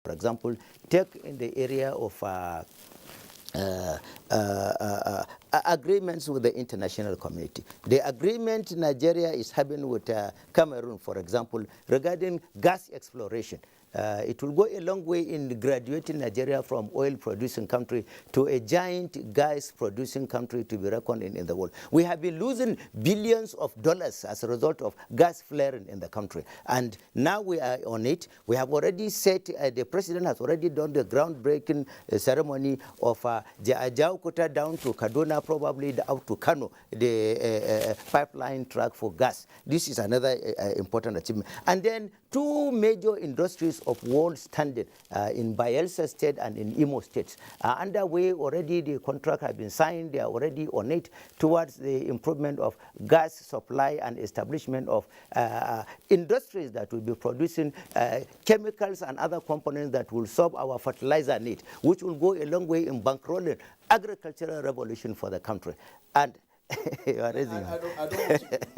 For example, take in the area of agreements with the international community. The agreement Nigeria is having with Cameroon, for example, regarding gas exploration. It will go a long way in graduating Nigeria from oil-producing country to a giant gas-producing country to be reckoned in the world. We have been losing billions of dollars as a result of gas flaring in the country. And now we are on it. We have already set, the president has already done the groundbreaking ceremony of the Ajaukuta down to Kaduna, probably out to Kano, the pipeline track for gas. This is another important achievement. And then two major industries of world standard in Bayelsa State and in Imo State are underway already. The contract has been signed. They are already on it towards the improvement of gas supply and establishment of industries that will be producing chemicals and other components that will solve our fertilizer need, which will go a long way in bankrolling agricultural revolution for the country. And you are raising I don't want to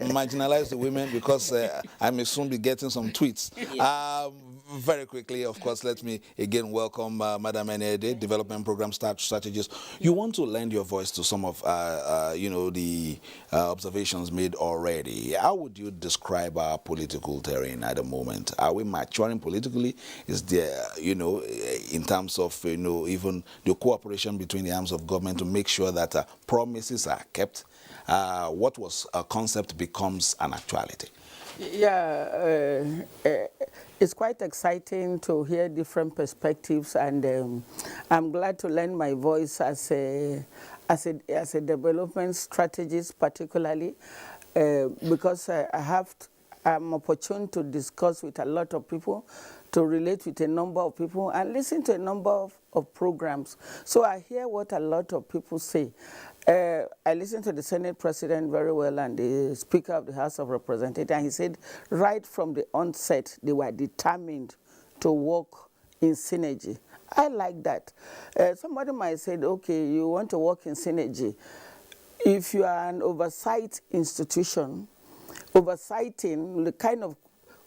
marginalize the women because I may soon be getting some tweets. Yes. Very quickly, of course, let me again welcome Madam Enede, Development Program Strategist. You want to lend your voice to some of the observations made already. How would you describe our political terrain at the moment? Are we maturing politically? Is there, in terms of, even the cooperation between the arms of government to make sure that promises are kept? What was a concept becomes an actuality? Yeah, it's quite exciting to hear different perspectives, and I'm glad to lend my voice as a development strategist, particularly because I'm opportune to discuss with a lot of people, to relate with a number of people, and listen to a number of programs. So I hear what a lot of people say. I listened to the Senate President very well and the Speaker of the House of Representatives, and he said right from the onset they were determined to work in synergy. I like that. Somebody might say, okay, you want to work in synergy. If you are an oversight institution, oversighting the kind of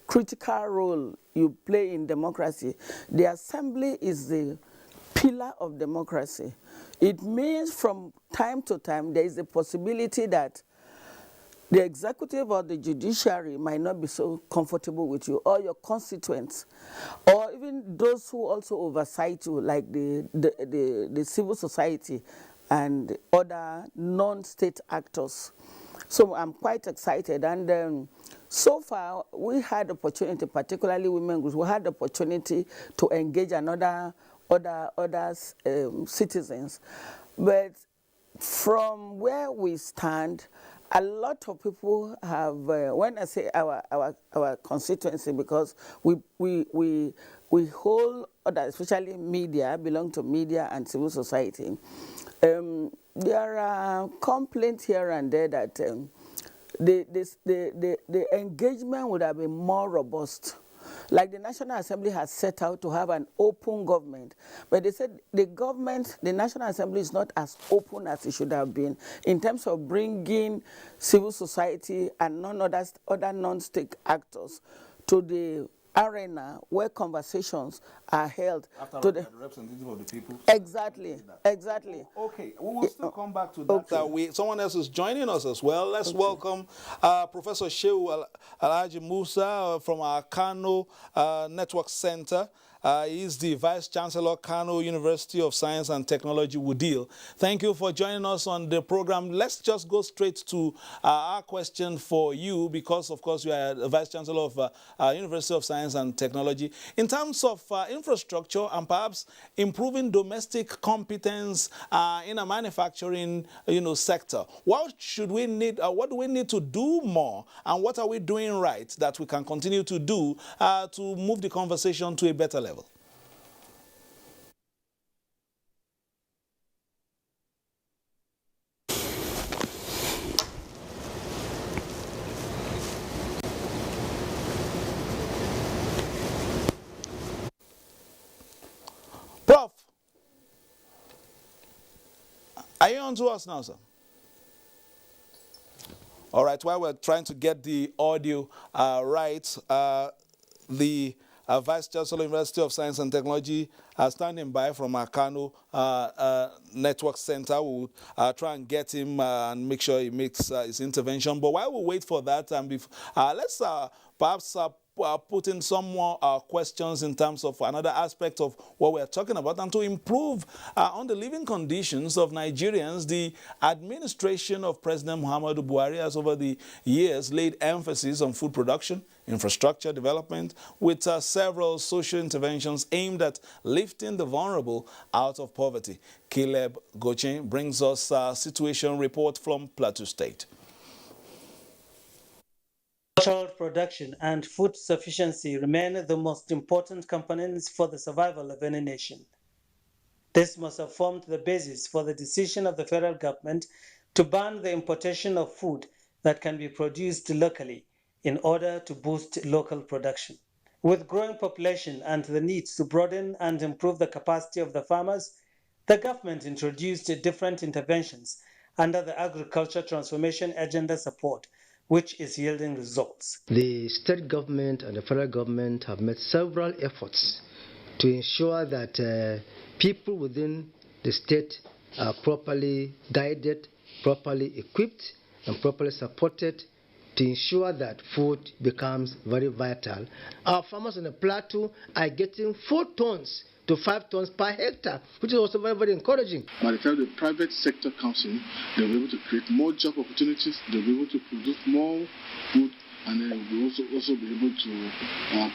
critical role you play in democracy, the assembly is the pillar of democracy. It means from time to time there is a possibility that the executive or the judiciary might not be so comfortable with you, or your constituents, or even those who also oversight you, like the civil society and other non-state actors. So I'm quite excited, and so far we had opportunity, particularly women groups, we had the opportunity to engage other citizens. But from where we stand, a lot of people have, when I say our constituency, because we hold, especially media, belong to media and civil society, there are complaints here and there that the engagement would have been more robust. Like the National Assembly has set out to have an open government, but they said the National Assembly is not as open as it should have been in terms of bringing civil society and other non-state actors to the arena where conversations are held. After the representative of the people. Exactly. Okay, we will still come back to that. Okay. Someone else is joining us as well. Let's welcome Professor Shehu Alhaji Musa from our Kano Network Center. He is the Vice Chancellor, Kano University of Science and Technology, WUDIL. Thank you for joining us on the program. Let's just go straight to our question for you, because, of course, you are the Vice Chancellor of University of Science and Technology. In terms of infrastructure and perhaps improving domestic competence in a manufacturing sector, what do we need to do more, and what are we doing right that we can continue to do to move the conversation to a better level? Prof, are you on to us now, sir? All right, while we're trying to get the audio right, the Vice Chancellor, University of Science and Technology, standing by from our Kano Network Center. We'll try and get him and make sure he makes his intervention. But while we wait for that, let's perhaps put in some more questions in terms of another aspect of what we're talking about. And to improve on the living conditions of Nigerians, the administration of President Muhammadu Buhari has over the years laid emphasis on food production, infrastructure development, with several social interventions aimed at lifting the vulnerable out of poverty. Caleb Gochin brings us a situation report from Plateau State. Agricultural production and food sufficiency remain the most important components for the survival of any nation. This must have formed the basis for the decision of the federal government to ban the importation of food that can be produced locally in order to boost local production. With growing population and the need to broaden and improve the capacity of the farmers, the government introduced different interventions under the Agriculture Transformation Agenda support, which is yielding results. The state government and the federal government have made several efforts to ensure that people within the state are properly guided, properly equipped, and properly supported to ensure that food becomes very vital. Our farmers on the plateau are getting 4 tons to 5 tons per hectare, which is also very, very encouraging. By the time the private sector comes in, they'll be able to create more job opportunities, they'll be able to produce more food, and then we'll also be able to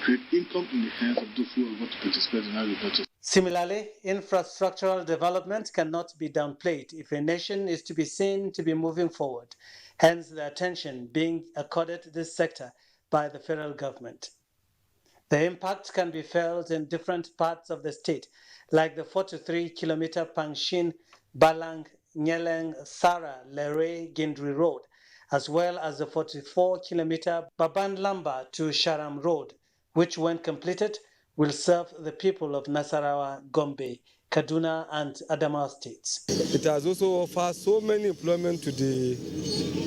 create income in the hands of those who are going to participate in agriculture. Similarly, infrastructural development cannot be downplayed if a nation is to be seen to be moving forward, hence the attention being accorded this sector by the federal government. The impact can be felt in different parts of the state, like the 43-kilometer Pangshin, Balang, Nyeleng, Sara, Lere, Gindri Road, as well as the 44-kilometer Baban-Lamba to Sharam Road, which when completed will serve the people of Nasarawa, Gombe, Kaduna and Adamawa states. It has also offered so many employment to the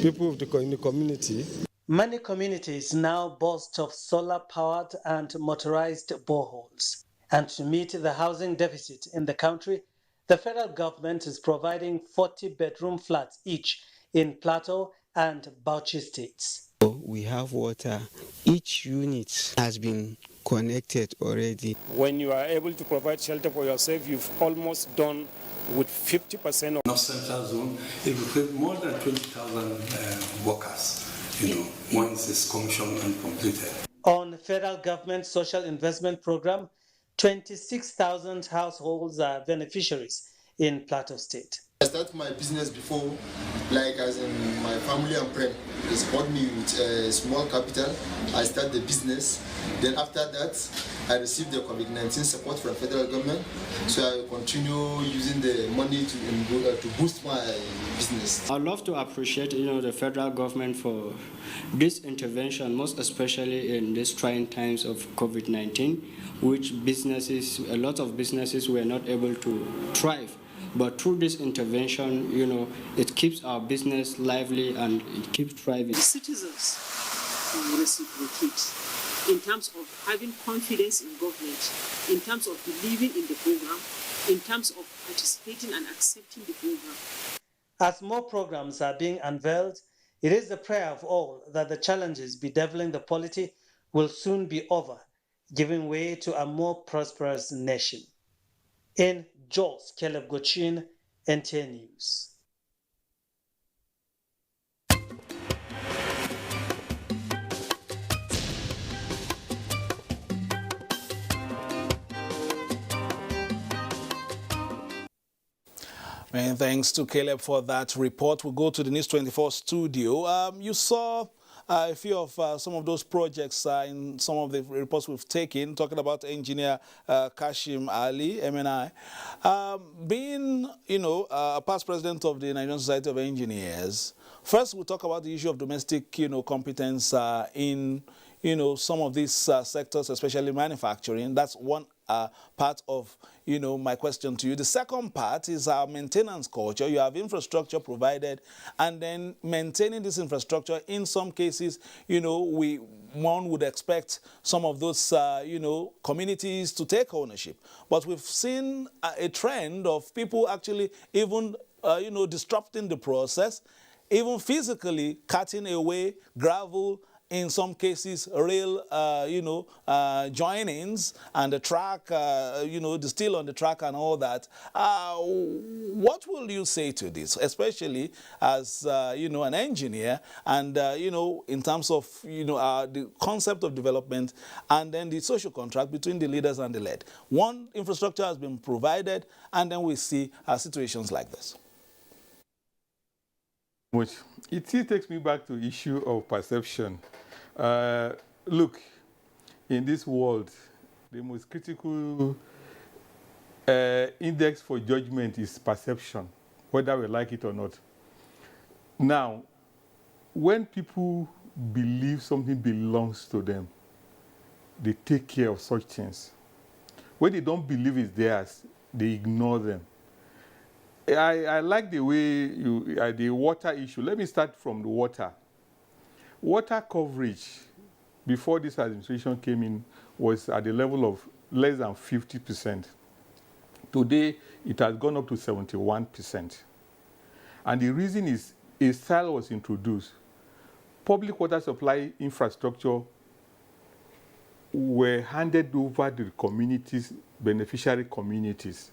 people of the community. Many communities now boast of solar-powered and motorized boreholes. And to meet the housing deficit in the country, the federal government is providing 40-bedroom flats each in Plateau and Bauchi states. We have water. Each unit has been connected already. When you are able to provide shelter for yourself, you've almost done with 50% of North Central Zone. It will create more than 20,000 workers, once it's commissioned and completed. On federal government social investment program, 26,000 households are beneficiaries in Plateau State. I started my business before, like as in my family and friend. They support me with a small capital. I started the business. Then after that, I received the COVID-19 support from federal government. So I continue using the money to boost my business. I'd love to appreciate, the federal government for this intervention, most especially in these trying times of COVID-19, which a lot of businesses were not able to thrive. But through this intervention, it keeps our business lively and it keeps thriving. Citizens reciprocate in terms of having confidence in government, in terms of believing in the program, in terms of participating and accepting the program. As more programs are being unveiled, it is the prayer of all that the challenges bedeviling the polity will soon be over, giving way to a more prosperous nation. In Jos, Caleb Gochin, NTA News. Many thanks to Caleb for that report. We'll go to the News 24 studio. You saw a few of some of those projects in some of the reports we've taken, talking about engineer Kashim Ali, MNI. Being, a past president of the Nigerian Society of Engineers, first we'll talk about the issue of domestic, competence in, some of these sectors, especially manufacturing. That's one part of, my question to you. The second part is our maintenance culture. You have infrastructure provided, and then maintaining this infrastructure. In some cases, one would expect some of those, communities to take ownership. But we've seen a trend of people actually even, disrupting the process, even physically cutting away gravel, in some cases rail, joinings, and the track, the steel on the track and all that. What will you say to this, especially as, an engineer, and, in terms of, the concept of development and then the social contract between the leaders and the led? One, infrastructure has been provided, and then we see situations like this. It still takes me back to the issue of perception. Look, in this world, the most critical index for judgment is perception, whether we like it or not. Now, when people believe something belongs to them, they take care of such things. When they don't believe it's theirs, they ignore them. I like the way the water issue. Let me start from the water. Water coverage before this administration came in was at the level of less than 50%. Today, it has gone up to 71%. And the reason is a style was introduced. Public water supply infrastructure were handed over to the communities, beneficiary communities.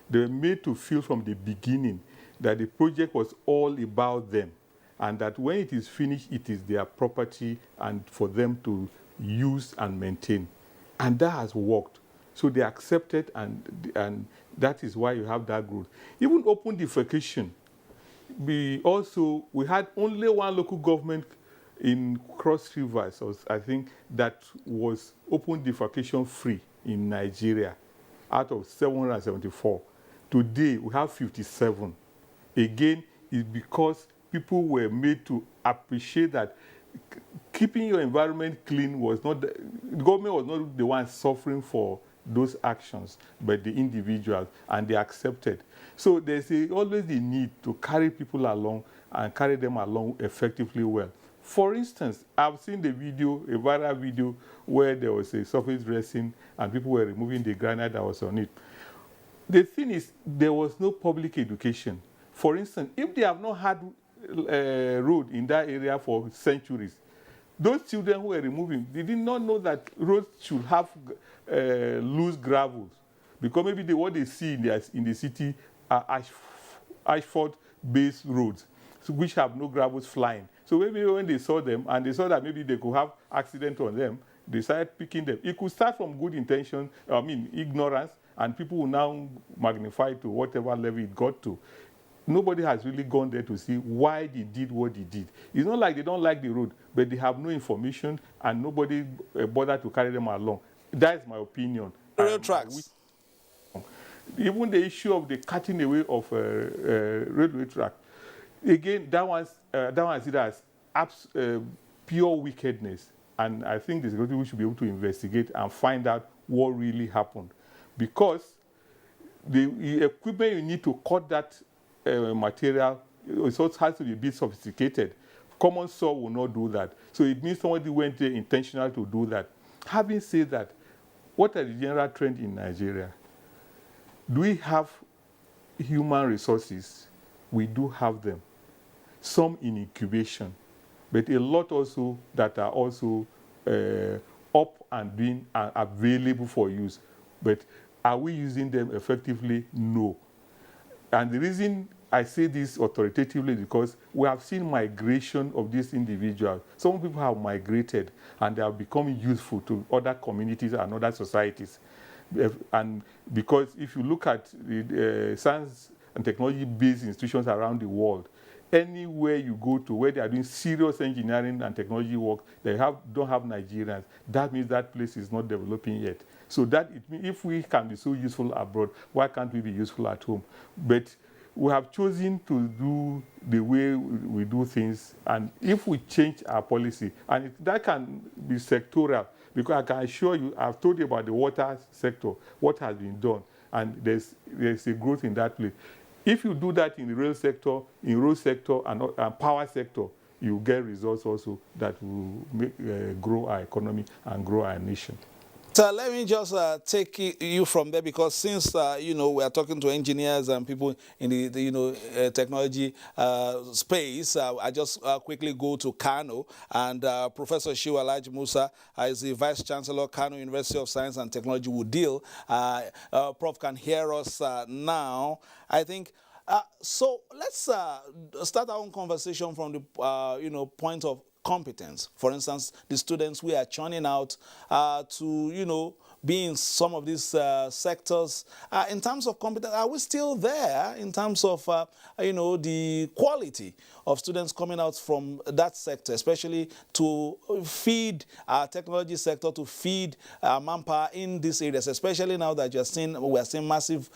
They were made to feel from the beginning that the project was all about them, and that when it is finished, it is their property and for them to use and maintain. And that has worked. So they accepted, and that is why you have that growth. Even open defecation. We had only one local government in Cross Rivers, I think, that was open defecation free in Nigeria out of 774. Today, we have 57. Again, it's because people were made to appreciate that keeping your environment clean was not, the government was not the one suffering for those actions, but the individuals, and they accepted. So there's always the need to carry people along and carry them along effectively well. For instance, I've seen the video, a viral video, where there was a surface dressing and people were removing the granite that was on it. The thing is, there was no public education. For instance, if they have not had a road in that area for centuries, those children who were removing, they did not know that roads should have loose gravels, because maybe what they see in the city are asphalt-based roads, which have no gravels flying. So maybe when they saw them, and they saw that maybe they could have accident on them, they started picking them. It could start from good intention, ignorance, and people will now magnify to whatever level it got to. Nobody has really gone there to see why they did what they did. It's not like they don't like the road, but they have no information, and nobody bothered to carry them along. That is my opinion. Rail tracks. Even the issue of the cutting away of railway track, again, that one's it as pure wickedness. And I think the security should be able to investigate and find out what really happened. Because the equipment you need to cut that material, it also has to be a bit sophisticated. Common saw will not do that. So it means somebody went there intentional to do that. Having said that, what are the general trend in Nigeria? Do we have human resources? We do have them. Some in incubation, but a lot also that are also up and being available for use. But are we using them effectively? No. And the reason I say this authoritatively is because we have seen migration of these individuals. Some people have migrated and they have become useful to other communities and other societies. And because if you look at the science and technology-based institutions around the world, anywhere you go to where they are doing serious engineering and technology work, they don't have Nigerians. That means that place is not developing yet. So that if we can be so useful abroad, why can't we be useful at home? But we have chosen to do the way we do things, and if we change our policy, and that can be sectoral, Because I can assure you, I've told you about the water sector, what has been done, and there's a growth in that place. If you do that in the rail sector, in road sector, and power sector, you get results also that will make, grow our economy and grow our nation. So let me just take you from there, because since you know, we are talking to engineers and people in the you know, technology space, I just quickly go to Kano, and Professor Shehu Alhaji Musa is the Vice Chancellor, Kano University of Science and Technology, Wudil. Prof can hear us now, I think. So let's start our own conversation from the you know, point of competence. For instance, the students we are churning out to, you know, be in some of these sectors. In terms of competence, are we still there in terms of, you know, the quality of students coming out from that sector, especially to feed our technology sector, to feed manpower in these areas, especially now that we are seeing massive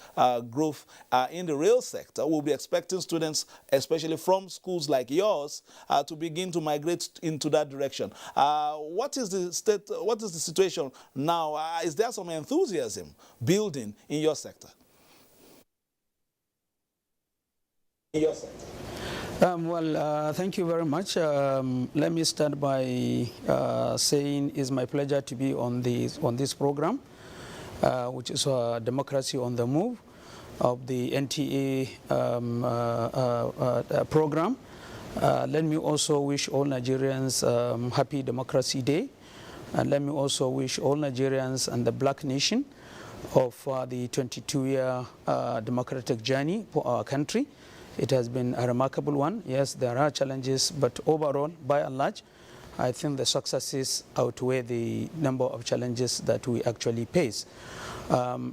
growth in the rail sector? We'll be expecting students, especially from schools like yours, to begin to migrate into that direction. What is the state? What is the situation now? Is there some enthusiasm building in your sector? Thank you very much. Let me start by saying it's my pleasure to be on this program, which is Democracy on the Move of the NTA program. Let me also wish all Nigerians happy Democracy Day. And let me also wish all Nigerians and the Black nation of the 22-year democratic journey for our country. It has been a remarkable one. Yes, there are challenges, but overall, by and large, I think the successes outweigh the number of challenges that we actually face.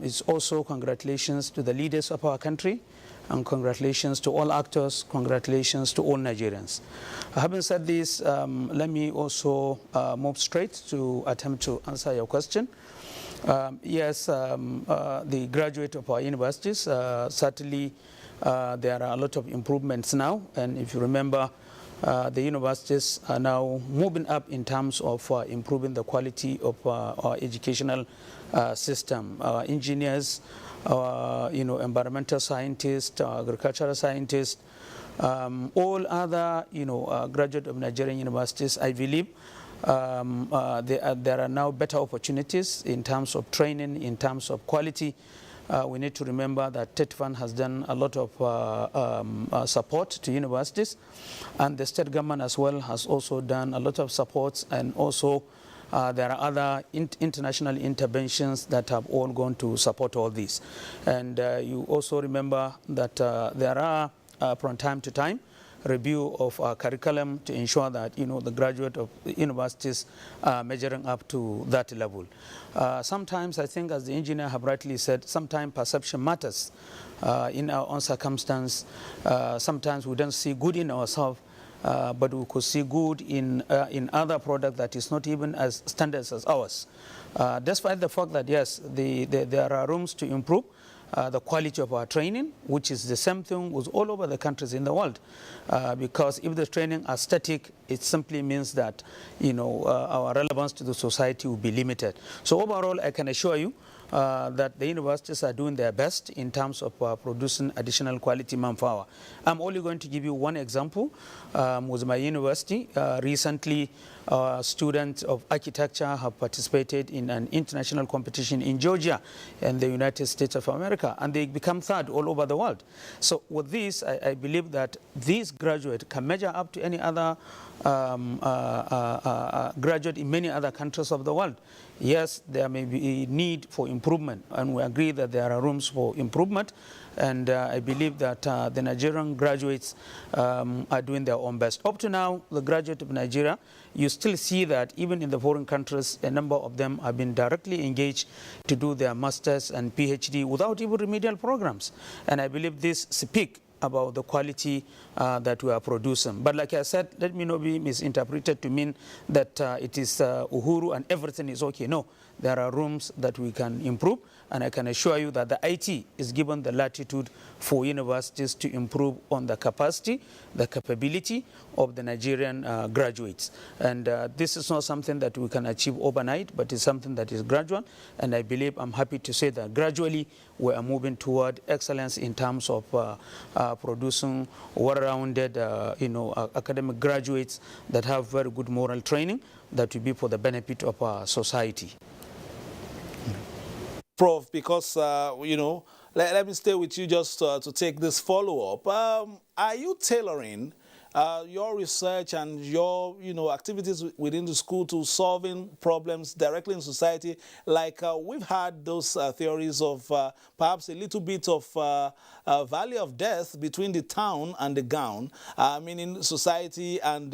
It's also congratulations to the leaders of our country, and congratulations to all actors, congratulations to all Nigerians. Having said this, let me also move straight to attempt to answer your question. Yes, the graduate of our universities, certainly there are a lot of improvements now, and if you remember, the universities are now moving up in terms of improving the quality of our educational system. Engineers, you know, environmental scientists, agricultural scientists, all other, you know, graduate of Nigerian universities, I believe there are now better opportunities in terms of training, in terms of quality. We need to remember that TETFAN has done a lot of support to universities, and the state government as well has also done a lot of supports, and also there are other international interventions that have all gone to support all this. And you also remember that there are, from time to time, review of our curriculum to ensure that, you know, the graduate of universities are measuring up to that level. Sometimes, I think, as the engineer have rightly said, sometimes perception matters in our own circumstance. Sometimes we don't see good in ourselves, but we could see good in other product that is not even as standards as ours. Despite the fact that, yes, there are rooms to improve the quality of our training, which is the same thing with all over the countries in the world. Because if the training are static, it simply means that, you know, our relevance to the society will be limited. So overall, I can assure you that the universities are doing their best in terms of producing additional quality manpower. I'm only going to give you one example. With my university, recently students of architecture have participated in an international competition in Georgia and the United States of America, and they become third all over the world. So with this, I believe that these graduates can measure up to any other graduate in many other countries of the world. Yes, there may be a need for improvement, and we agree that there are rooms for improvement, and I believe that the Nigerian graduates are doing their own best. Up to now, the graduate of Nigeria, you still see that even in the foreign countries, a number of them have been directly engaged to do their masters and PhD without even remedial programs. And I believe this speaks about the quality that we are producing. But like I said, let me not be misinterpreted to mean that it is Uhuru and everything is okay. No, there are rooms that we can improve, and I can assure you that the IT is given the latitude for universities to improve on the capacity, the capability of the Nigerian graduates. And this is not something that we can achieve overnight, but it's something that is gradual, and I believe, I'm happy to say that gradually we are moving toward excellence in terms of producing well-rounded academic graduates that have very good moral training that will be for the benefit of our society. Prof, because, let me stay with you just to take this follow-up. Are you tailoring your research and your activities within the school to solving problems directly in society? Like we've had those theories of perhaps a little bit of valley of death between the town and the gown, meaning society and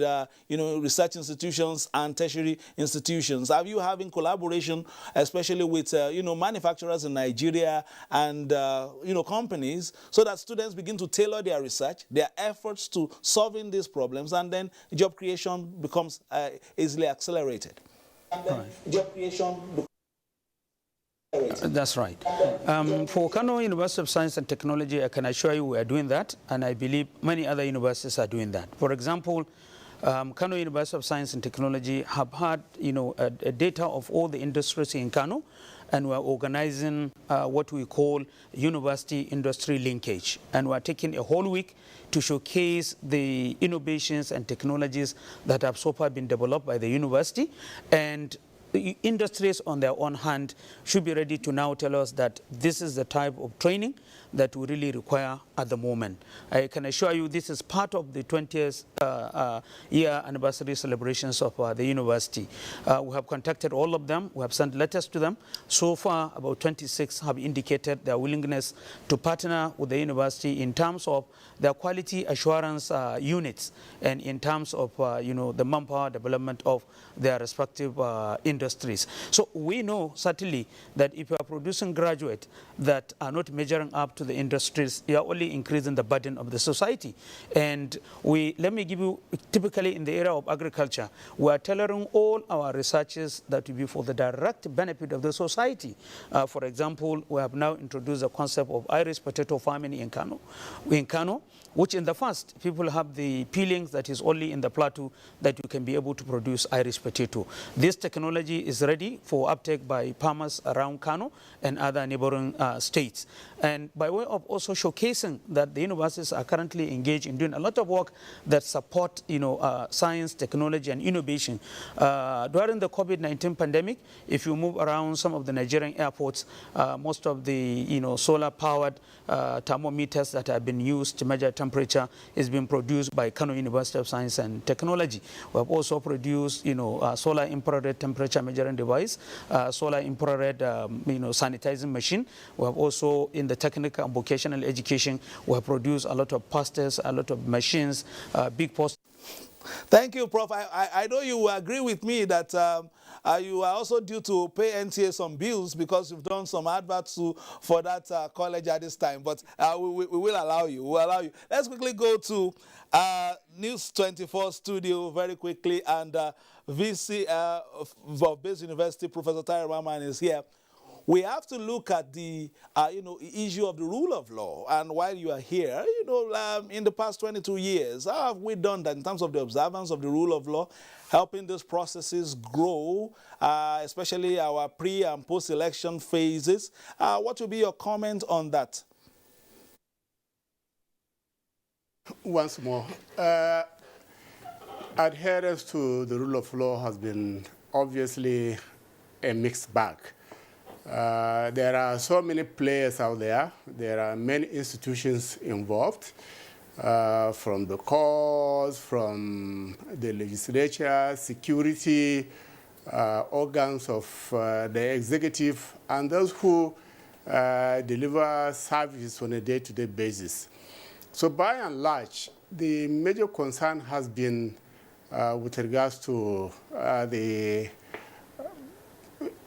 research institutions and tertiary institutions. Have you having collaboration, especially with manufacturers in Nigeria and companies, so that students begin to tailor their research, their efforts to solving these problems, and then job creation becomes easily accelerated? That's right. For Kano University of Science and Technology, I can assure you we are doing that, and I believe many other universities are doing that. For example, Kano University of Science and Technology have had a data of all the industries in Kano, and we're organizing what we call university industry linkage, and we're taking a whole week to showcase the innovations and technologies that have so far been developed by the university, and the industries on their own hand should be ready to now tell us that this is the type of training that we really require at the moment. I can assure you this is part of the 20th year anniversary celebrations of the university. We have contacted all of them. We have sent letters to them. So far, about 26 have indicated their willingness to partner with the university in terms of their quality assurance units and in terms of the manpower development of their respective industries. So we know certainly that if you are producing graduates that are not measuring up to the industries, you are only increasing the burden of the society. And let me give you, typically in the area of agriculture, we are tailoring all our researches that will be for the direct benefit of the society. For example, we have now introduced the concept of Irish potato farming in Kano, which in the past, people have the peelings that is only in the plateau that you can be able to produce Irish potato. This technology is ready for uptake by farmers around Kano and other neighboring states. And by way of also showcasing that the universities are currently engaged in doing a lot of work that support science, technology, and innovation. During the COVID-19 pandemic, if you move around some of the Nigerian airports, most of the solar-powered thermometers that have been used to measure temperature is being produced by Kano University of Science and Technology. We have also produced solar infrared temperature measuring device, solar infrared sanitizing machine. We have also, in the technical and vocational education, we have produced a lot of posters, a lot of machines, big posters. Thank you, Prof. I know you agree with me that you are also due to pay NTA some bills because you've done some adverts for that college at this time. But we will allow you. We'll allow you. Let's quickly go to News 24 studio very quickly, and VC of Base University, Professor Tyler Rahman, is here. We have to look at the issue of the rule of law. And while you are here, in the past 22 years, how have we done that in terms of the observance of the rule of law, helping those processes grow, especially our pre- and post-election phases? What will be your comment on that? Once more, adherence to the rule of law has been obviously a mixed bag. There are so many players out there. There are many institutions involved, from the courts, from the legislature, security, organs of the executive, and those who deliver services on a day-to-day basis. So by and large, the major concern has been with regards to the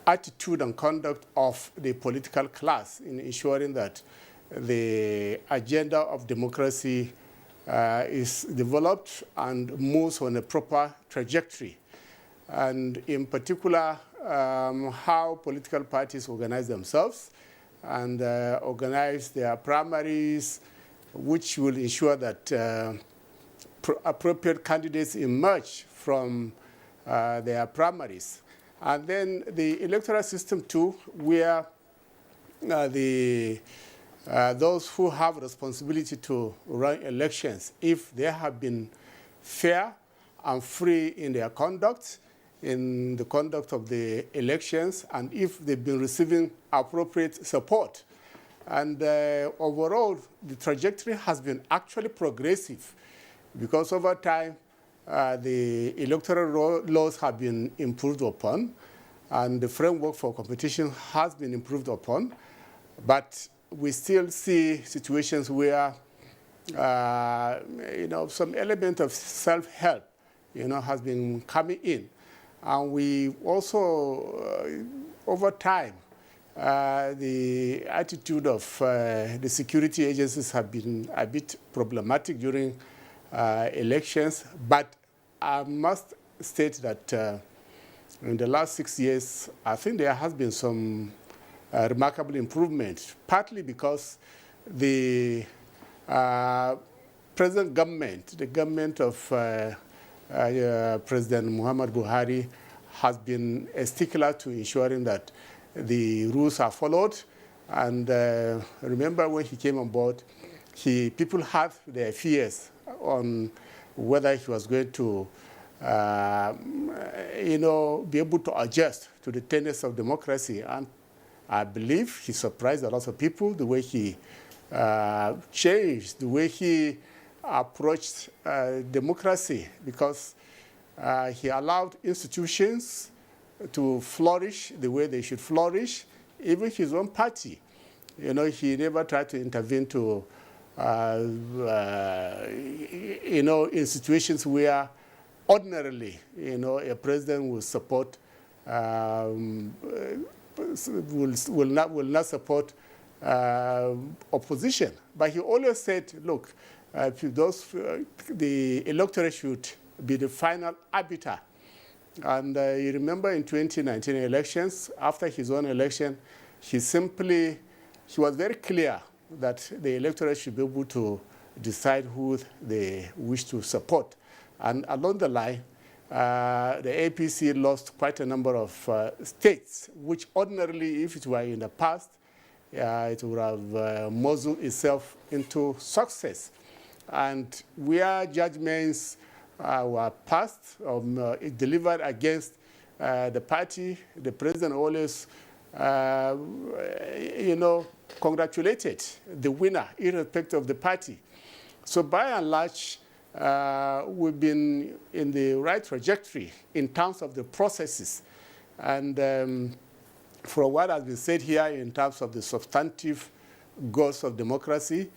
attitude and conduct of the political class in ensuring that the agenda of democracy is developed and moves on a proper trajectory. And in particular, how political parties organize themselves and organize their primaries, which will ensure that appropriate candidates emerge from their primaries. And then the electoral system too, where those who have responsibility to run elections, if they have been fair and free in their conduct, in the conduct of the elections, and if they've been receiving appropriate support. And overall, the trajectory has been actually progressive, because over time, the electoral laws have been improved upon, and the framework for competition has been improved upon. But we still see situations where, some element of self-help, has been coming in. And we also, over time, the attitude of the security agencies have been a bit problematic during elections. But I must state that in the last 6 years, I think there has been some remarkable improvement, partly because the present government, the government of President Muhammad Buhari, has been a stickler to ensuring that the rules are followed. And remember when he came on board, people had their fears on whether he was going to be able to adjust to the tenets of democracy. And I believe he surprised a lot of people, the way he changed, the way he approached democracy, because he allowed institutions to flourish the way they should flourish. Even his own party, he never tried to intervene to, in situations where ordinarily, a president will support, will not support opposition. But he always said, look, the electorate should be the final arbiter. And you remember in 2019 elections, after his own election, he was very clear that the electorate should be able to decide who they wish to support. And along the line, the APC lost quite a number of states, which ordinarily, if it were in the past, it would have muzzled itself into success. And where judgments were passed or delivered against the party, the president always, congratulated the winner, irrespective of the party. So by and large, we've been in the right trajectory in terms of the processes. And from what has been said here in terms of the substantive goals of democracy,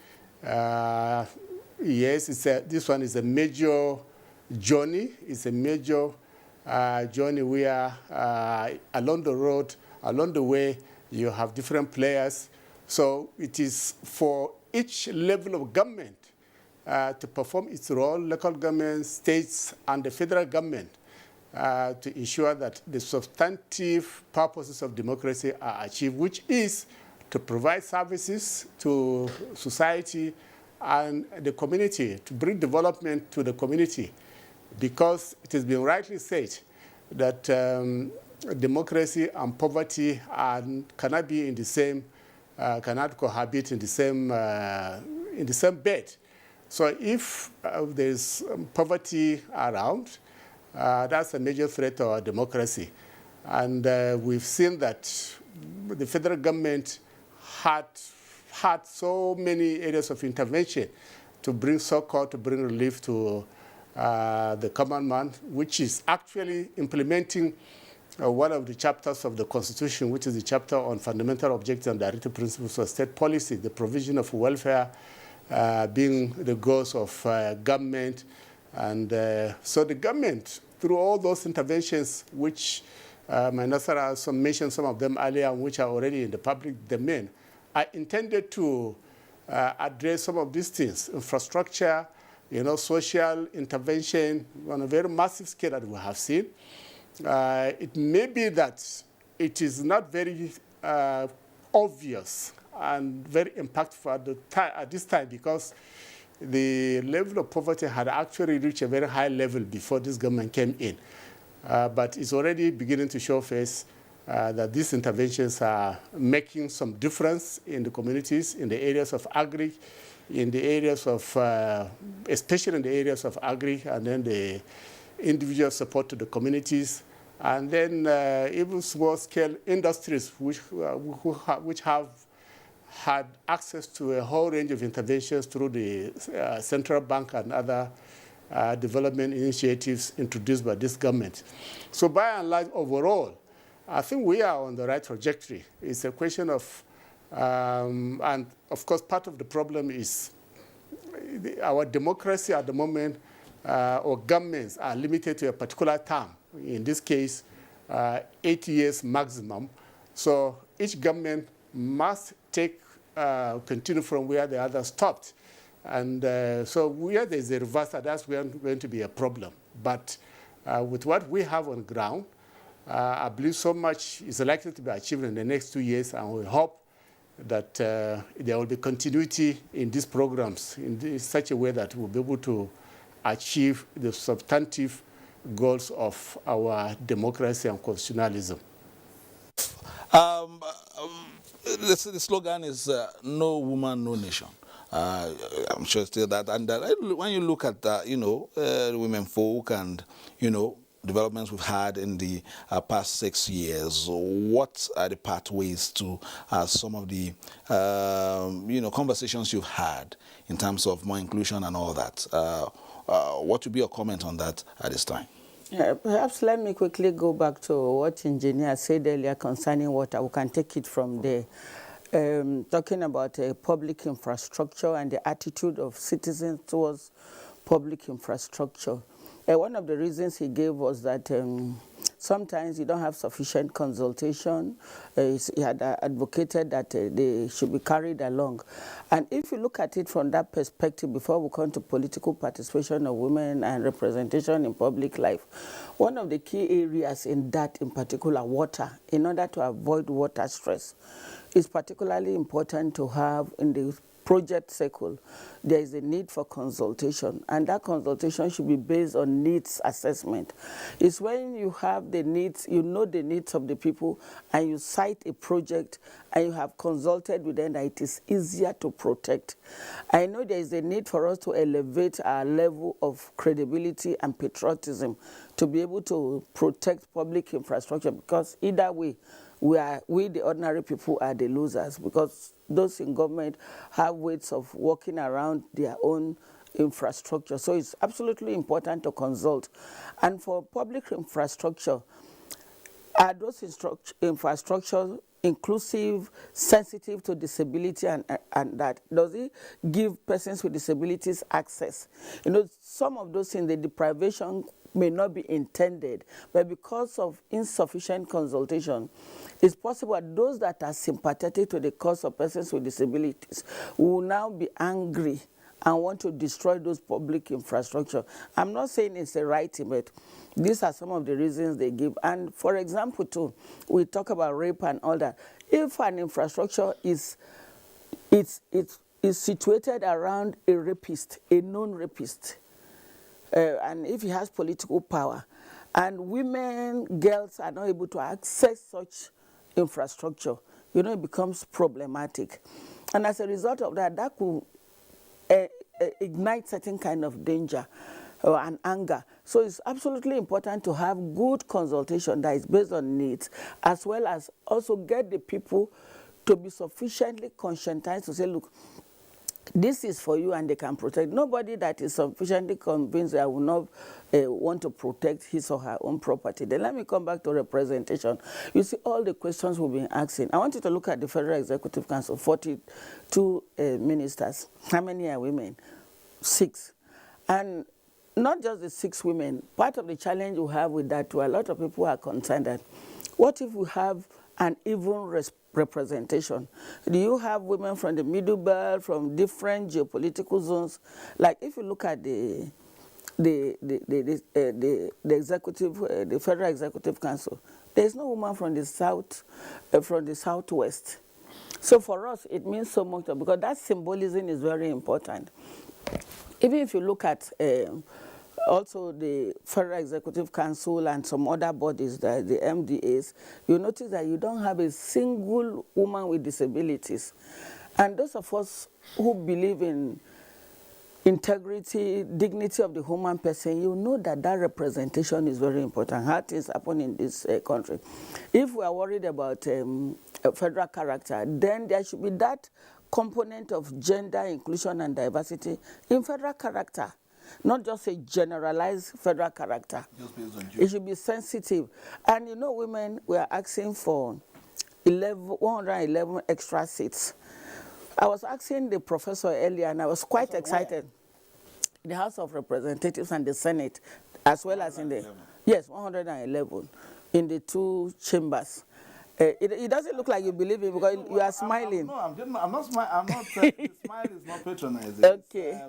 yes, this one is a major journey. It's a major journey where along the way, you have different players. So it is for each level of government to perform its role, local governments, states, and the federal government, to ensure that the substantive purposes of democracy are achieved, which is to provide services to society and the community, to bring development to the community. Because it has been rightly said that democracy and poverty cannot be in the same, cannot cohabit in the same bed. So if there's poverty around, that's a major threat to our democracy. And we've seen that the federal government had so many areas of intervention to bring support, to bring relief to the common man, which is actually implementing one of the chapters of the Constitution, which is the chapter on fundamental objectives and directive principles of state policy, the provision of welfare being the goals of government. And so the government, through all those interventions, which my Nasara mentioned some of them earlier, which are already in the public domain, are intended to address some of these things: infrastructure, social intervention on a very massive scale that we have seen. It may be that it is not very obvious and very impactful at this time because the level of poverty had actually reached a very high level before this government came in. But it's already beginning to show face that these interventions are making some difference in the communities, in the areas of agri, in the areas of, especially in the areas of agri, and then the individual support to the communities, and then even small-scale industries which have had access to a whole range of interventions through the central bank and other development initiatives introduced by this government. So by and large, overall, I think we are on the right trajectory. It's a question of, and of course, part of the problem is our democracy at the moment, or governments are limited to a particular term. In this case, 8 years maximum. So each government must continue from where the other stopped. And so where there's a reversal, that's going to be a problem. But with what we have on ground, I believe so much is likely to be achieved in the next 2 years, and we hope that there will be continuity in these programs in such a way that we'll be able to achieve the substantive goals of our democracy and constitutionalism. The slogan is no woman, no nation. I'm sure still that. And when you look at, women folk and, developments we've had in the past 6 years, what are the pathways to some of the, conversations you've had in terms of more inclusion and all that? What would be your comment on that at this time? Perhaps let me quickly go back to what engineer said earlier concerning water. We can take it from there. Talking about public infrastructure and the attitude of citizens towards public infrastructure. One of the reasons he gave was that sometimes you don't have sufficient consultation. He had advocated that they should be carried along. And if you look at it from that perspective, before we come to political participation of women and representation in public life, one of the key areas in that, in particular, water, in order to avoid water stress, is particularly important to have in the project cycle. There is a need for consultation, and that consultation should be based on needs assessment. It's when you have the needs, you know the needs of the people, and you cite a project, and you have consulted with them, that it is easier to protect. I know there is a need for us to elevate our level of credibility and patriotism to be able to protect public infrastructure, because either way, we the ordinary people are the losers, because those in government have ways of working around their own infrastructure. So it's absolutely important to consult. And for public infrastructure, are those infrastructure inclusive, sensitive to disability, and that? Does it give persons with disabilities access? Some of those things, the deprivation may not be intended, but because of insufficient consultation, it's possible that those that are sympathetic to the cause of persons with disabilities will now be angry and want to destroy those public infrastructure. I'm not saying it's the right thing, but these are some of the reasons they give. And for example, too, we talk about rape and all that. If an infrastructure is situated around a rapist, a known rapist, and if he has political power, and women, girls are not able to access such infrastructure, it becomes problematic. And as a result of that, that could ignite certain kind of danger and anger. So it's absolutely important to have good consultation that is based on needs, as well as also get the people to be sufficiently conscientized to say, look, this is for you, and they can protect. Nobody that is sufficiently convinced that will not want to protect his or her own property. Then let me come back to representation. You see all the questions we've been asking. I want you to look at the Federal Executive Council, 42 ministers. How many are women? 6. And not just the 6 women. Part of the challenge we have with that, too, a lot of people are concerned that, what if we have an even representation? Do you have women from the Middle Belt, from different geopolitical zones? Like if you look at the the executive, the Federal Executive Council, there is no woman from the south, from the southwest. So for us, it means so much because that symbolism is very important. Even if you look at also the Federal Executive Council and some other bodies, the MDAs, you notice that you don't have a single woman with disabilities. And those of us who believe in integrity, dignity of the human person, you know that that representation is very important. How things happen in this country. If we are worried about federal character, then there should be that component of gender inclusion and diversity in federal character, not just a generalized federal character. Just based on it should be sensitive. And you know, women, we are asking for 111 extra seats. I was asking the professor earlier, and I was quite excited. The House of Representatives and the Senate, as well as in the, yes, 111 in the two chambers. It doesn't look like you believe it because you are smiling. No, I'm not smiling. I'm not. The smile is not patronizing. Okay.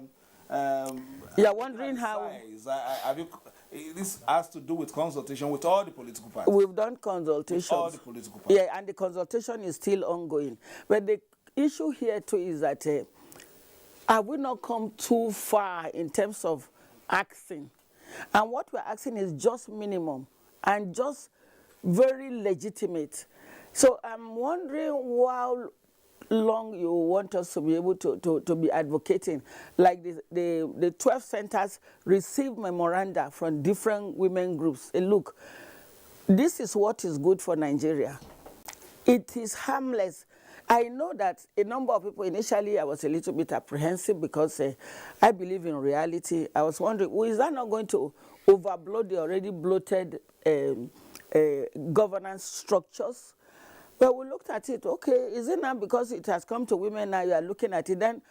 You are wondering how. This has to do with consultation with all the political parties. We've done consultations. With all the political parties. Yeah, and the consultation is still ongoing. But the issue here too is that have we not come too far in terms of asking? And what we're asking is just minimum and just very legitimate. So I'm wondering how long you want us to be able to be advocating. Like the 12 centers receive memoranda from different women groups. And look, this is what is good for Nigeria. It is harmless. I know that a number of people, initially I was a little bit apprehensive because I believe in reality. I was wondering, well, is that not going to overblow the already bloated governance structures? But we looked at it, okay, is it now because it has come to women now you are looking at it, then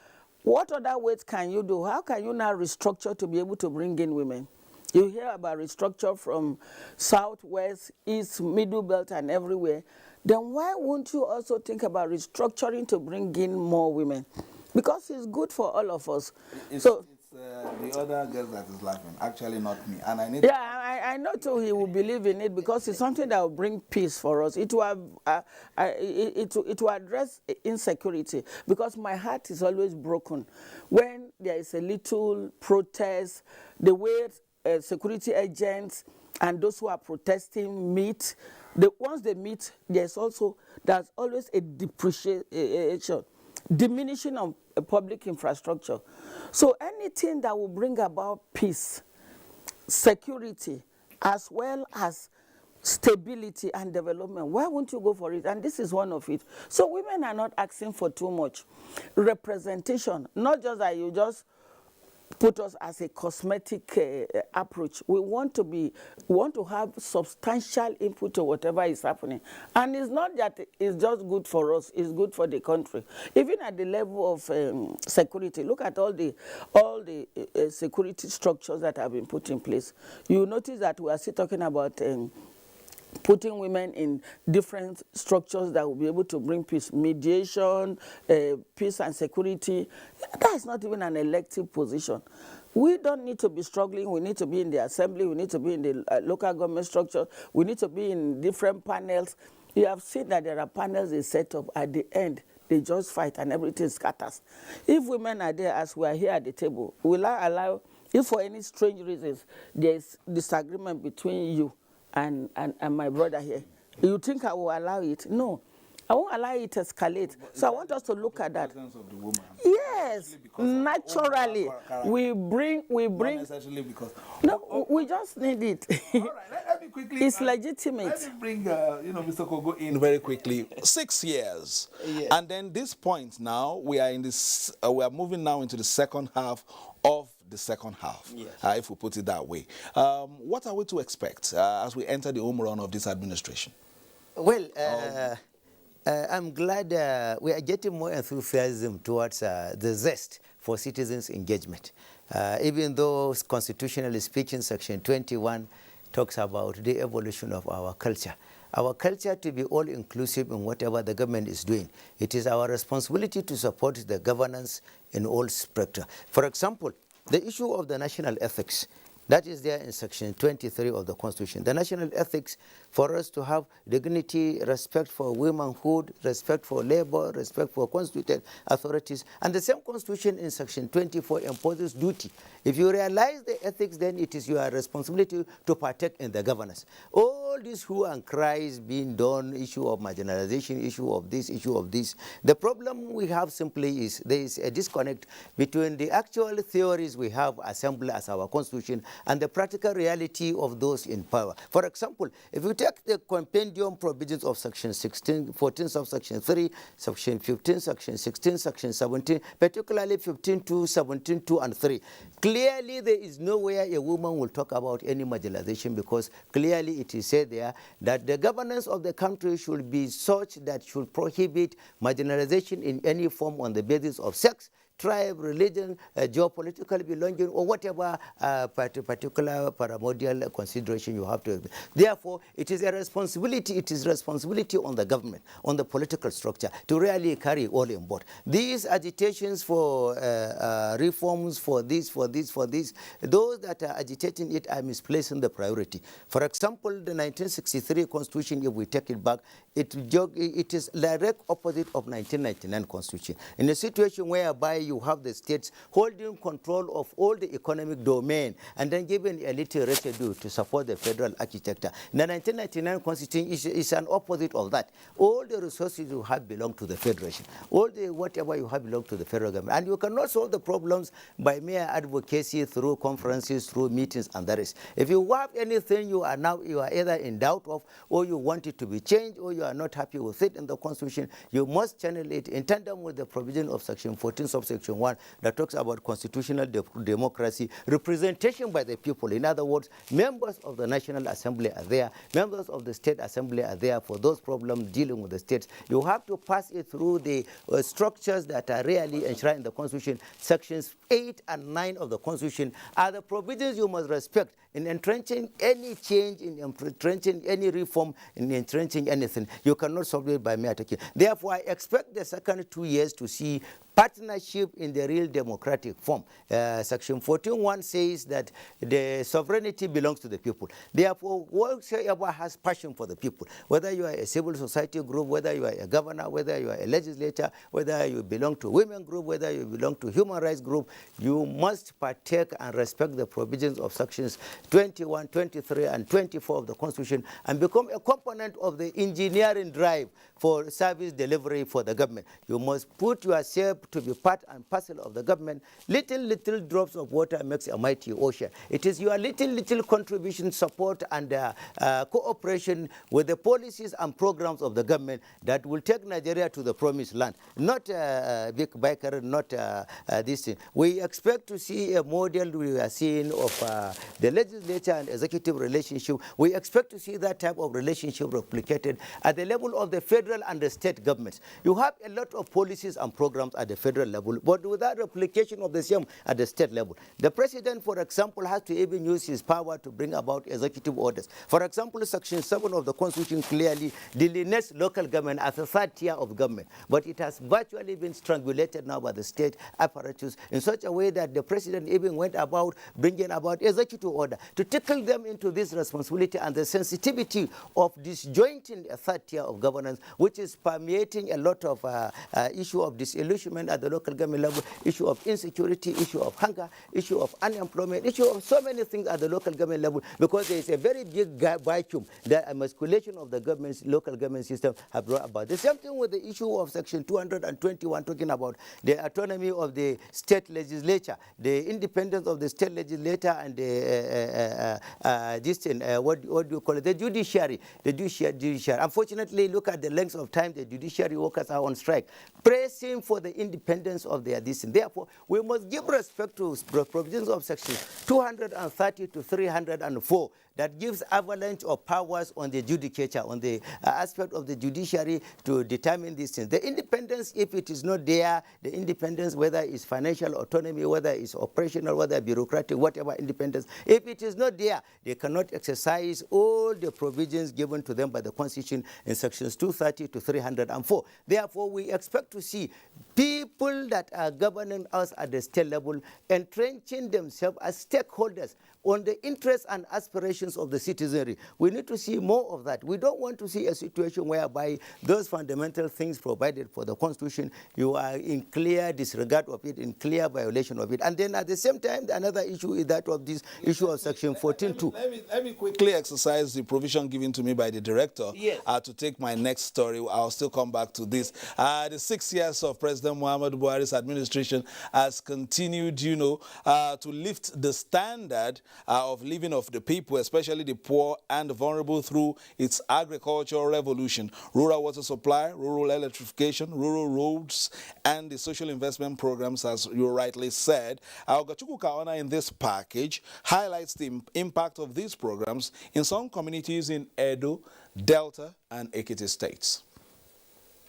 what other ways can you do? How can you now restructure to be able to bring in women? You hear about restructure from south, west, east, middle belt and everywhere. Then why won't you also think about restructuring to bring in more women? Because it's good for all of us. It's the other girl that is laughing, actually not me. And I need. Yeah, I know too. He will believe in it because it's something that will bring peace for us. It will address insecurity because my heart is always broken when there is a little protest. The way security agents and those who are protesting meet. Once they meet, there's always a depreciation, diminishing of public infrastructure. So anything that will bring about peace, security, as well as stability and development, why won't you go for it? And this is one of it. So women are not asking for too much representation, not just that you just put us as a cosmetic approach. We want to have substantial input to whatever is happening. And it's not that it's just good for us, it's good for the country. Even at the level of security, look at all the security structures that have been put in place. You notice that we are still talking about putting women in different structures that will be able to bring peace, mediation, peace and security. That is not even an elective position. We don't need to be struggling. We need to be in the assembly. We need to be in the local government structure. We need to be in different panels. You have seen that there are panels they set up. At the end, they just fight and everything scatters. If women are there as we are here at the table, will I allow, if for any strange reasons, there is disagreement between you and my brother here, you think I will allow it? No. I won't allow it to escalate. So I want us to look at that. Of the woman. Yes, naturally. We bring. Not necessarily because. No, we just need it. All right, let me quickly. It's legitimate. Let me bring, Mr. Kogo in very quickly. 6 years, and then this point now we are in this. We are moving now into the second half of the second half, if we put it that way. What are we to expect as we enter the home run of this administration? Well, I'm glad we are getting more enthusiasm towards the zest for citizens' engagement. Even though constitutionally speaking, Section 21 talks about the evolution of our culture. Our culture to be all-inclusive in whatever the government is doing. It is our responsibility to support the governance in all spectra. For example, the issue of the national ethics That is there in section 23 of the Constitution. The national ethics for us to have dignity, respect for womanhood, respect for labor, respect for constituted authorities. And the same Constitution in section 24 imposes duty. If you realize the ethics, then it is your responsibility to partake in the governance. All these hue and cries being done, issue of marginalization, issue of this, issue of this. The problem we have simply is there is a disconnect between the actual theories we have assembled as our Constitution and the practical reality of those in power. For example, if you take the compendium provisions of section 16, 14 subsection 3, section 15, section 16, section 17, particularly 15 to 17, 2 and 3, clearly there is nowhere a woman will talk about any marginalization, because clearly it is said there that the governance of the country should be such that should prohibit marginalization in any form on the basis of sex, tribe, religion, geopolitical belonging, or whatever particular primordial consideration you have to. Therefore, it is responsibility on the government, on the political structure, to really carry all on board. These agitations for reforms, for this, those that are agitating it are misplacing the priority. For example, the 1963 Constitution, if we take it back, it is direct opposite of 1999 Constitution. In a situation whereby you have the states holding control of all the economic domain and then giving a little residue to support the federal architecture. The 1999 Constitution is an opposite of that. All the resources you have belong to the federation. All the whatever you have belong to the federal government. And you cannot solve the problems by mere advocacy through conferences, through meetings and the rest. If you have anything you are either in doubt of, or you want it to be changed, or you are not happy with it in the Constitution, you must channel it in tandem with the provision of section 14 subsection 1 that talks about constitutional democracy, representation by the people. In other words, members of the National Assembly are there, members of the State Assembly are there for those problems dealing with the states. You have to pass it through the structures that are really enshrined in the Constitution. Sections 8 and 9 of the Constitution are the provisions you must respect in entrenching any change, in entrenching any reform, in entrenching anything. You cannot solve it by mere talking. Therefore, I expect the second 2 years to see partnership in the real democratic form. Section 14.1 says that the sovereignty belongs to the people. Therefore, whoever has passion for the people, whether you are a civil society group, whether you are a governor, whether you are a legislator, whether you belong to women group, whether you belong to human rights group, you must partake and respect the provisions of sections 21, 23, and 24 of the Constitution and become a component of the engineering drive for service delivery for the government. You must put yourself to be part and parcel of the government. Little drops of water makes a mighty ocean. It is your little contribution, support, and cooperation with the policies and programs of the government that will take Nigeria to the promised land. Not big biker, not this thing. We expect to see a model we are seeing of the legislature and executive relationship. We expect to see that type of relationship replicated at the level of the federal and the state governments. You have a lot of policies and programs at the federal level, but without replication of the same at the state level. The president, for example, has to even use his power to bring about executive orders. For example, Section 7 of the Constitution clearly delineates local government as a third tier of government, but it has virtually been strangulated now by the state apparatus in such a way that the president even went about bringing about executive order to tickle them into this responsibility and the sensitivity of disjointing a third tier of governance, which is permeating a lot of issue of disillusionment at the local government level, issue of insecurity, issue of hunger, issue of unemployment, issue of so many things at the local government level, because there is a very big vacuum that emasculation of the local government system have brought about. The same thing with the issue of Section 221 talking about the autonomy of the state legislature, the independence of the state legislature, and the what do you call it? The judiciary. The judiciary. Unfortunately, look at the length of time the judiciary workers are on strike, pressing for the independence of their decision. Therefore, we must give respect to provisions of Section 230 to 304 that gives avalanche of powers on the judicature, on the aspect of the judiciary to determine these things. The independence, if it is not there, the independence, whether it's financial autonomy, whether it's operational, whether bureaucratic, whatever independence, if it is not there, they cannot exercise all the provisions given to them by the Constitution in Sections 230 to 304. Therefore, we expect to see people that are governing us at the state level entrenching themselves as stakeholders, on the interests and aspirations of the citizenry. We need to see more of that. We don't want to see a situation whereby those fundamental things provided for the Constitution, you are in clear disregard of it, in clear violation of it. And then at the same time, another issue is that of this issue of Section 14.2. Let me quickly exercise the provision given to me by the director to take my next story. I'll still come back to this. The 6 years of President Muhammadu Buhari's administration has continued, to lift the standard of living of the people, especially the poor and vulnerable, through its agricultural revolution, rural water supply, rural electrification, rural roads, and the social investment programs, as you rightly said. Ogachukwu Kaona in this package highlights the impact of these programs in some communities in Edo, Delta, and Ekiti states.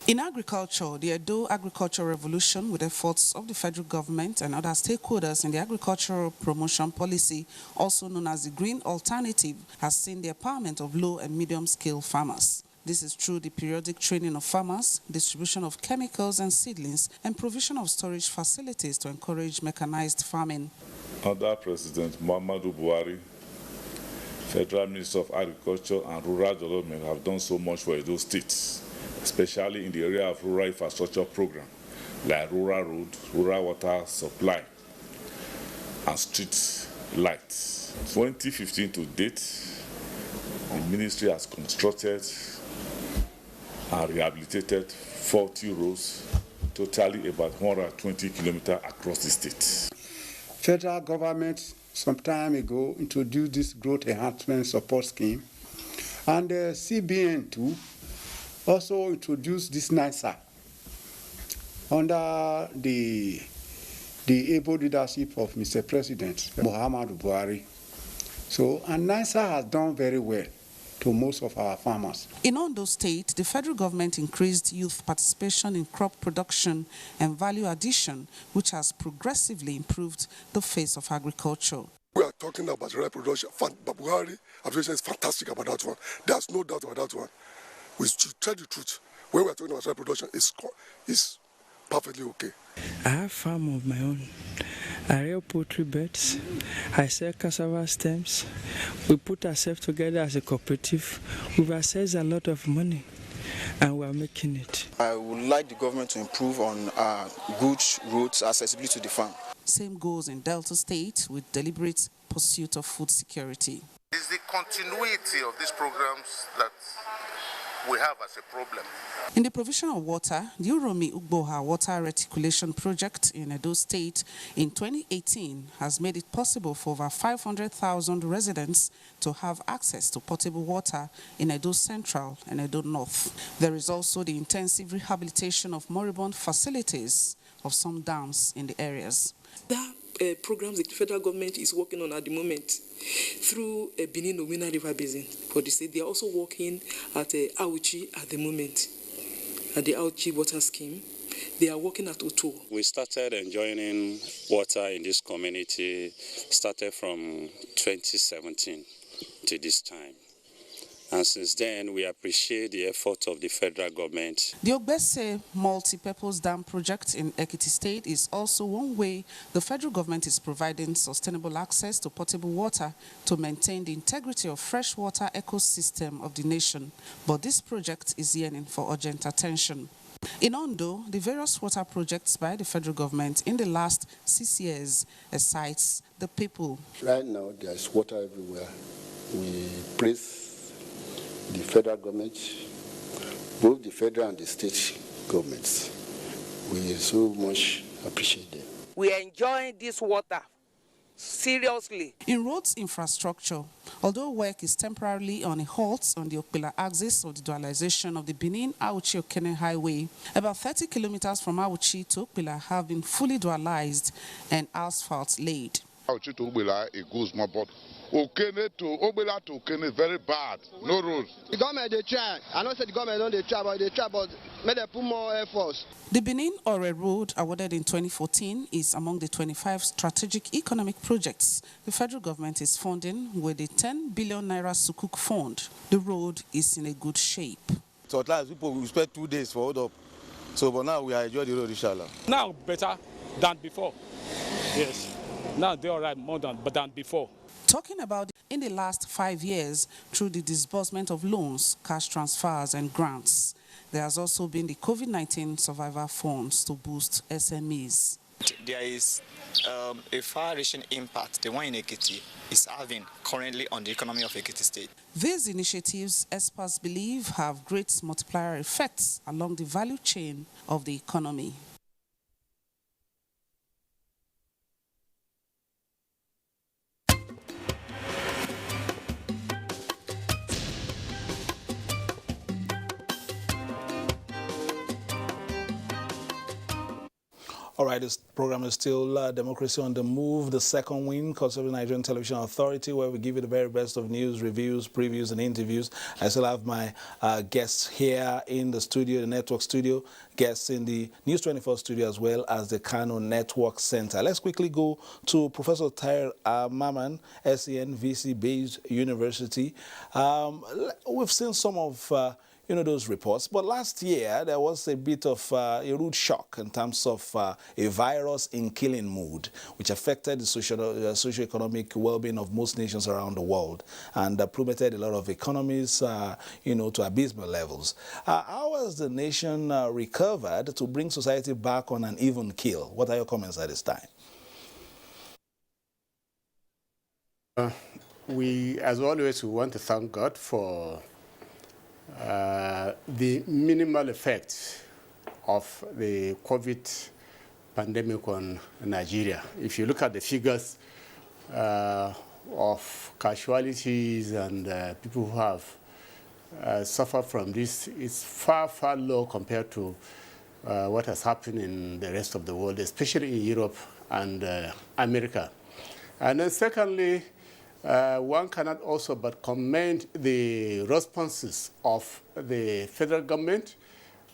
In agriculture, the Edo Agricultural Revolution, with efforts of the federal government and other stakeholders in the agricultural promotion policy, also known as the Green Alternative, has seen the empowerment of low and medium-scale farmers. This is through the periodic training of farmers, distribution of chemicals and seedlings, and provision of storage facilities to encourage mechanized farming. Under President Muhammadu Buhari, Federal Minister of Agriculture and Rural Development have done so much for Edo State, especially in the area of rural infrastructure program, like rural road, rural water supply, and street lights. 2015 to date, the ministry has constructed and rehabilitated 40 roads, totally about 120 kilometers across the state. Federal government some time ago introduced this growth enhancement support scheme, and the CBN too also introduced this NISA under the able leadership of Mr. President Muhammadu Buhari. So, and NISA has done very well to most of our farmers. In Ondo State, the federal government increased youth participation in crop production and value addition, which has progressively improved the face of agriculture. We are talking about rural production. Buhari administration is fantastic about that one. There's no doubt about that one. We should tell the truth. When we are talking about rural production, it's perfectly okay. I have a farm of my own. I rear poultry beds. I sell cassava stems. We put ourselves together as a cooperative. We've accessed a lot of money, and we are making it. I would like the government to improve on good roads, accessibility to the farm. Same goes in Delta State with deliberate pursuit of food security. It's the continuity of these programs that we have as a problem. In the provision of water, the Uromi Ugboha Water Reticulation Project in Edo State in 2018 has made it possible for over 500,000 residents to have access to potable water in Edo Central and Edo North. There is also the intensive rehabilitation of moribund facilities of some dams in the areas. Programs the federal government is working on at the moment through Benin-Owina River Basin for the state. They are also working at Auchi at the moment, at the Auchi water scheme. They are working at Oto. We started enjoying water in this community, started from 2017 to this time. And since then, we appreciate the effort of the federal government. The Ogbese multi-purpose dam project in Ekiti State is also one way the federal government is providing sustainable access to potable water to maintain the integrity of freshwater ecosystem of the nation. But this project is yearning for urgent attention. In Ondo, the various water projects by the federal government in the last 6 years excites the people. Right now, there's water everywhere. We praise the federal government, both the federal and the state governments. We so much appreciate them. We enjoy this water seriously. In roads infrastructure, although work is temporarily on a halt on the Okpila axis of the dualization of the Benin-Auchi-Okene Highway, about 30 kilometers from Auchi to Okpila have been fully dualized and asphalt laid. Auchi to Okpila, it goes more, but Okene to Okpila to Okene is very bad. No roads. The government they try. I know say the government don't they try, but may they put more efforts. The Benin-Ore Road, awarded in 2014, is among the 25 strategic economic projects the federal government is funding with the 10 billion naira Sukuk fund. The road is in a good shape. So at last people will spend 2 days for hold up. So but now we are enjoying the road, inshallah. Now better than before. Yes. Now they're all right more than before. Talking about in the last 5 years through the disbursement of loans, cash transfers and grants, there has also been the COVID-19 survivor funds to boost SMEs. There is a far-reaching impact the one in Ekiti is having currently on the economy of Ekiti State. These initiatives, experts believe, have great multiplier effects along the value chain of the economy. All right, this program is still Democracy on the Move, the second wing, concerning Nigerian Television Authority, where we give you the very best of news, reviews, previews, and interviews. I still have my guests here in the studio, the network studio, guests in the News 24 studio, as well as the Kano Network Center. Let's quickly go to Professor Tahir Maman, SEN VC-based university. We've seen some of those reports. But last year, there was a bit of a rude shock in terms of a virus in killing mood, which affected the socio-economic well-being of most nations around the world and plummeted a lot of economies, to abysmal levels. How has the nation recovered to bring society back on an even keel? What are your comments at this time? We, as always, we want to thank God for the minimal effect of the COVID pandemic on Nigeria. If you look at the figures of casualties and people who have suffered from this, it's far, far low compared to what has happened in the rest of the world, especially in Europe and America. And then secondly, one cannot also but commend the responses of the federal government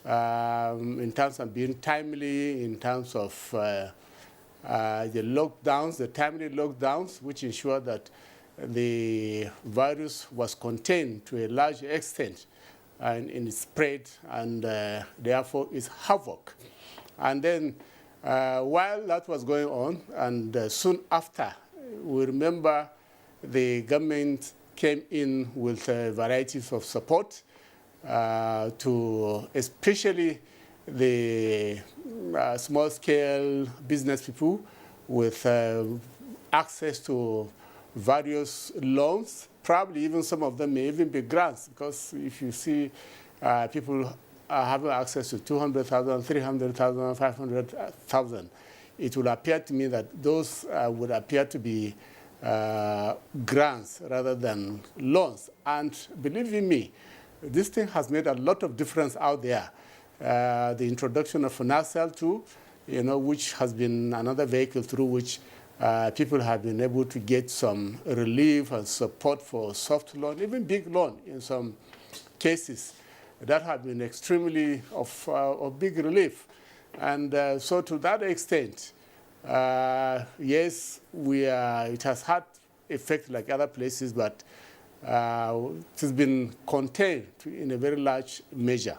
in terms of being timely, in terms of the lockdowns, the timely lockdowns, which ensure that the virus was contained to a large extent in its spread and therefore its havoc. And then while that was going on, and soon after, we remember the government came in with varieties of support to especially the small-scale business people with access to various loans. Probably even some of them may even be grants, because if you see people having access to 200,000, 300,000, 500,000, it will appear to me that those would appear to be grants rather than loans. And believe in me, this thing has made a lot of difference out there. The introduction of FNASL too, which has been another vehicle through which people have been able to get some relief and support for soft loan, even big loan in some cases. That have been extremely of big relief. And so to that extent, yes, it has had effect like other places, but it has been contained in a very large measure.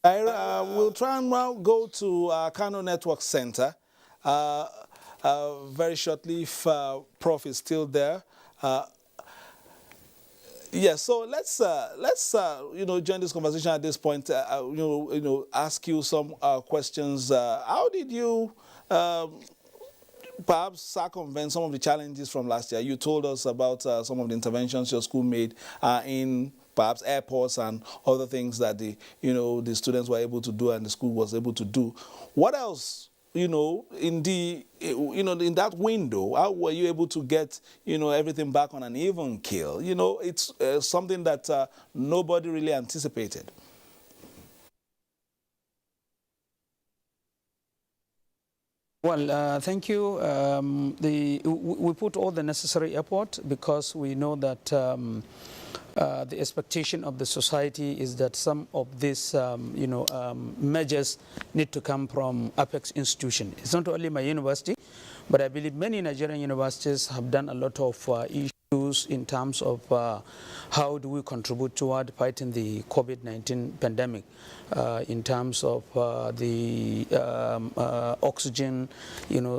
We'll try and now go to Kano Network Center very shortly if Prof is still there. Yes, so let's join this conversation at this point. Ask you some questions. How did you perhaps circumvent some of the challenges from last year? You told us about some of the interventions your school made in perhaps airports and other things that the students were able to do and the school was able to do. What else? In that window, how were you able to get, everything back on an even keel? It's something that nobody really anticipated. Well, thank you. We put all the necessary effort because we know that the expectation of the society is that some of these, measures need to come from apex institution. It's not only my university, but I believe many Nigerian universities have done a lot of issues. in terms of how do we contribute toward fighting the COVID-19 pandemic, in terms of the oxygen,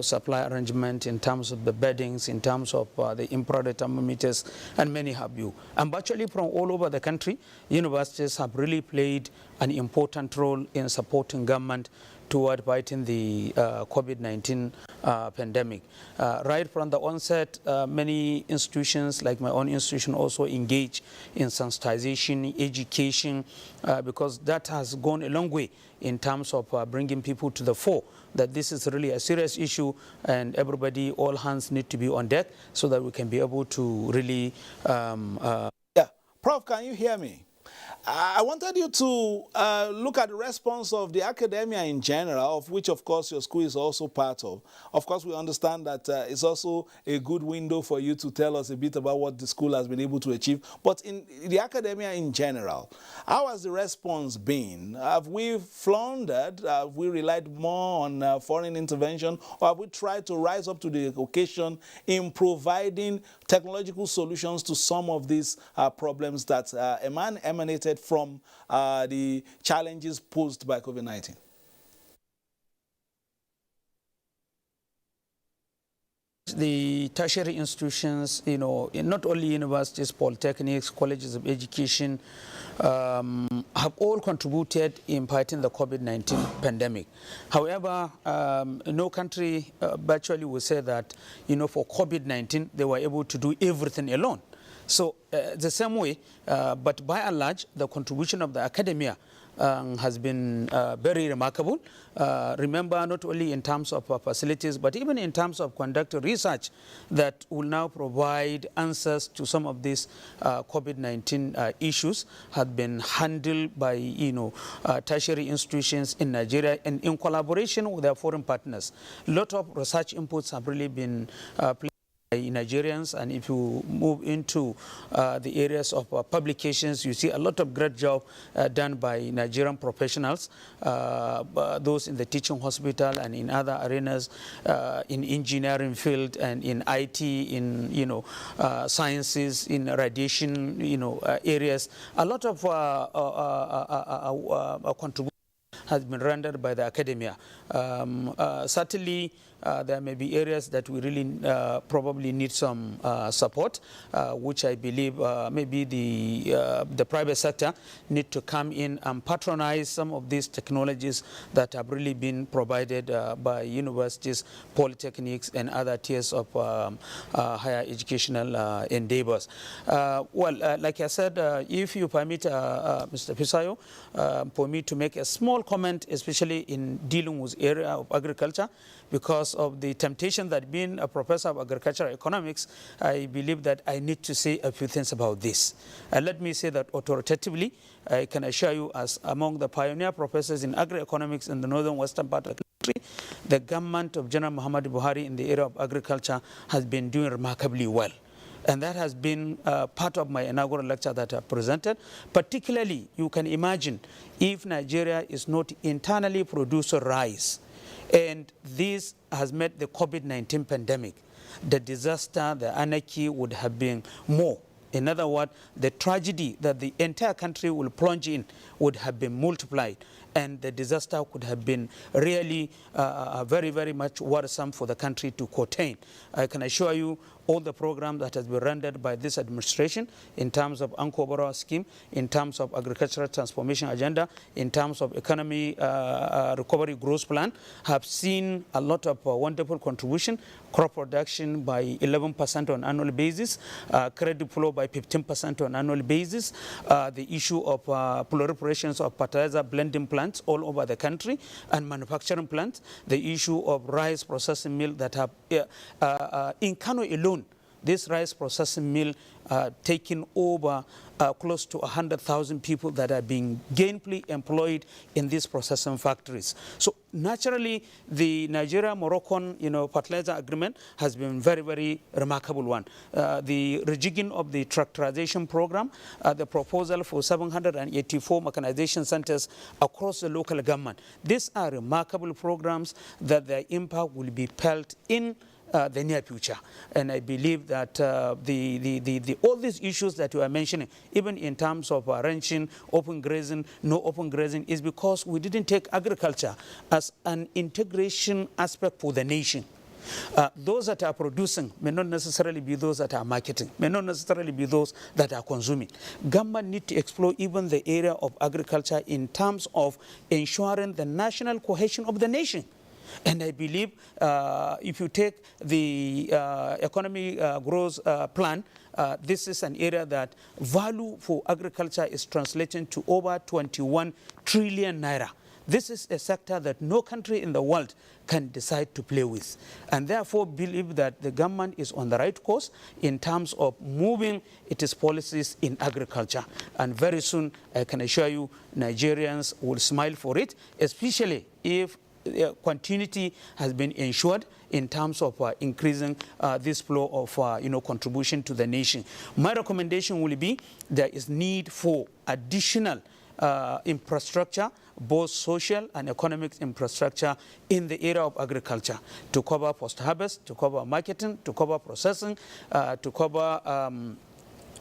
supply arrangement, in terms of the beddings, in terms of the infrared thermometers, and many have you. And virtually from all over the country, universities have really played an important role in supporting government toward fighting the COVID-19 pandemic. Right from the onset, many institutions, like my own institution, also engage in sensitization, education, because that has gone a long way in terms of bringing people to the fore that this is really a serious issue, and everybody, all hands need to be on deck so that we can be able to really... Yeah, Prof, can you hear me? I wanted you to look at the response of the academia in general, of which, of course, your school is also part of. Of course, we understand that it's also a good window for you to tell us a bit about what the school has been able to achieve. But in the academia in general, how has the response been? Have we floundered? Have we relied more on foreign intervention? Or have we tried to rise up to the occasion in providing technological solutions to some of these problems that emanated from the challenges posed by COVID-19? The tertiary institutions, not only universities, polytechnics, colleges of education, have all contributed in fighting the COVID-19 pandemic. However, no country virtually will say that, for COVID-19, they were able to do everything alone. So the same way, but by and large, the contribution of the academia has been very remarkable. Remember, not only in terms of facilities, but even in terms of conducting research that will now provide answers to some of these COVID-19 issues had been handled by, tertiary institutions in Nigeria and in collaboration with their foreign partners. A lot of research inputs have really been by Nigerians, and if you move into the areas of publications, you see a lot of great job done by Nigerian professionals, those in the teaching hospital and in other arenas, in engineering field and in IT, in sciences, in radiation, areas. A lot of contribution has been rendered by the academia. Certainly, there may be areas that we really probably need some support, which I believe maybe the private sector need to come in and patronize some of these technologies that have really been provided by universities, polytechnics, and other tiers of higher educational endeavors. Like I said, if you permit, Mr. Fisayo, for me to make a small comment, especially in dealing with area of agriculture, because of the temptation that being a professor of agricultural economics, I believe that I need to say a few things about this. Let me say that authoritatively, I can assure you, as among the pioneer professors in agri-economics in the northern western part of the country, the government of General Muhammadu Buhari in the area of agriculture has been doing remarkably well. And that has been part of my inaugural lecture that I presented. Particularly, you can imagine if Nigeria is not internally producing rice, and this has made the COVID-19 pandemic, the disaster, the anarchy would have been more. In other words, the tragedy that the entire country will plunge in would have been multiplied, and the disaster could have been really very, very much worrisome for the country to contain. I can assure you all the programs that has been rendered by this administration in terms of Anko Borough scheme, in terms of agricultural transformation agenda, in terms of economy recovery growth plan, have seen a lot of wonderful contribution. Crop production by 11% on annual basis, credit flow by 15% on annual basis, the issue of proliferations of fertilizer blending plants all over the country and manufacturing plants, the issue of rice processing mill that have in Kano alone, this rice processing mill taking over close to 100,000 people that are being gainfully employed in these processing factories. So naturally, the Nigeria-Moroccan fertilizer agreement has been very, very remarkable one. The rejigging of the tractorization program, the proposal for 784 mechanization centers across the local government. These are remarkable programs that their impact will be felt in the near future. And I believe that all these issues that you are mentioning, even in terms of ranching, open grazing, no open grazing, is because we didn't take agriculture as an integration aspect for the nation. Those that are producing may not necessarily be those that are marketing, may not necessarily be those that are consuming. Government need to explore even the area of agriculture in terms of ensuring the national cohesion of the nation. And I believe if you take the economy growth plan, this is an area that value for agriculture is translating to over 21 trillion naira. This is a sector that no country in the world can decide to play with, and therefore believe that the government is on the right course in terms of moving its policies in agriculture. And very soon, I can assure you, Nigerians will smile for it, especially if continuity has been ensured in terms of increasing this flow of contribution to the nation. My recommendation will be there is need for additional infrastructure, both social and economic infrastructure in the area of agriculture to cover post-harvest, to cover marketing, to cover processing, to cover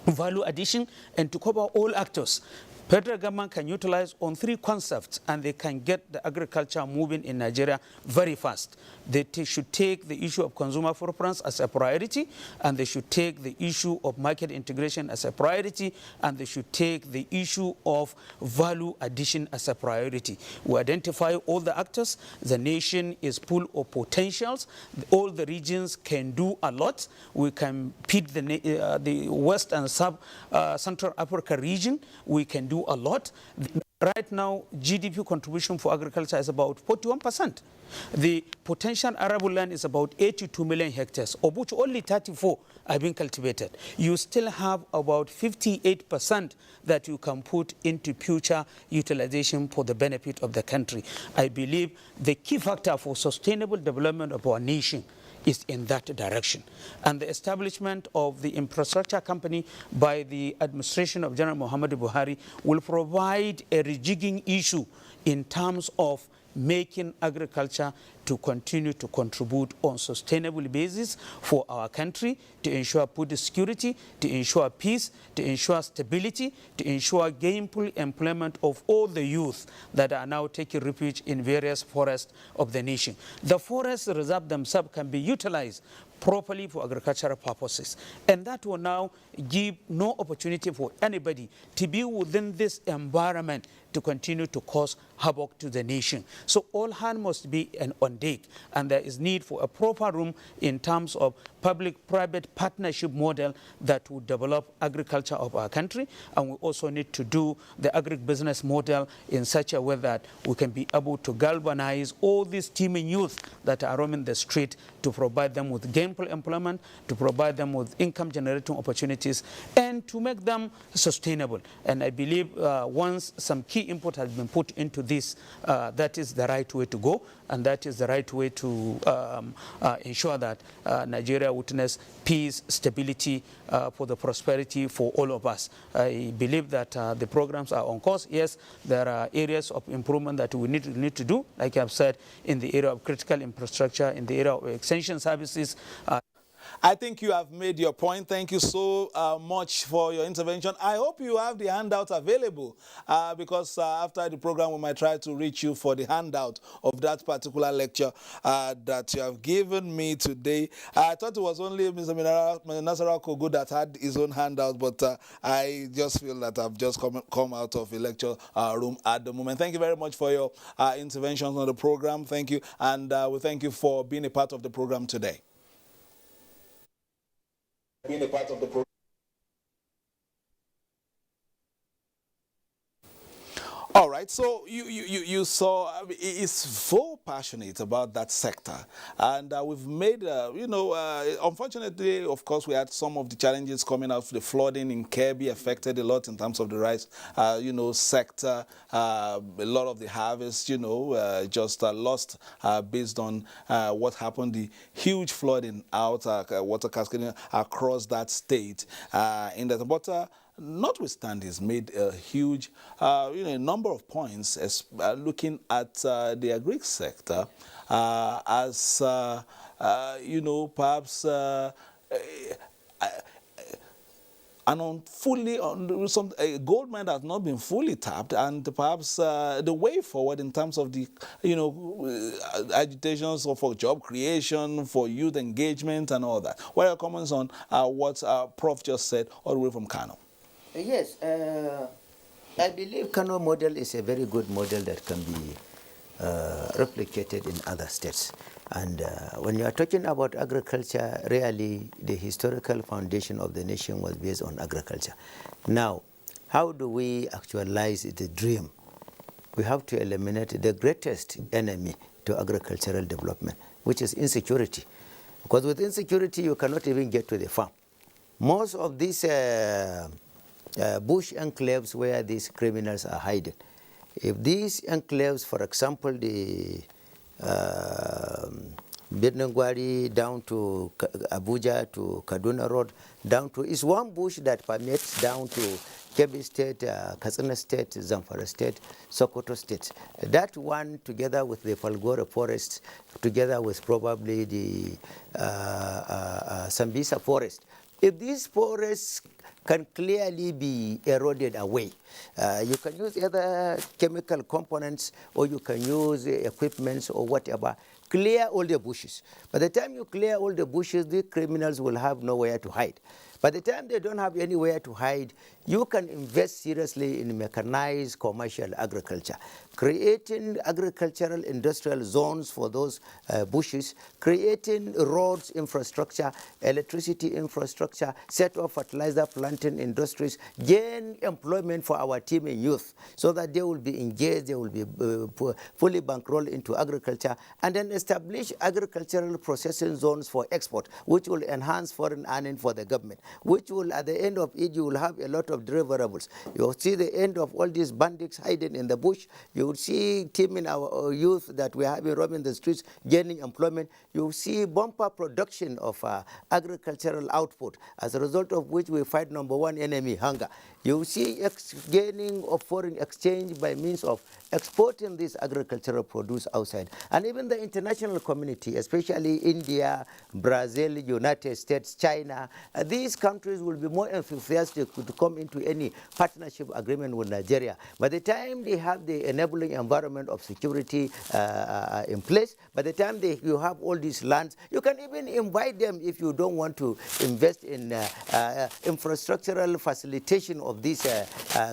value addition, and to cover all actors. Federal government can utilize on 3 concepts and they can get the agriculture moving in Nigeria very fast. They should take the issue of consumer preference as a priority, and they should take the issue of market integration as a priority, and they should take the issue of value addition as a priority. We identify all the actors. The nation is full of potentials. All the regions can do a lot. We can pit the West and Central Africa region. We can do a lot. Right now, GDP contribution for agriculture is about 41%. The potential arable land is about 82 million hectares, of which only 34 are being cultivated. You still have about 58% that you can put into future utilization for the benefit of the country. I believe the key factor for sustainable development of our nation is in that direction. And the establishment of the infrastructure company by the administration of General Muhammadu Buhari will provide a rejigging issue in terms of making agriculture to continue to contribute on sustainable basis for our country, to ensure food security, to ensure peace, to ensure stability, to ensure gainful employment of all the youth that are now taking refuge in various forests of the nation. The forest reserve themselves can be utilized properly for agricultural purposes, and that will now give no opportunity for anybody to be within this environment to continue to cause havoc to the nation. So all hands must be on deck, and there is need for a proper room in terms of public-private partnership model that will develop agriculture of our country, and we also need to do the agribusiness model in such a way that we can be able to galvanize all these teeming youth that are roaming the street, to provide them with gainful employment, to provide them with income-generating opportunities, and to make them sustainable. And I believe once some key input has been put into this, that is the right way to go, and that is the right way to ensure that Nigeria witness peace, stability, for the prosperity for all of us. I believe that the programs are on course. Yes, there are areas of improvement that we need to do, like I've said, in the area of critical infrastructure, in the area of extension services. I think you have made your point. Thank you so much for your intervention. I hope you have the handout available because after the program we might try to reach you for the handout of that particular lecture that you have given me today. I thought it was only Mr. Nasara Kogo that had his own handout, but I just feel that I've just come out of a lecture room at the moment. Thank you very much for your interventions on the program. Thank you, and we thank you for being a part of the program today. Being a part of the program. All right, so you saw he's so passionate about that sector, and we've made unfortunately, of course, we had some of the challenges coming out of the flooding in Kebbi affected a lot in terms of the rice sector. A lot of the harvest just lost based on what happened, the huge flooding out water cascading across that state in that water. Notwithstanding, it's made a huge a number of points as looking at the agri sector as you know, perhaps a gold mine has not been fully tapped, and perhaps the way forward in terms of the, you know, agitations for job creation, for youth engagement and all that. What are your comments on what Prof just said all the way from Kano? Yes, I believe Kano model is a very good model that can be replicated in other states. And when you are talking about agriculture, really the historical foundation of the nation was based on agriculture. Now, how do we actualize the dream? We have to eliminate the greatest enemy to agricultural development, which is insecurity. Because with insecurity, you cannot even get to the farm. Most of these bush enclaves where these criminals are hiding, if these enclaves, for example, the Birnangwari down to Abuja to Kaduna Road, down to, is one bush that permits down to Kebbi State, Katsina State, Zamfara State, Sokoto State. That one, together with the Falgore Forest, together with probably the Sambisa Forest, if these forests can clearly be eroded away, you can use either chemical components or you can use equipments or whatever. Clear all the bushes. By the time you clear all the bushes, the criminals will have nowhere to hide. By the time they don't have anywhere to hide, you can invest seriously in mechanized commercial agriculture, creating agricultural industrial zones for those bushes, creating roads infrastructure, electricity infrastructure, set up fertilizer planting industries, gain employment for our teeming youth so that they will be engaged, they will be fully bankrolled into agriculture, and then establish agricultural processing zones for export, which will enhance foreign earning for the government, which will, at the end of it, you will have a lot of deliverables. You will see the end of all these bandits hiding in the bush. You will see teaming our youth that we are having roaming the streets, gaining employment. You will see bumper production of agricultural output, as a result of which we fight number one enemy, hunger. You will see gaining of foreign exchange by means of exporting this agricultural produce outside. And even the international community, especially India, Brazil, United States, China, these countries will be more enthusiastic to come into any partnership agreement with Nigeria. By the time they have the enabling environment of security in place, by the time you have all these lands, you can even invite them if you don't want to invest in infrastructural facilitation of this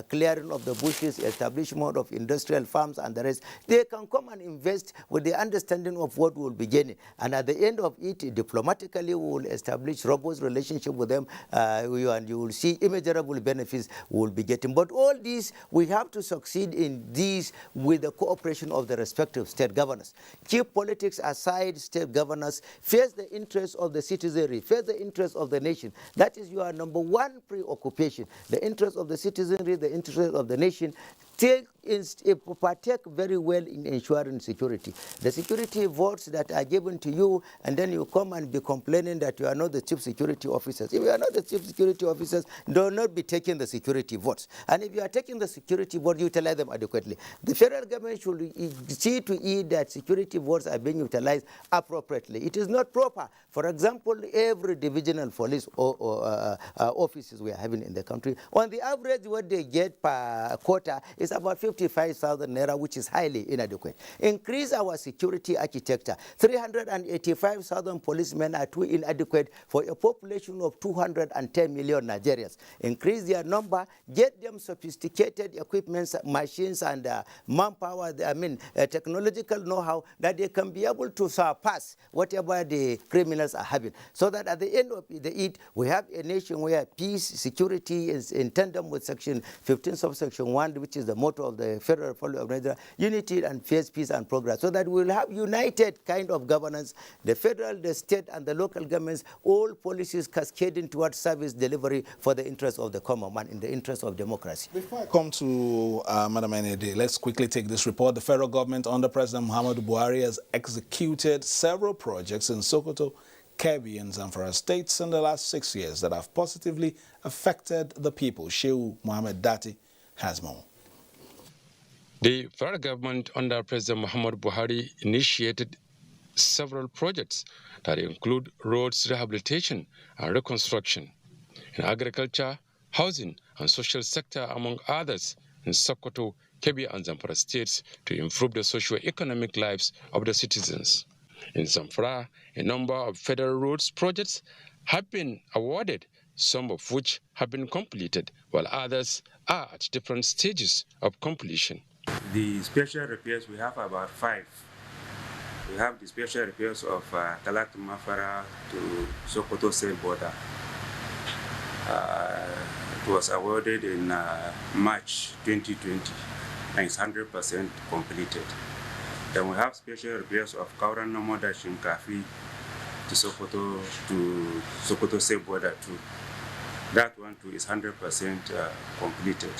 clearing of the bushes, establishment of industrial farms and the rest. They can come and invest with the understanding of what we will be gaining. And at the end of it, diplomatically, we will establish robust relationship with them, and you will see immeasurable benefits we will be getting. But all these, we have to succeed in these with the cooperation of the respective state governors. Keep politics aside, state governors, face the interests of the citizenry, face the interests of the nation. That is your number one preoccupation. The interests of the citizenry, the interests of the nation. Partake very well in ensuring security. The security votes that are given to you, and then you come and be complaining that you are not the chief security officers. If you are not the chief security officers, do not be taking the security votes. And if you are taking the security vote, utilize them adequately. The federal government should see to it that security votes are being utilized appropriately. It is not proper. For example, every divisional police offices we are having in the country, on the average, what they get per quarter is about 55,000 naira, which is highly inadequate. Increase our security architecture. 385,000 policemen are too inadequate for a population of 210 million Nigerians. Increase their number, get them sophisticated equipments, machines, and manpower, technological know-how that they can be able to surpass whatever the criminals are having. So that at the end of it, we have a nation where peace, security is in tandem with Section 15, subsection 1, which is the motto of the Federal Republic of Nigeria, unity and fierce peace and progress, so that we will have united kind of governance, the federal, the state, and the local governments, all policies cascading towards service delivery for the interests of the common man, in the interest of democracy. Before I come to Madam NTA, let's quickly take this report. The federal government under President Muhammadu Buhari has executed several projects in Sokoto, Kebbi, and Zamfara states in the last 6 years that have positively affected the people. Shehu Mohammed Dati has more. The federal government under President Muhammadu Buhari initiated several projects that include roads rehabilitation and reconstruction, in agriculture, housing, and social sector, among others, in Sokoto, Kebbi, and Zamfara states to improve the socio-economic lives of the citizens. In Zamfara, a number of federal roads projects have been awarded, some of which have been completed, while others are at different stages of completion. The special repairs, we have about 5. We have the special repairs of Talat Mafara to Sokoto State border. It was awarded in March 2020 and it's 100% completed. Then we have special repairs of Kauran Namoda Shinkafi to Sokoto State border too. That one too is 100% completed.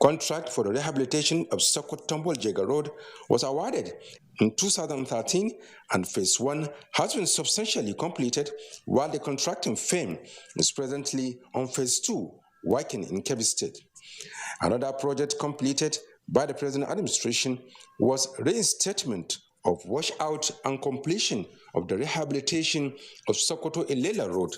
Contract for the rehabilitation of Sokoto-Jega Road was awarded in 2013, and phase 1 has been substantially completed, while the contracting firm is presently on phase 2, working in Kebbi State. Another project completed by the present administration was reinstatement of washout and completion of the rehabilitation of Sokoto-Ilela Road,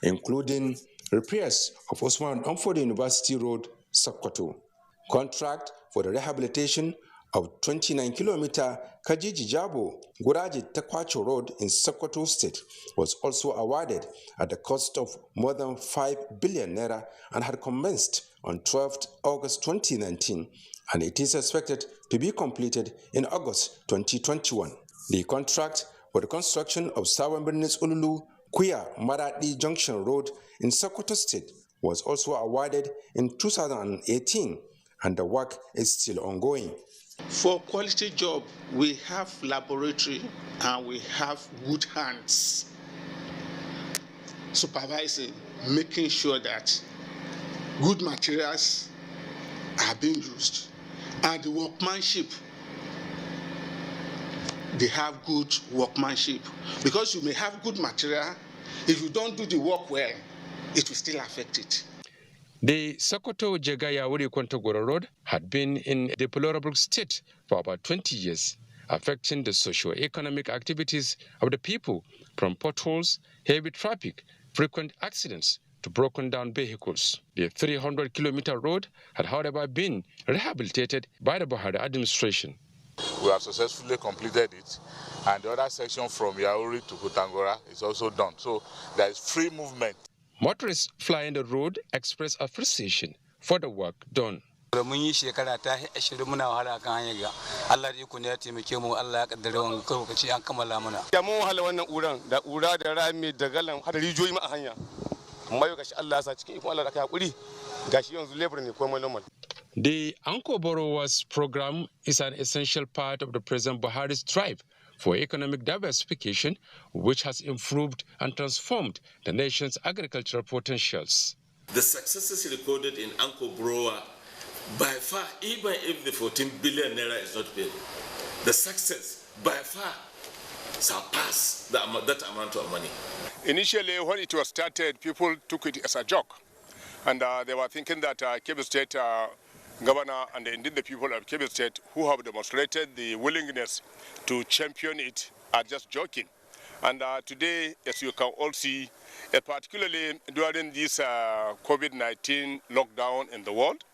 including repairs of Osman Danfodio University Road, Sokoto. Contract for the rehabilitation of 29-kilometer Kajiji-Jabo Guraji Tekwacho Road in Sokoto State was also awarded at the cost of more than 5 billion naira and had commenced on 12th August 2019, and it is expected to be completed in August 2021. The contract for the construction of Sawan Birnis Ululu Kuya Maradi Junction Road in Sokoto State was also awarded in 2018, and the work is still ongoing. For quality job, we have laboratory and we have good hands supervising, making sure that good materials are being used, and the workmanship, they have good workmanship. Because you may have good material, if you don't do the work well, it will still affect it. The Sokoto-Jega-Yawuri-Kontagora Road had been in a deplorable state for about 20 years, affecting the socio-economic activities of the people, from potholes, heavy traffic, frequent accidents, to broken down vehicles. The 300-kilometer road had, however, been rehabilitated by the Buhari administration. We have successfully completed it, and the other section from Yauri to Kutangora is also done. So there is free movement. Motorists flying the road express appreciation for the work done. The Anko Borrowers program is an essential part of the President Buhari's drive for economic diversification, which has improved and transformed the nation's agricultural potentials. The successes recorded in Anko Borrower, by far, even if the 14 billion naira is not paid, the success by far surpassed that amount of money. Initially, when it was started, people took it as a joke, and they were thinking that Kebbi State Governor and indeed the people of Kebbi State who have demonstrated the willingness to champion it are just joking. And today, as you can all see, particularly during this COVID-19 lockdown in the world,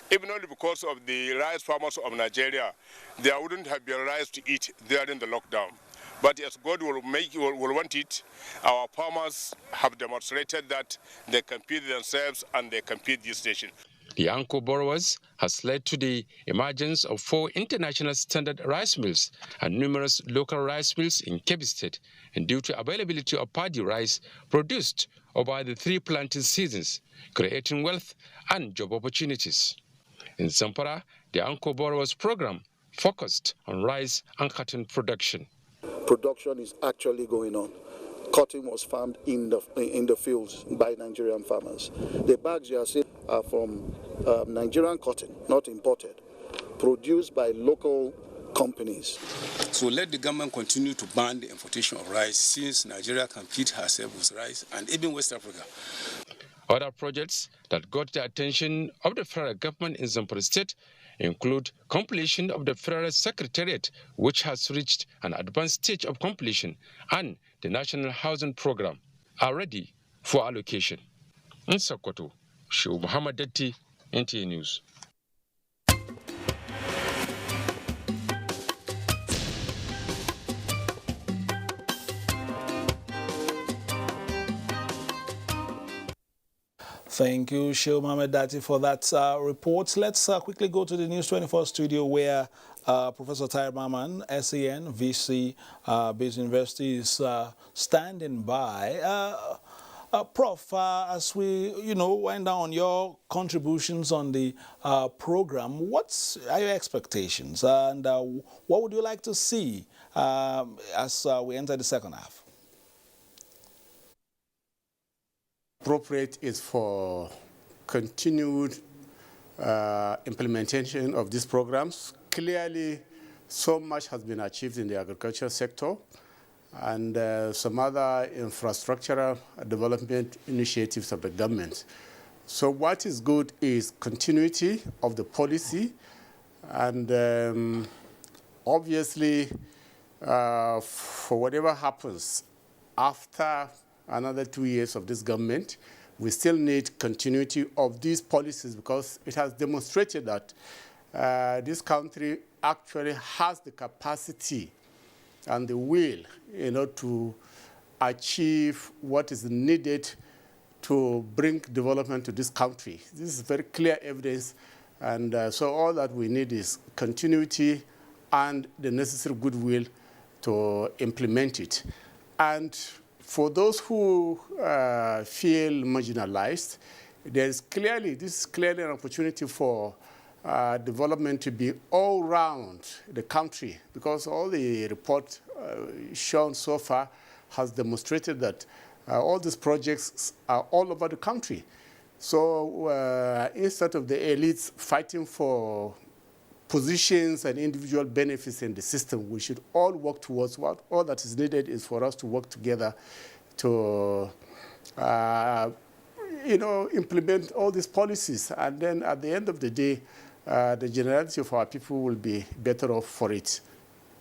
even only because of the rice farmers of Nigeria, there wouldn't have been rice to eat during the lockdown. But as God will want it, our farmers have demonstrated that they can feed themselves and they can feed this nation. The Anko Borrowers has led to the emergence of 4 international standard rice mills and numerous local rice mills in Kebbi State, and due to availability of paddy rice produced over the 3 planting seasons, creating wealth and job opportunities. In Zamfara, the Anko Borrowers program focused on rice and cotton production. Production is actually going on. Cotton was farmed in the fields by Nigerian farmers. The bags you are seeing are from Nigerian cotton, not imported, produced by local companies. So let the government continue to ban the importation of rice, since Nigeria can feed herself with rice, and even West Africa. Other projects that got the attention of the federal government in Zamfara State include completion of the Federal Secretariat, which has reached an advanced stage of completion, and the National Housing Program are ready for allocation. In Sokoto, Shehu Muhammad Datti, NTA News. Thank you, Shehu Mohammed Dati, for that report. Let's quickly go to the News 24 studio where Professor Tahir Maman, SAN, VC, Base University, is standing by. Prof, as we, wind down on your contributions on the program, what are your expectations and what would you like to see as we enter the second half? Appropriate is for continued implementation of these programs. Clearly, so much has been achieved in the agricultural sector and some other infrastructural development initiatives of the government. So what is good is continuity of the policy and obviously for whatever happens after another 2 years of this government, we still need continuity of these policies because it has demonstrated that this country actually has the capacity and the will, to achieve what is needed to bring development to this country. This is very clear evidence, and so all that we need is continuity and the necessary goodwill to implement it. And for those who feel marginalized, this is clearly an opportunity for development to be all around the country because all the reports shown so far has demonstrated that all these projects are all over the country. So instead of the elites fighting for positions and individual benefits in the system, we should all work towards what all that is needed is for us to work together to implement all these policies. And then at the end of the day, the generality of our people will be better off for it.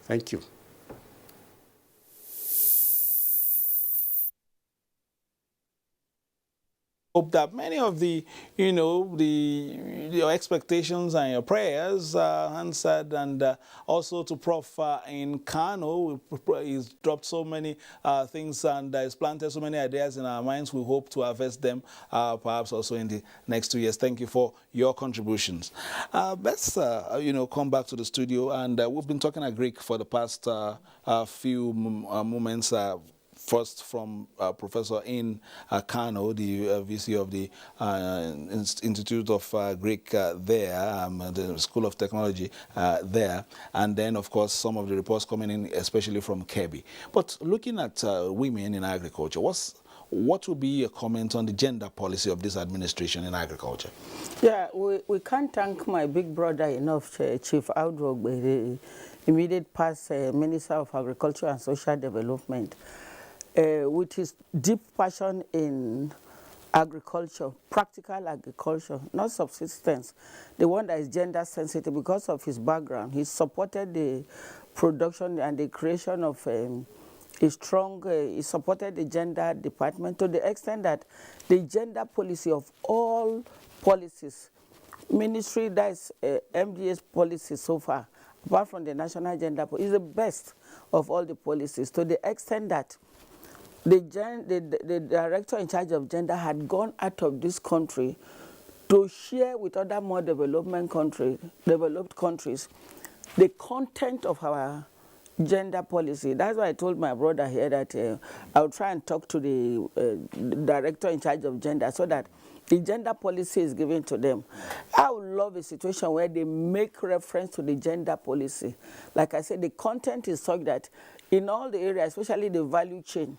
Thank you. Hope that many of the, your expectations and your prayers are answered, and also to Prof in Kano, he's dropped so many things and he's planted so many ideas in our minds. We hope to harvest them perhaps also in the next 2 years. Thank you for your contributions. Let's, come back to the studio, and we've been talking Greek for the past few moments. First from Professor in Kano, the VC of the Institute of Greek there, the School of Technology there, and then, of course, some of the reports coming in, especially from Kebbi. But looking at women in agriculture, what would be your comment on the gender policy of this administration in agriculture? Yeah, we can't thank my big brother enough, Chief Audrog, the immediate past Minister of Agriculture and Social Development. With his deep passion in agriculture, practical agriculture, not subsistence, the one that is gender sensitive because of his background. He supported the production and the creation of he supported the gender department to the extent that the gender policy of all policies, ministry, that is MDA's policy so far, apart from the national gender policy, is the best of all the policies to the extent that the director in charge of gender had gone out of this country to share with other more developed countries the content of our gender policy. That's why I told my brother here that I'll try and talk to the director in charge of gender so that the gender policy is given to them. I would love a situation where they make reference to the gender policy. Like I said, the content is such that in all the areas, especially the value chain,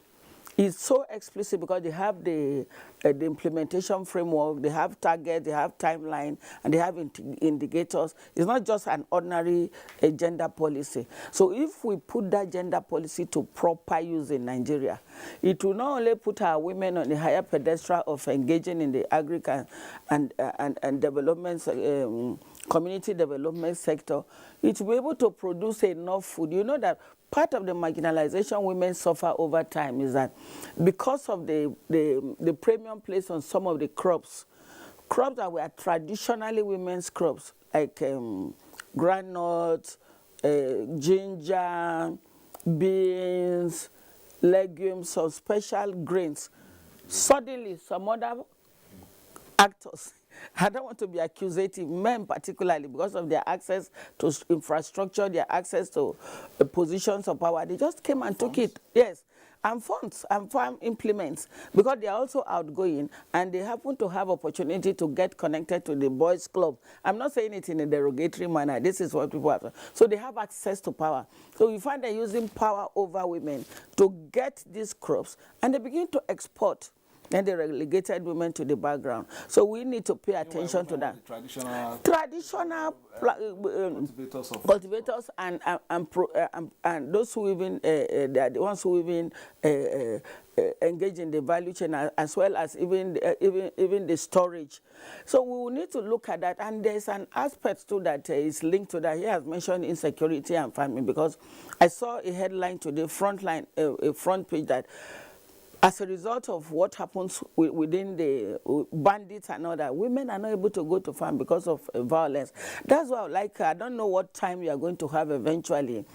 it's so explicit because they have the implementation framework, they have targets, they have timeline, and they have indicators. It's not just an ordinary gender policy. So if we put that gender policy to proper use in Nigeria, it will not only put our women on the higher pedestal of engaging in the agriculture and development community development sector, it will be able to produce enough food. You know that part of the marginalization women suffer over time is that because of the premium placed on some of the crops that were traditionally women's crops, like groundnuts, ginger, beans, legumes, or special grains. Suddenly, some other actors, I don't want to be accusative, men particularly, because of their access to infrastructure, their access to positions of power, they just came and took it. Yes. And funds and farm implements, because they are also outgoing and they happen to have opportunity to get connected to the boys' club. I'm not saying it in a derogatory manner. This is what people have. So they have access to power. So you find they're using power over women to get these crops, and they begin to export. And they relegated women to the background. So we need to pay attention to that. Traditional cultivators and those who even they are the ones who even engage in the value chain, as well as even the storage. So we will need to look at that, and there's an aspect too that is linked to that. He has mentioned insecurity and famine, because I saw a headline today, a front page, that as a result of what happens within the bandits and all that, women are not able to go to farm because of violence. That's why, I don't know what time we are going to have eventually.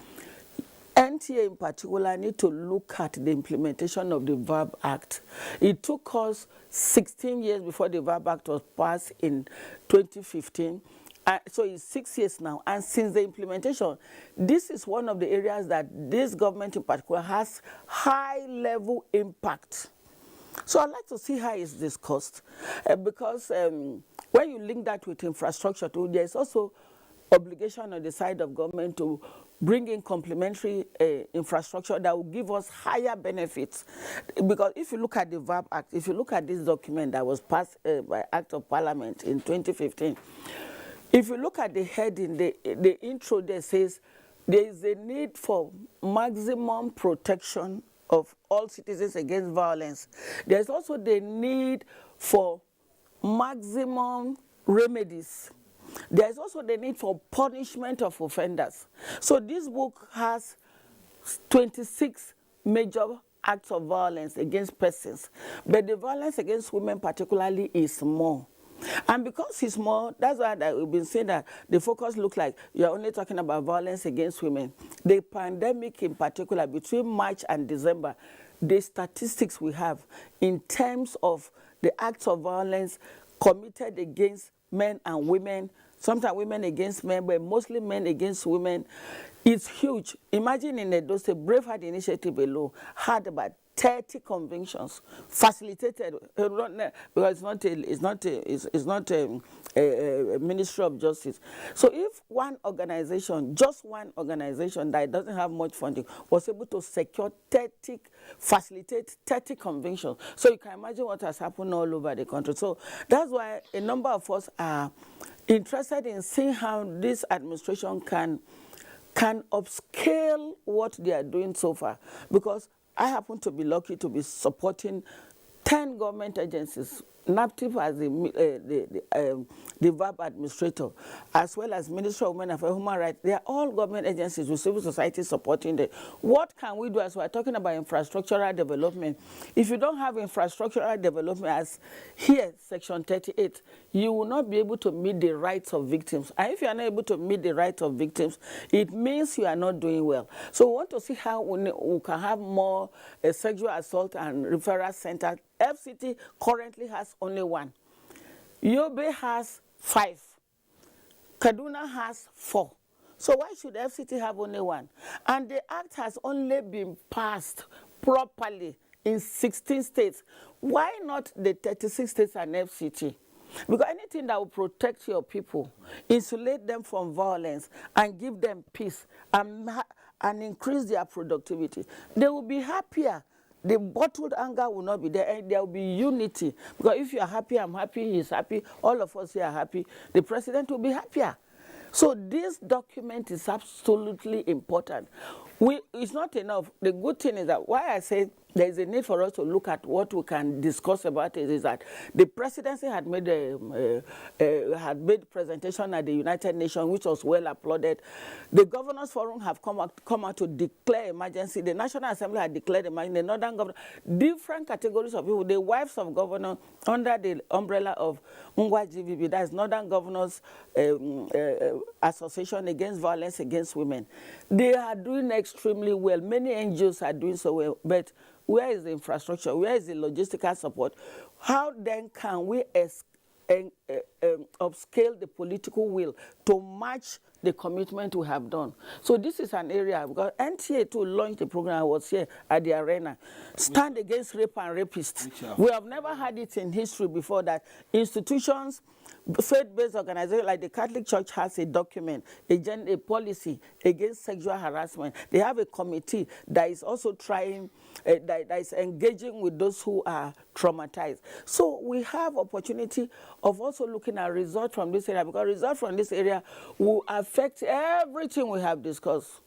NTA in particular need to look at the implementation of the VAB Act. It took us 16 years before the VAB Act was passed in 2015. So it's 6 years now, and since the implementation, this is one of the areas that this government in particular has high-level impact. So I'd like to see how it's discussed, because when you link that with infrastructure too, there's also obligation on the side of government to bring in complementary infrastructure that will give us higher benefits. Because if you look at the VAB Act, if you look at this document that was passed by Act of Parliament in 2015, if you look at the heading, the intro there says there is a need for maximum protection of all citizens against violence. There's also the need for maximum remedies. There's also the need for punishment of offenders. So this book has 26 major acts of violence against persons, but the violence against women particularly is more. And because it's more, that's why we've been saying that the focus looks like you're only talking about violence against women. The pandemic in particular, between March and December, the statistics we have in terms of the acts of violence committed against men and women, sometimes women against men, but mostly men against women, it's huge. Imagine in Edo State, Braveheart Initiative alone had about 30 conventions facilitated, because it's not a Ministry of Justice. So if one organization, just one organization that doesn't have much funding, was able to facilitate 30 conventions, so you can imagine what has happened all over the country. So that's why a number of us are interested in seeing how this administration can upscale what they are doing so far, because I happen to be lucky to be supporting 10 government agencies, NAPTIP as the VAB administrator, as well as Ministry of Women Affairs, Human Rights. They are all government agencies with civil society supporting them. What can we do as we're talking about infrastructural development? If you don't have infrastructural development, as here, Section 38, you will not be able to meet the rights of victims. And if you are not able to meet the rights of victims, it means you are not doing well. So we want to see how we can have more sexual assault and referral centers. FCT currently has only one. Yobe has 5. Kaduna has 4. So why should FCT have only one? And the act has only been passed properly in 16 states. Why not the 36 states and FCT? Because anything that will protect your people, insulate them from violence, and give them peace, and increase their productivity, they will be happier. The bottled anger will not be there, and there will be unity. Because if you are happy, I'm happy, he's happy, all of us here are happy, the president will be happier. So this document is absolutely important. It's not enough. The good thing is that why I say there is a need for us to look at what we can discuss about it. Is that the presidency had made presentation at the United Nations, which was well applauded. The Governors Forum have come out to declare emergency. The National Assembly had declared emergency. The Northern Governor, different categories of people, the wives of governors under the umbrella of GVB, that is Northern Governors Association Against Violence Against Women. They are doing extremely well. Many NGOs are doing so well, but where is the infrastructure? Where is the logistical support? How then can we upscale the political will to match the commitment we have done? So this is an area, because NTA to launch the program. I was here at the arena. Stand against rape and rapists. We have never had it in history before that institutions, faith-based organizations like the Catholic Church has a document, a policy against sexual harassment. They have a committee that is also trying, that is engaging with those who are traumatized. So we have opportunity of also looking at results from this area, because results from this area will affect everything we have discussed.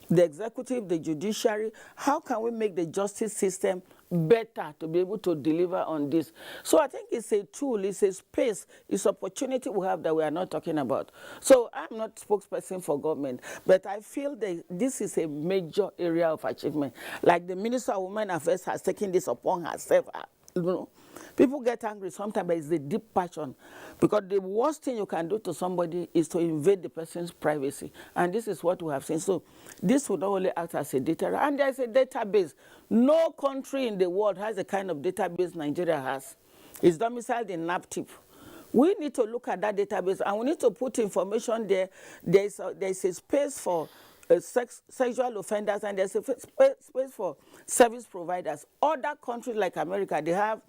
The executive, the judiciary, how can we make the justice system better to be able to deliver on this? So I think it's a tool, it's a space, it's opportunity we have that we are not talking about. So I'm not spokesperson for government, but I feel that this is a major area of achievement. Like the Minister of Women Affairs has taken this upon herself. You know, people get angry sometimes, but it's a deep passion. Because the worst thing you can do to somebody is to invade the person's privacy. And this is what we have seen. So this would not only act as a deterrent, and there's a database. No country in the world has the kind of database Nigeria has. It's domiciled in NAPTIP. We need to look at that database, and we need to put information there. There's a space for sexual offenders, and there's a space for service providers. Other countries like America, they have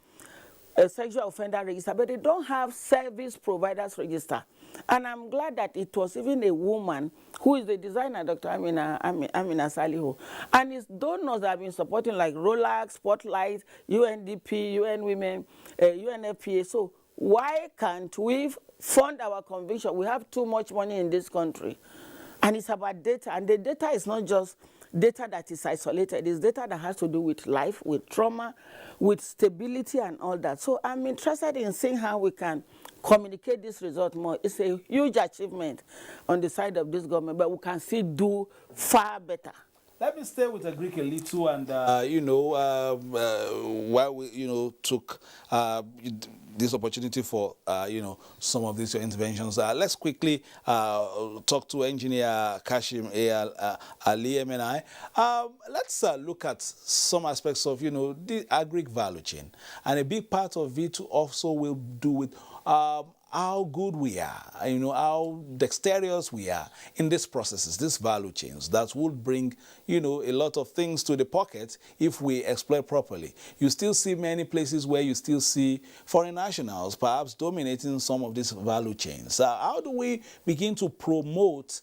a sexual offender register, but they don't have service providers register. And I'm glad that it was even a woman who is the designer, Dr. Amina Salihu. And it's donors that have been supporting, like Rolex, Spotlight, UNDP, UN Women, UNFPA. So why can't we fund our conviction? We have too much money in this country. And it's about data. And the data is not just data that is isolated. It's data that has to do with life, with trauma, with stability and all that. So I'm interested in seeing how we can communicate this result more. It's a huge achievement on the side of this government, but we can still do far better. Let me stay with the Greek a little, and while we took this opportunity for some of these interventions, let's quickly talk to Engineer Kashim Ali MNI. Let's look at some aspects of the agric value chain, and a big part of it also will do with how good we are, how dexterous we are in these processes, these value chains that would bring, a lot of things to the pocket if we exploit properly. You still see many places where you still see foreign nationals perhaps dominating some of these value chains. How do we begin to promote,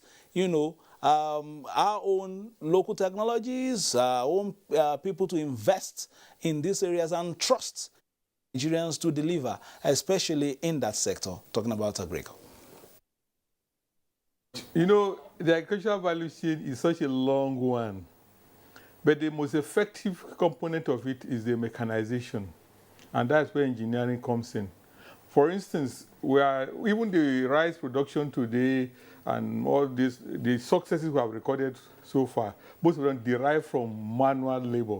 our own local technologies, our own people to invest in these areas and trust Nigerians to deliver, especially in that sector, talking about agriculture? The agricultural value chain is such a long one, but the most effective component of it is the mechanization, and that's where engineering comes in. For instance, even the rice production today and all this, the successes we have recorded so far, most of them derive from manual labor.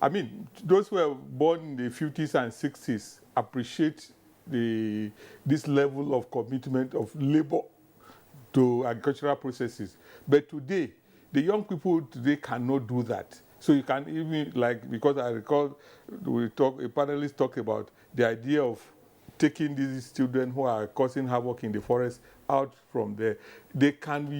I mean, those who were born in the 50s and 60s appreciate this level of commitment of labor to agricultural processes. But today, the young people today cannot do that. So you can even, because I recall a panelist talked about the idea of taking these children who are causing havoc in the forest out from there. They can be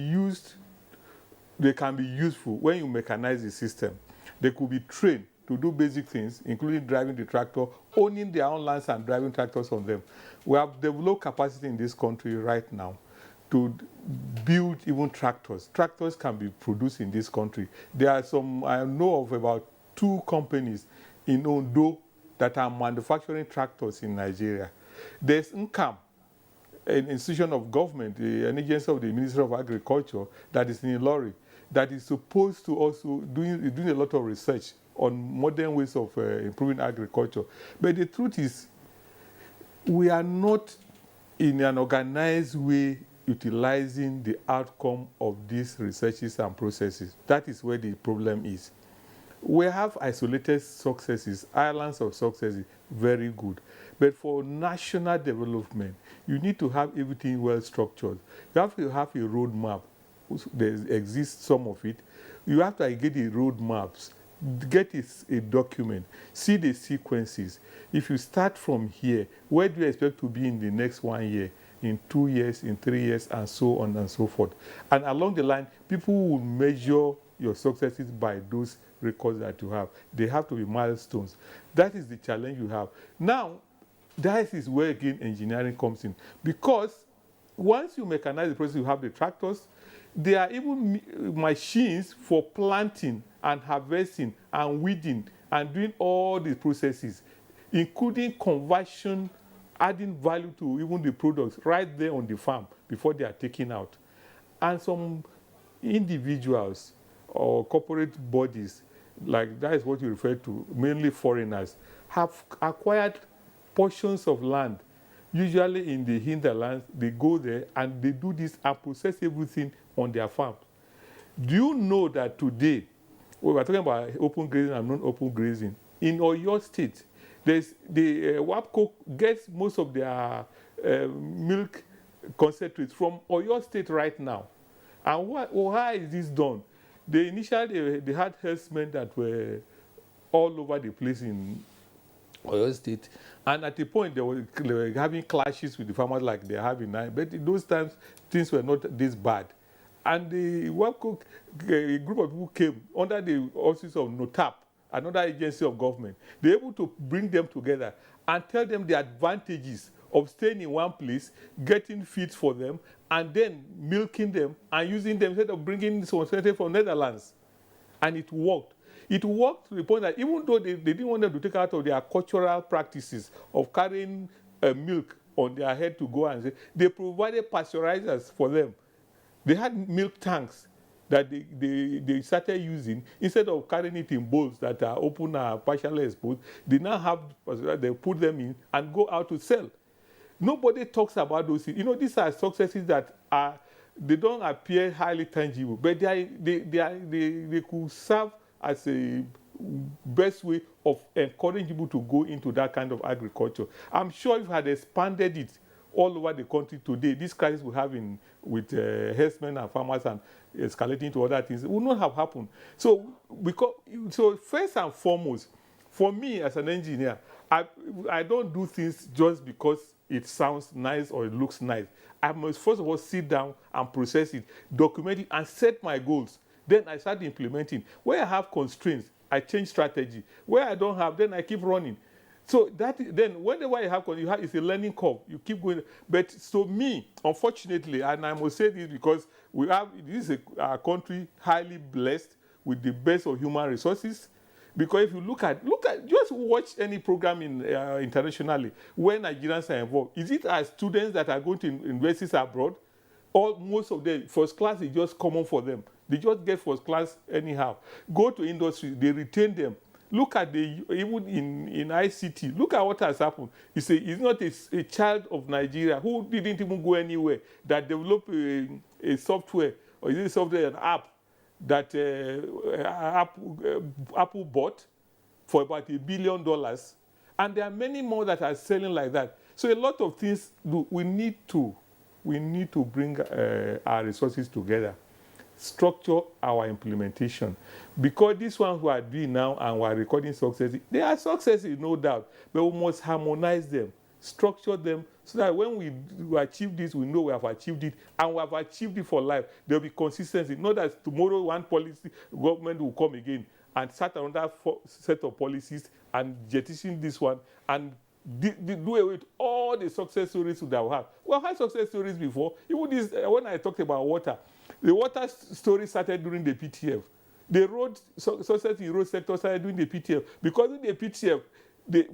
useful when you mechanize the system. They could be trained to do basic things, including driving the tractor, owning their own lands and driving tractors on them. We have developed capacity in this country right now to build even tractors. Tractors can be produced in this country. There are I know of about 2 companies in Ondo that are manufacturing tractors in Nigeria. There's NCAM, an institution of government, an agency of the Ministry of Agriculture that is in Ilori, that is supposed to also doing a lot of research on modern ways of improving agriculture. But the truth is, we are not in an organized way utilizing the outcome of these researches and processes. That is where the problem is. We have isolated successes, islands of successes, very good. But for national development, you need to have everything well structured. You have to have a roadmap. There exists some of it. You have to get the roadmaps, get a document, see the sequences. If you start from here, where do you expect to be in the next 1 year, in 2 years, in 3 years, and so on and so forth. And along the line, people will measure your successes by those records that you have. They have to be milestones. That is the challenge you have. Now, that is where, again, engineering comes in. Because once you mechanize the process, you have the tractors. There are even machines for planting and harvesting and weeding and doing all the processes, including conversion, adding value to even the products right there on the farm before they are taken out. And some individuals or corporate bodies, like that is what you refer to, mainly foreigners, have acquired portions of land, usually in the hinterlands. They go there and they do this and process everything on their farm. Do you know that today, we were talking about open grazing and non-open grazing, in Oyo State, there's the WAPCO gets most of their milk concentrates from Oyo State right now. And why is this done? They initially they had herdsmen that were all over the place in Oyo State, and at the point they were having clashes with the farmers like they have in now. But in those times, things were not this bad. And the WAPCO, a group of people came under the auspices of NOTAP, another agency of government. They were able to bring them together and tell them the advantages of staying in one place, getting feed for them, and then milking them and using them instead of bringing some from Netherlands. And it worked. It worked to the point that even though they didn't want them to take out of their cultural practices of carrying milk on their head to go and say, they provided pasteurizers for them. They had milk tanks that they started using. Instead of carrying it in bowls that are open or partially exposed, they now have, they put them in and go out to sell. Nobody talks about those things. You know, these are successes that are, they don't appear highly tangible, but they could serve as a best way of encouraging people to go into that kind of agriculture. I'm sure if you had expanded it all over the country today, this crisis we have with herdsmen and farmers and escalating to other things, it would not have happened. So first and foremost, for me as an engineer, I don't do things just because it sounds nice or it looks nice. I must first of all sit down and process it, document it, and set my goals. Then I start implementing. Where I have constraints, I change strategy. Where I don't have, then I keep running. So then whenever you have, it's a learning curve. You keep going. But so me, unfortunately, and I must say this because this is a country highly blessed with the best of human resources. Because if you look at, just watch any program internationally where Nigerians are involved. Is it as students that are going to universities abroad? Or most of them, first class is just common for them. They just get first class anyhow. Go to industry, they retain them. Look at even in ICT, look at what has happened. It's not a child of Nigeria who didn't even go anywhere that developed a software, or is it software, an app, that Apple bought for about $1 billion. And there are many more that are selling like that. So a lot of things we need to bring our resources together, structure our implementation. Because these ones who are doing now and we are recording successes, they are successes, no doubt, but we must harmonize them, structure them, so that when we achieve this, we know we have achieved it, and we have achieved it for life. There will be consistency. Not that tomorrow one policy government will come again and start another set of policies and jettison this one and do away with all the success stories that we have. We have had success stories before. Even this, when I talked about water, the water story started during the PTF. The road success in road sector started during the PTF. Because in the PTF,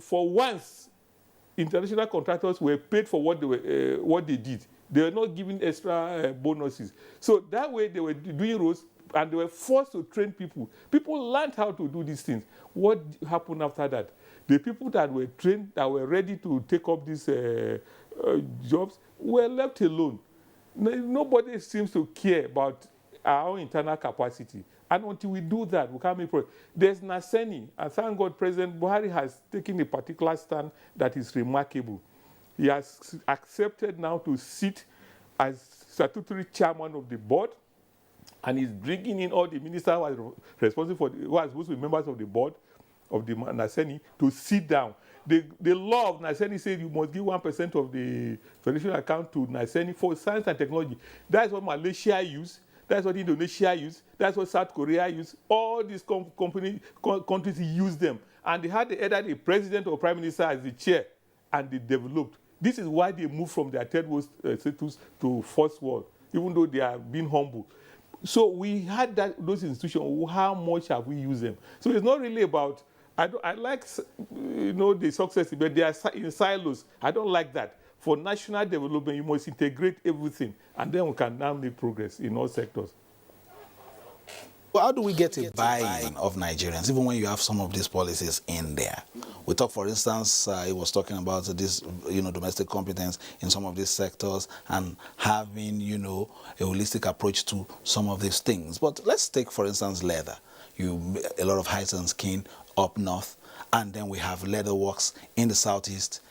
for once, international contractors were paid for what they did. They were not given extra bonuses. So that way they were doing roads, and they were forced to train people. People learned how to do these things. What happened after that? The people that were trained, that were ready to take up these jobs, were left alone. Nobody seems to care about our own internal capacity. And until we do that, we can't make progress. There's Naseni, and thank God President Buhari has taken a particular stand that is remarkable. He has accepted now to sit as statutory chairman of the board, and he's bringing in all the ministers who are responsible for, who are supposed to be members of the board of the Naseni to sit down. The law of Naseni says you must give 1% of the federation account to Naseni for science and technology. That's what Malaysia use. That's what Indonesia use. That's what South Korea use. All these countries use them. And they had either the president or prime minister as the chair, and they developed. This is why they moved from their third world status to first world, even though they are being humble. So we had those institutions. How much have we used them? So it's not really about, I like, the success, but they are in silos. I don't like that. For national development, you must integrate everything, and then we can now make progress in all sectors. Well, how do we get a buy-in of Nigerians, even when you have some of these policies in there? We talk, for instance, he was talking about this, domestic competence in some of these sectors and having, a holistic approach to some of these things. But let's take, for instance, leather. A lot of hides and skin up north, and then we have leather works in the southeast.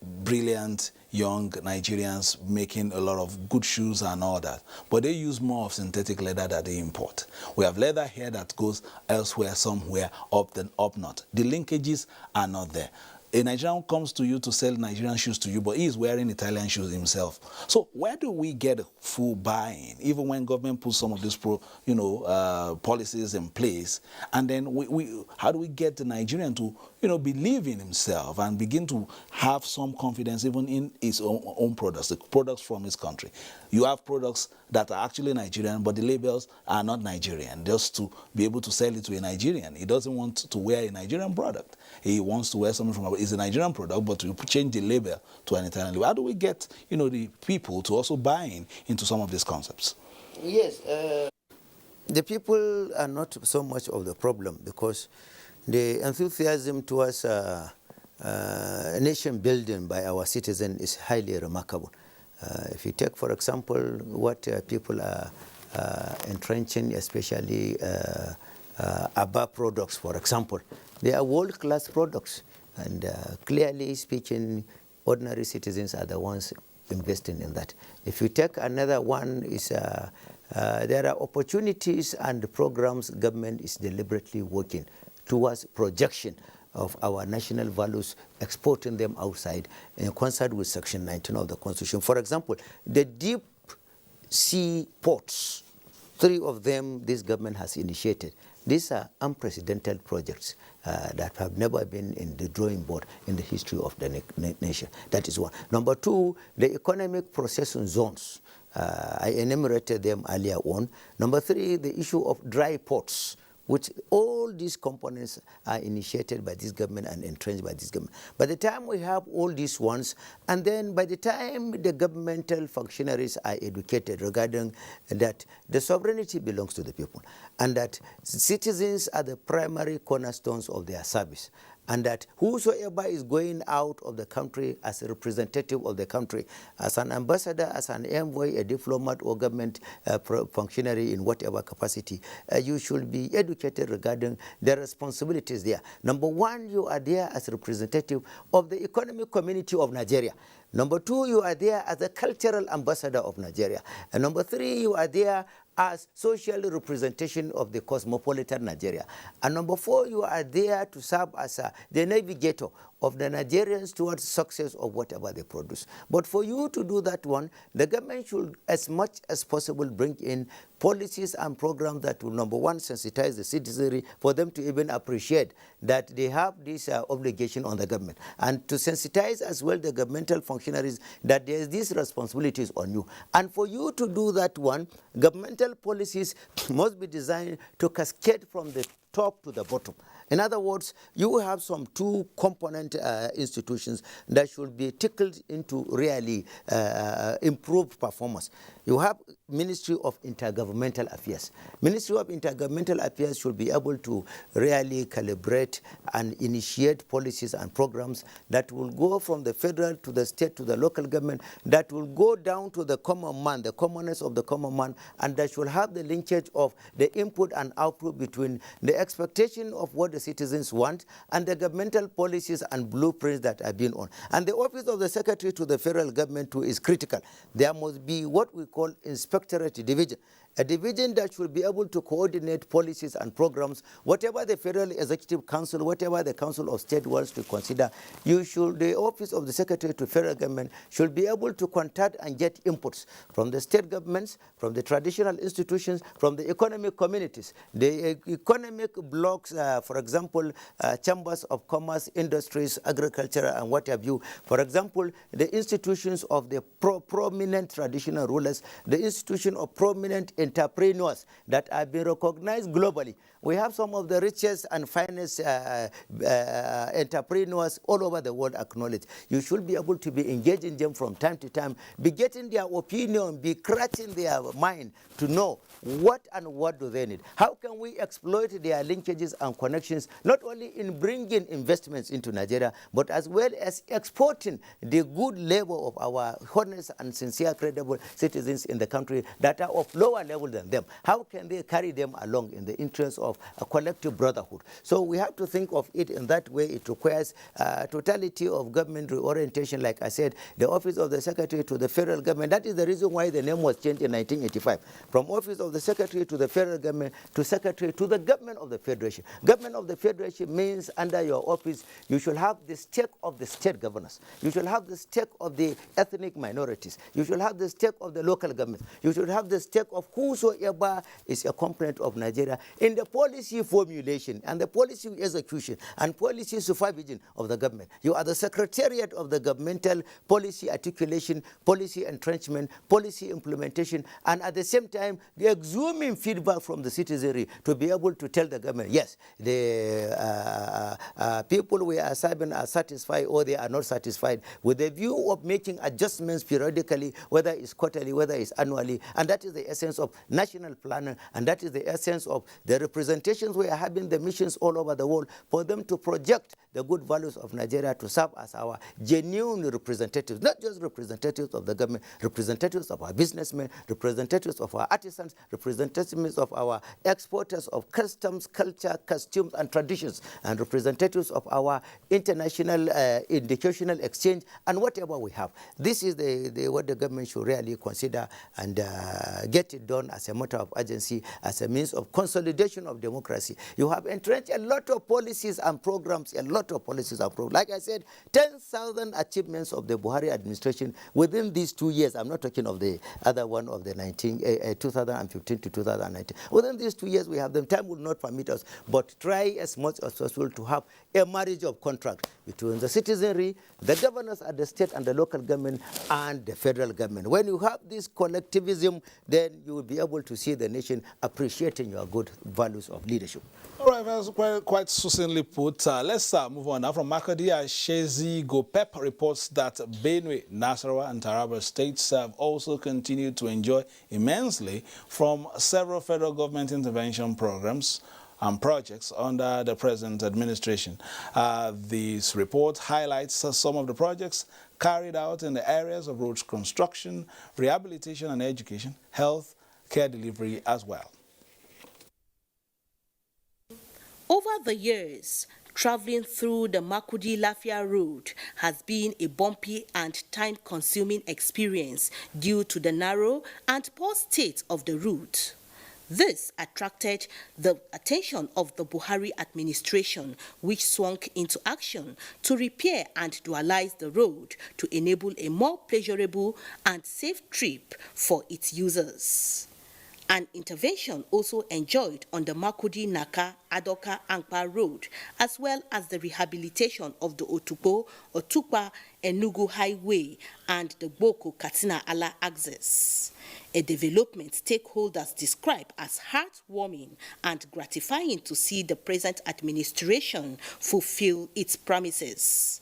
Brilliant young Nigerians making a lot of good shoes and all that. But they use more of synthetic leather that they import. We have leather here that goes elsewhere, somewhere up north. The linkages are not there. A Nigerian comes to you to sell Nigerian shoes to you, but he is wearing Italian shoes himself. So where do we get a full buy-in, even when government puts some of these policies in place? And then how do we get the Nigerian to, believe in himself and begin to have some confidence even in his own products, the products from his country? You have products that are actually Nigerian, but the labels are not Nigerian, just to be able to sell it to a Nigerian. He doesn't want to wear a Nigerian product. He wants to wear something from it's a Nigerian product, but to change the label to an Italian label. How do we get, the people to also buy into some of these concepts? Yes, the people are not so much of the problem, because the enthusiasm towards nation building by our citizens is highly remarkable. If you take, for example, what people are entrenching, especially ABBA products, for example, they are world-class products. And clearly speaking, ordinary citizens are the ones investing in that. If you take another one, is there are opportunities and programs government is deliberately working towards projection of our national values, exporting them outside in concert with Section 19 of the Constitution. For example, the deep sea ports, 3 of them this government has initiated. These are unprecedented projects that have never been in the drawing board in the history of the nation. That is one. Number 2, the economic processing zones. I enumerated them earlier on. Number 3, the issue of dry ports, which all these components are initiated by this government and entrenched by this government. By the time we have all these ones, and then by the time the governmental functionaries are educated regarding that the sovereignty belongs to the people, and that citizens are the primary cornerstones of their service, and that whosoever is going out of the country as a representative of the country, as an ambassador, as an envoy, a diplomat, or government functionary in whatever capacity, you should be educated regarding the responsibilities there. Number 1, you are there as a representative of the economic community of Nigeria. Number 2, you are there as a cultural ambassador of Nigeria. And number 3, you are there as social representation of the cosmopolitan Nigeria. And number 4, you are there to serve as the navigator of the Nigerians towards success of whatever they produce. But for you to do that one, the government should, as much as possible, bring in policies and programs that will, number 1, sensitize the citizenry for them to even appreciate that they have this obligation on the government, and to sensitize as well the governmental functionaries that there is these responsibilities on you. And for you to do that one, governmental policies must be designed to cascade from the top to the bottom. In other words, you have some 2 component institutions that should be tickled into really improved performance. You have Ministry of Intergovernmental Affairs. Ministry of Intergovernmental Affairs should be able to really calibrate and initiate policies and programs that will go from the federal to the state to the local government, that will go down to the common man, the commonness of the common man, and that should have the linkage of the input and output between the expectation of what the citizens want and the governmental policies and blueprints that are being on. And the office of the secretary to the federal government too is critical. There must be what we call inspectorate division, a division that should be able to coordinate policies and programs. Whatever the Federal Executive Council, whatever the Council of State wants to consider, the office of the Secretary to Federal Government should be able to contact and get inputs from the state governments, from the traditional institutions, from the economic communities, the economic blocks, for example, chambers of commerce, industries, agriculture, and what have you. For example, the institutions of the prominent traditional rulers, the institution of prominent entrepreneurs that have been recognized globally. We have some of the richest and finest entrepreneurs all over the world acknowledged. You should be able to be engaging them from time to time, be getting their opinion, be scratching their mind to know what and what do they need. How can we exploit their linkages and connections, not only in bringing investments into Nigeria, but as well as exporting the good labor of our honest and sincere, credible citizens in the country that are of lower level than them. How can they carry them along in the interest of a collective brotherhood? So we have to think of it in that way. It requires totality of government reorientation. Like I said, the office of the secretary to the federal government. That is the reason why the name was changed in 1985 from office of the secretary to the federal government to secretary to the government of the federation. Government of the federation means under your office you should have the stake of the state governors. You should have the stake of the ethnic minorities. You should have the stake of the local government. You should have the stake of whosoever is a component of Nigeria in the policy formulation and the policy execution and policy supervision of the government. You are the secretariat of the governmental policy articulation, policy entrenchment, policy implementation, and at the same time, the exhuming feedback from the citizenry to be able to tell the government, yes, the people we are serving are satisfied or they are not satisfied, with a view of making adjustments periodically, whether it's quarterly, whether it's annually. And that is the essence of national planning, and that is the essence of the representations we are having, the missions all over the world, for them to project the good values of Nigeria to serve as our genuine representatives, not just representatives of the government, representatives of our businessmen, representatives of our artisans, representatives of our exporters of customs, culture, costumes, and traditions, and representatives of our international educational exchange, and whatever we have. This is what the government should really consider and get it done as a matter of urgency, as a means of consolidation of democracy. You have entrenched a lot of policies and programs, Like I said, 10,000 achievements of the Buhari administration within these 2 years. I'm not talking of the other one of the 2015 to 2019. Within these 2 years, we have them. Time will not permit us, but try as much as possible to have a marriage of contract between the citizenry, the governors at the state and the local government, and the federal government. When you have this collectivism, then you will be able to see the nation appreciating your good values of leadership. All right, that's quite succinctly put. Let's move on now. From Makodi, Shezi Gopep reports that Benue, Nasarawa, and Taraba states have also continued to enjoy immensely from several federal government intervention programs and projects under the present administration. This report highlights some of the projects carried out in the areas of road construction, rehabilitation and education, health, care delivery as well. Over the years, traveling through the Makudi-Lafia road has been a bumpy and time-consuming experience due to the narrow and poor state of the route. This attracted the attention of the Buhari administration, which swung into action to repair and dualize the road to enable a more pleasurable and safe trip for its users. An intervention also enjoyed on the Makudi-Naka-Adoka-Ankpa road, as well as the rehabilitation of the Otukpa-Enugu highway and the Boko-Katsina-Ala axis. A development stakeholders describe as heartwarming and gratifying to see the present administration fulfill its promises.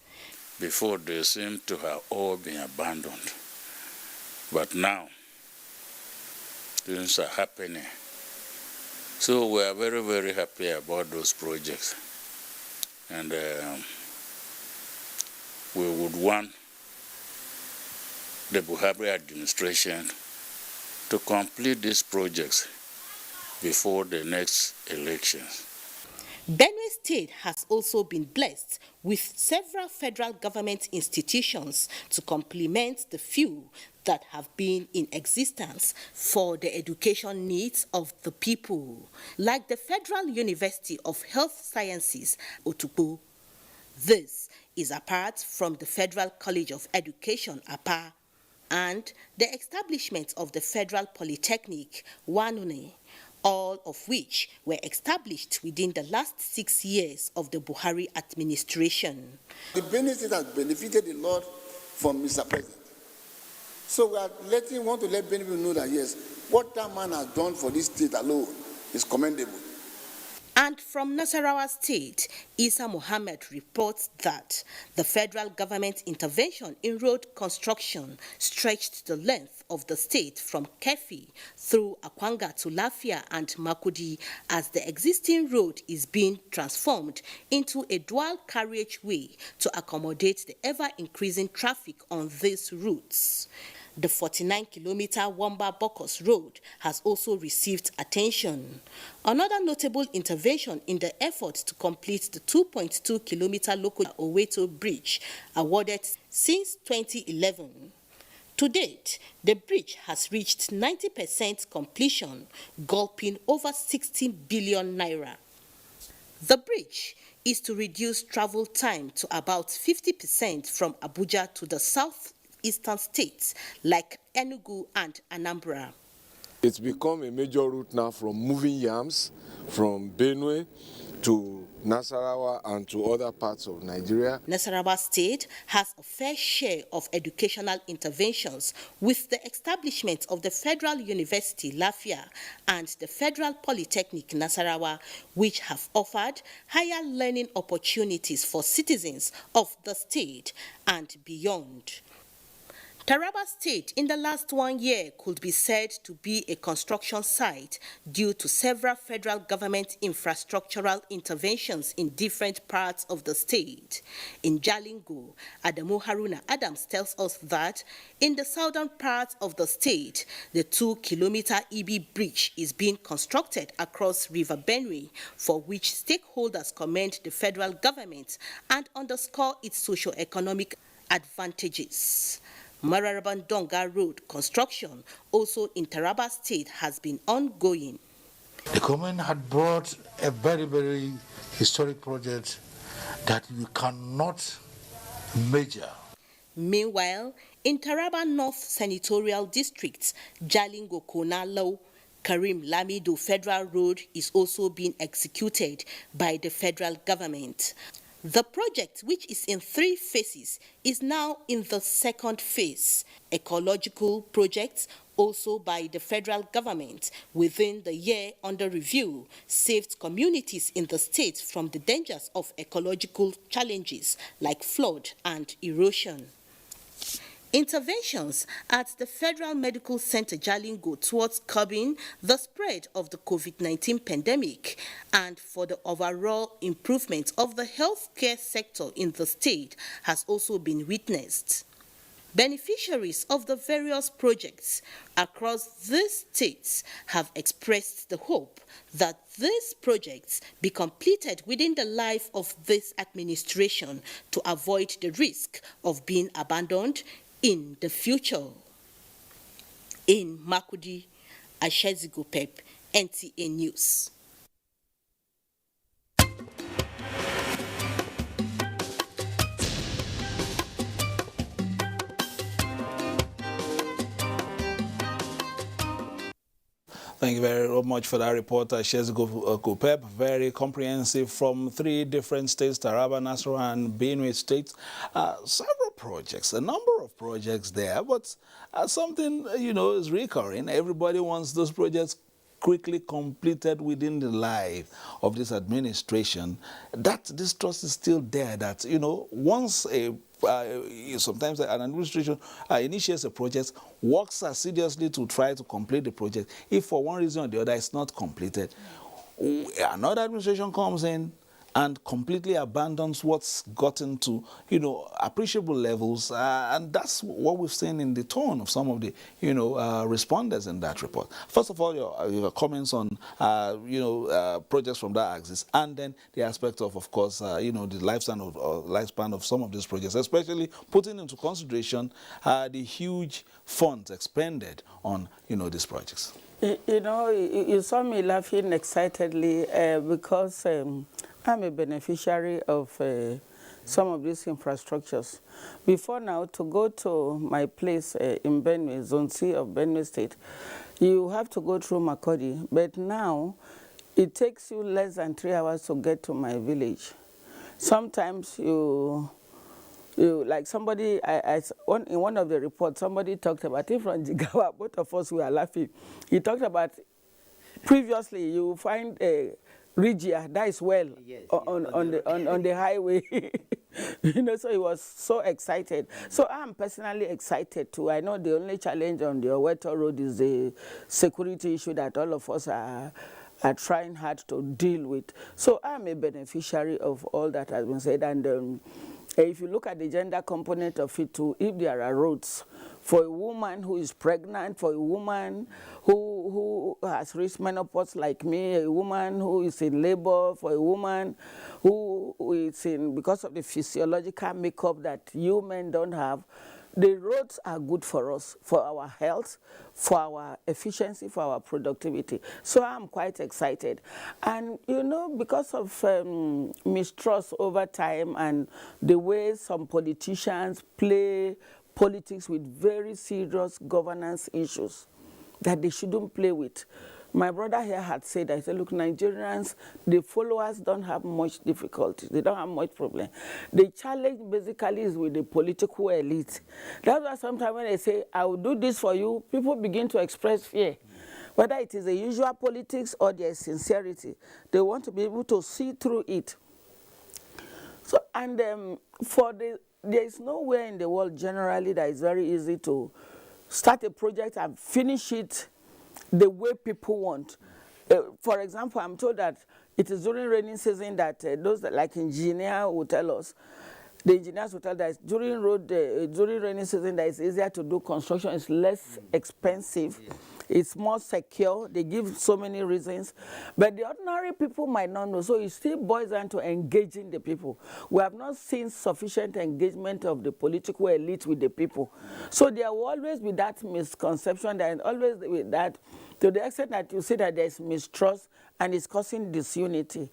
Before, they seem to have all been abandoned, but now things are happening. So we are very, very happy about those projects. And we would want the Buhari administration to complete these projects before the next elections. Benue State has also been blessed with several federal government institutions to complement the few that have been in existence for the education needs of the people, like the Federal University of Health Sciences, Otukpo. This is apart from the Federal College of Education, APA, and the establishment of the Federal Polytechnic, Wanune, all of which were established within the last 6 years of the Buhari administration. The Benue State has benefited a lot from Mr. President. So we are want to let Benue people know that yes, what that man has done for this state alone is commendable. And from Nasarawa State, Isa Mohammed reports that the federal government intervention in road construction stretched the length of the state from Kefi through Akwanga to Lafia and Makudi, as the existing road is being transformed into a dual carriageway to accommodate the ever-increasing traffic on these routes. The 49-kilometer Wamba-Bokos Road has also received attention. Another notable intervention in the effort to complete the 2.2-kilometer local Oweto Bridge, awarded since 2011. To date, the bridge has reached 90% completion, gulping over 16 billion naira. The bridge is to reduce travel time to about 50% from Abuja to the southeastern states like Enugu and Anambra. It's become a major route now from moving yams from Benue to Nasarawa and to other parts of Nigeria. Nasarawa State has a fair share of educational interventions with the establishment of the Federal University Lafia and the Federal Polytechnic Nasarawa, which have offered higher learning opportunities for citizens of the state and beyond. Taraba State in the last 1 year could be said to be a construction site due to several federal government infrastructural interventions in different parts of the state. In Jalingo, Adamu Haruna Adams tells us that in the southern part of the state, the 2-kilometer EB bridge is being constructed across River Benue, for which stakeholders commend the federal government and underscore its socio-economic advantages. Mararaban Donga Road construction, also in Taraba State, has been ongoing. The government had brought a very, very historic project that you cannot measure. Meanwhile, in Taraba North Senatorial District, Jalingo Konalo, Karim Lamido Federal Road is also being executed by the federal government. The project, which is in 3 phases, is now in the 2nd phase. Ecological projects, also by the federal government, within the year under review, saved communities in the state from the dangers of ecological challenges like flood and erosion. Interventions at the Federal Medical Center Jalingo towards curbing the spread of the COVID-19 pandemic and for the overall improvement of the healthcare sector in the state has also been witnessed. Beneficiaries of the various projects across these states have expressed the hope that these projects be completed within the life of this administration to avoid the risk of being abandoned in the future. In Makudi, Ashezigo Pep, NTA News. Thank you very much for that report, Shezigo Kupep. Very comprehensive from 3 different states, Taraba, Nasarawa, and Benue states. Several projects, a number of projects there, but something, is recurring. Everybody wants those projects quickly completed within the life of this administration. That distrust is still there that, once a sometimes an administration initiates a project, works assiduously to try to complete the project. If for one reason or the other it's not completed, another administration comes in and completely abandons what's gotten to, appreciable levels. And that's what we've seen in the tone of some of the, responders in that report. First of all, your comments on, projects from that axis, and then the aspect of course, the lifespan of some of these projects, especially putting into consideration the huge funds expended on, these projects. You saw me laughing excitedly because I'm a beneficiary of some of these infrastructures. Before now, to go to my place in Benue, Zone C of Benue State, you have to go through Makurdi. But now, it takes you less than 3 hours to get to my village. Sometimes you like somebody, in one of the reports, somebody talked about it from Jigawa. Both of us were laughing. He talked about previously you find a Regia, that is well, yes, on the highway. So he was so excited. So I'm personally excited too. I know the only challenge on the Oweto Road is the security issue that all of us are trying hard to deal with. So I'm a beneficiary of all that has been said. And if you look at the gender component of it too, if there are roads for a woman who is pregnant, for a woman who has reached menopause like me, a woman who is in labor, for a woman who is in, because of the physiological makeup that you men don't have, the roads are good for us, for our health, for our efficiency, for our productivity. So I'm quite excited. And, because of mistrust over time and the way some politicians play politics with very serious governance issues that they shouldn't play with. My brother here had said, I said, look, Nigerians, the followers don't have much difficulty. They don't have much problem. The challenge basically is with the political elite. That's why sometimes when they say, I will do this for you, people begin to express fear. Whether it is the usual politics or their sincerity, they want to be able to see through it. So, and there is nowhere in the world generally that is very easy to start a project and finish it the way people want. For example, I'm told that it is during rainy season that those that like engineers will tell us, the engineers will tell us that during rainy season that it's easier to do construction, it's less expensive, it's more secure. They give so many reasons, but the ordinary people might not know. So it still boils down to engaging the people. We have not seen sufficient engagement of the political elite with the people. So there will always be that misconception, and always with that, to the extent that you see that there's mistrust and it's causing disunity.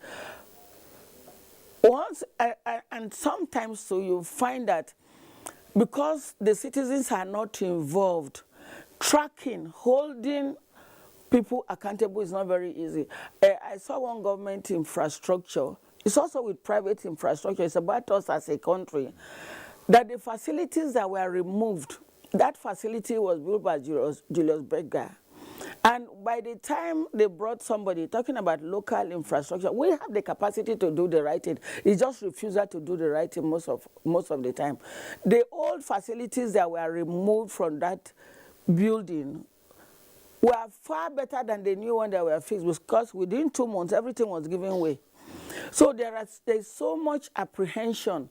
And sometimes so you find that because the citizens are not involved, tracking, holding people accountable is not very easy. I saw one government infrastructure. It's also with private infrastructure. It's about us as a country. That the facilities that were removed, that facility was built by Julius Berger. And by the time they brought somebody talking about local infrastructure, we have the capacity to do the right thing. It's just refusal to do the right thing most of the time. The old facilities that were removed from that building were far better than the new one that were fixed, because within 2 months everything was giving way. So there's so much apprehension,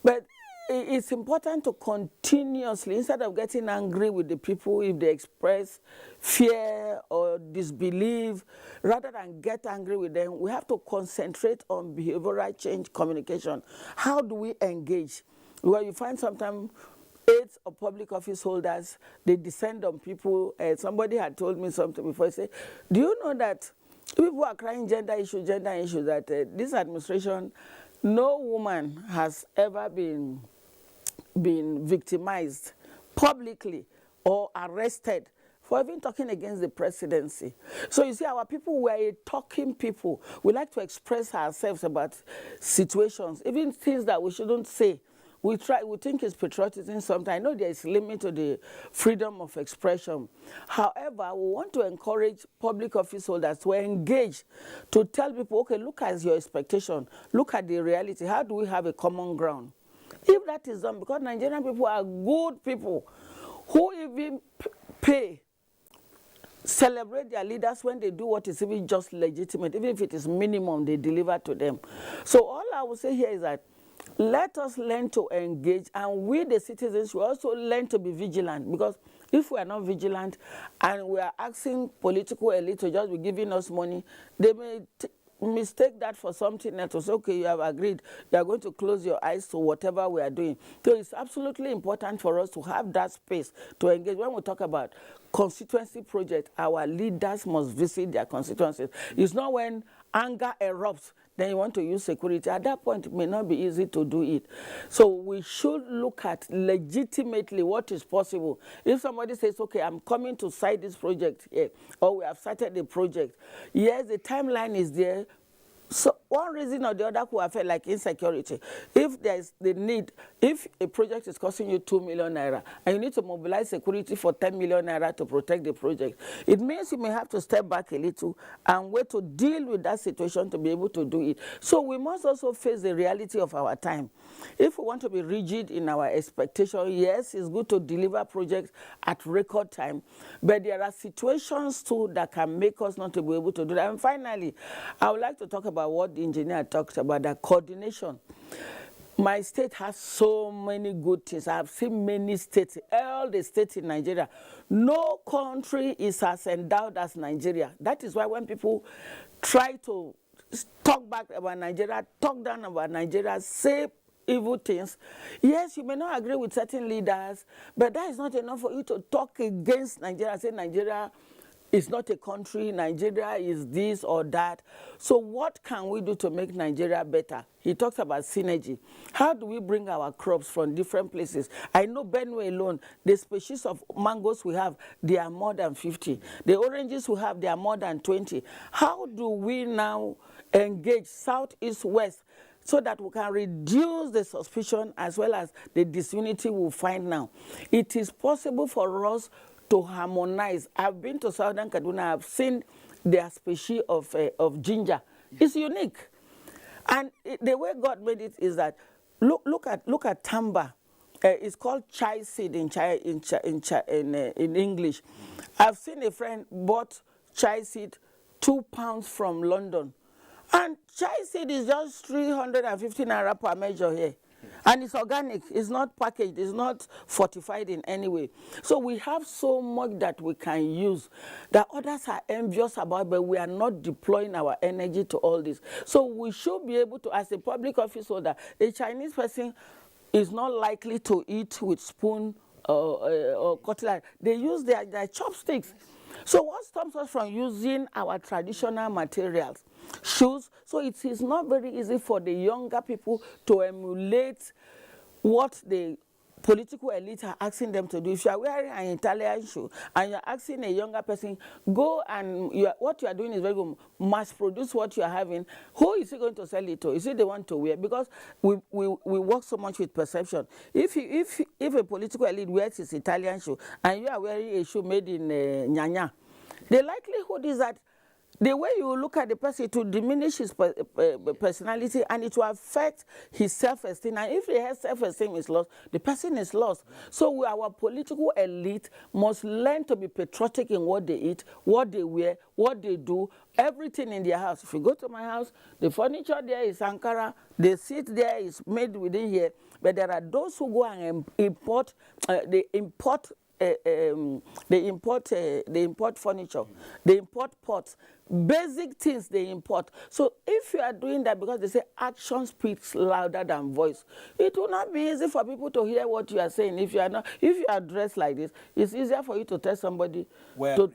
but it's important to continuously, instead of getting angry with the people if they express fear or disbelief, rather than get angry with them, we have to concentrate on behavioral change communication. How do we engage? Well, you find sometimes aides of public office holders, they descend on people. Somebody had told me something before. He said, do you know that people are crying gender issues, that this administration, no woman has ever been victimized publicly or arrested for even talking against the presidency. So you see, our people were a talking people. We like to express ourselves about situations, even things that we shouldn't say. We think it's patriotism sometimes. I know there is a limit to the freedom of expression. However, we want to encourage public office holders to engage, to tell people, okay, look at your expectation, look at the reality. How do we have a common ground? If that is done, because Nigerian people are good people who even pay, celebrate their leaders when they do what is even just legitimate, even if it is minimum, they deliver to them. So all I will say here is that let us learn to engage, and we the citizens should also learn to be vigilant, because if we are not vigilant and we are asking political elite to just be giving us money, they may mistake that for something else. To say, okay, you have agreed, you are going to close your eyes to whatever we are doing. So it's absolutely important for us to have that space to engage. When we talk about constituency project, our leaders must visit their constituencies. It's not when anger erupts then you want to use security. At that point, it may not be easy to do it. So we should look at legitimately what is possible. If somebody says, okay, I'm coming to cite this project here, or we have started the project, yes, the timeline is there. So one reason or the other could affect, like insecurity. If there's the need, if a project is costing you 2 million naira and you need to mobilize security for 10 million naira to protect the project, it means you may have to step back a little and wait to deal with that situation to be able to do it. So we must also face the reality of our time. If we want to be rigid in our expectation, yes, it's good to deliver projects at record time, but there are situations too that can make us not to be able to do that. And finally, I would like to talk about what the engineer talked about, the coordination. My state has so many good things. I've seen many states, all the states in Nigeria. No country is as endowed as Nigeria. That is why when people try to talk back about Nigeria, talk down about Nigeria, say evil things, yes, you may not agree with certain leaders, but that is not enough for you to talk against Nigeria, say Nigeria is not a country, Nigeria is this or that. So what can we do to make Nigeria better? He talks about synergy. How do we bring our crops from different places? I know Benue alone, the species of mangoes we have, they are more than 50. The oranges we have, they are more than 20. How do we now engage south, east, west, so that we can reduce the suspicion as well as the disunity we'll find now? It is possible for us to harmonize. I've been to Southern Kaduna. I've seen their species of ginger. It's unique, and the way God made it is that look at tamba. It's called chai seed in English. I've seen a friend bought chai seed 2 pounds from London, and chai seed is just 350 naira per measure here. And it's organic, it's not packaged, it's not fortified in any way. So we have so much that we can use that others are envious about, but we are not deploying our energy to all this. So we should be able to, as a public office holder, a Chinese person is not likely to eat with spoon or cutlery. They use their chopsticks. So what stops us from using our traditional materials? Shoes. So it is not very easy for the younger people to emulate what the political elite are asking them to do. If you are wearing an Italian shoe and you're asking a younger person, go and what you are doing is very good, mass produce what you are having, who is he going to sell it to? Is it the one to wear? Because we work so much with perception. If a political elite wears his Italian shoe and you are wearing a shoe made in Nyanya, the likelihood is that the way you look at the person, it will diminish his personality and it will affect his self-esteem. And if his self-esteem is lost, the person is lost. So our political elite must learn to be patriotic in what they eat, what they wear, what they do, everything in their house. If you go to my house, the furniture there is Ankara, the seat there is made within here. But there are those who go and import, they import furniture, they import pots, basic things they import. So if you are doing that, because they say action speaks louder than voice, it will not be easy for people to hear what you are saying. If you are dressed like this, it's easier for you to tell somebody to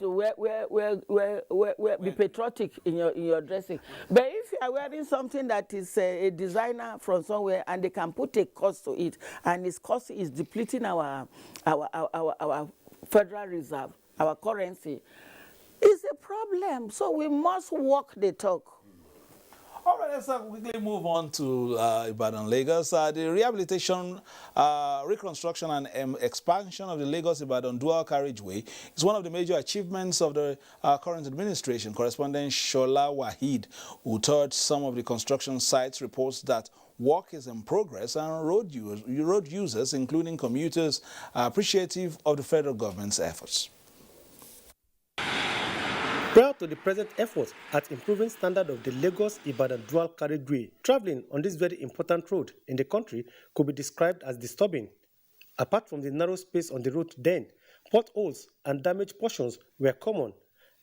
be patriotic in your dressing. But if you are wearing something that is a designer from somewhere and they can put a cost to it, and its cost is depleting our Federal Reserve, our currency, it's a problem. So we must walk the talk. All right, let's quickly move on to Ibadan, Lagos. The rehabilitation, reconstruction and expansion of the Lagos-Ibadan dual carriageway is one of the major achievements of the current administration. Correspondent Shola Wahid, who toured some of the construction sites, reports that work is in progress and road users, including commuters, are appreciative of the federal government's efforts. Prior to the present efforts at improving standard of the Lagos-Ibadan dual carriageway, traveling on this very important road in the country could be described as disturbing. Apart from the narrow space on the road then, potholes and damaged portions were common.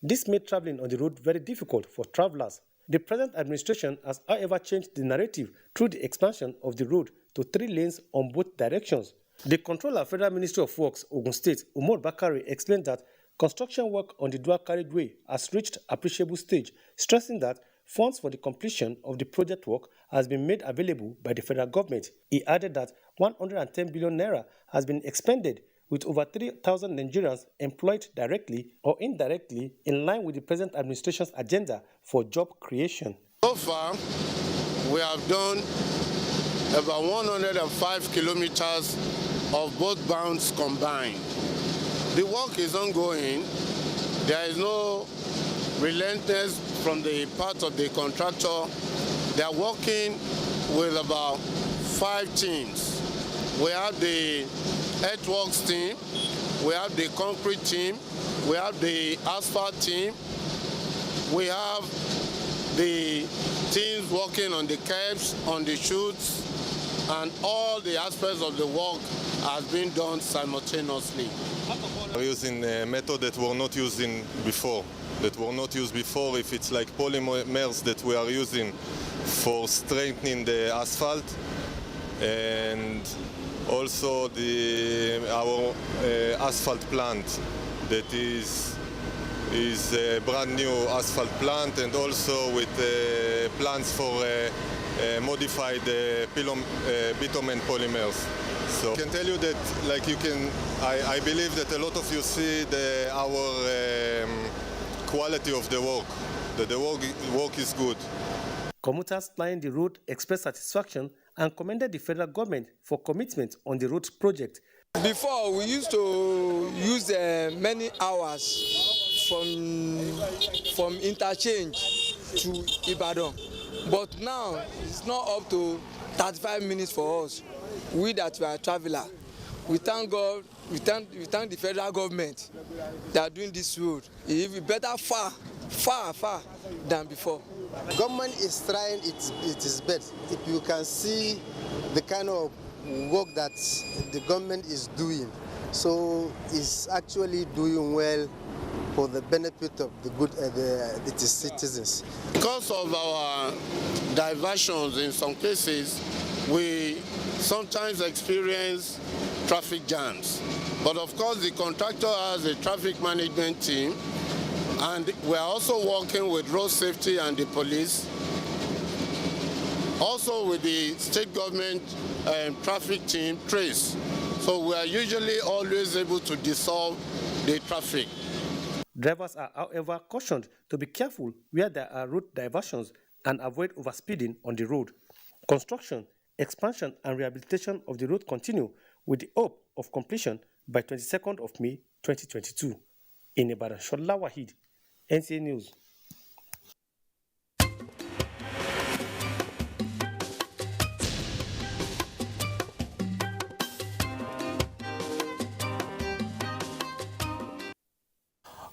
This made traveling on the road very difficult for travelers. The present administration has, however, changed the narrative through the expansion of the road to 3 lanes on both directions. The Controller, Federal Ministry of Works, Ogun State, Umar Bakari, explained that construction work on the dual carriageway has reached appreciable stage, stressing that funds for the completion of the project work has been made available by the federal government. He added that 110 billion naira has been expended, with over 3,000 Nigerians employed directly or indirectly in line with the present administration's agenda for job creation. So far, we have done about 105 kilometers of both bounds combined. The work is ongoing. There is no relentlessness from the part of the contractor. They are working with about 5 teams. We have the earthworks team, we have the concrete team, we have the asphalt team, we have the teams working on the curbs, on the chutes, and all the aspects of the work has been done simultaneously. We're using a method that were not using before. If it's like polymers that we are using for strengthening the asphalt, and also our asphalt plant that is a brand new asphalt plant, and also with plans for modified bitumen polymers. So I can tell you that, like I believe that a lot of you see our quality of the work, that the work is good. Commuters plying the road expressed satisfaction and commended the federal government for commitment on the road project. Before, we used to use many hours from interchange to Ibadan, but now it's not up to 35 minutes for us. We that we are traveler, we thank God, we thank the federal government that are doing this road. It will be better far than before. Government is trying its best. If you can see the kind of work that the government is doing, so it's actually doing well for the benefit of the citizens. Because of our diversions, in some cases, we sometimes experience traffic jams. But of course, the contractor has a traffic management team, and we are also working with road safety and the police, also with the state government traffic team, TRACE. So we are usually always able to dissolve the traffic. Drivers are, however, cautioned to be careful where there are road diversions and avoid overspeeding on the road. Construction, expansion and rehabilitation of the road continue with the hope of completion by 22nd of May 2022. In Ibadan, Shola Wahid, NTA News.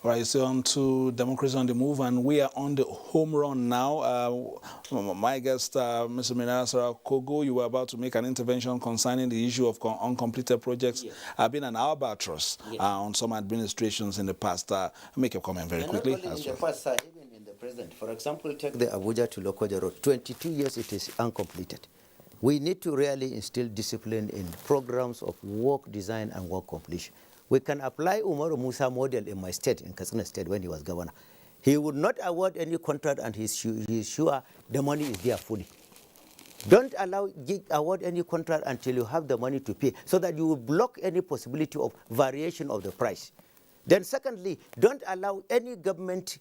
All right, so on to Democracy on the Move, and we are on the home run now. My guest, Mr. Minasara Kogo, you were about to make an intervention concerning the issue of uncompleted projects. Yes. I've been an albatross on some administrations in the past. Make a comment very quickly. Not only in the past, even in the present. For example, take the Abuja to Lokoja Road. 22 years it is uncompleted. We need to really instill discipline in programs of work design and work completion. We can apply Umaru Musa model in my state, in Katsina State, when he was governor. He would not award any contract, and he's sure the money is there fully. Don't award any contract until you have the money to pay, so that you will block any possibility of variation of the price. Then secondly, don't allow any government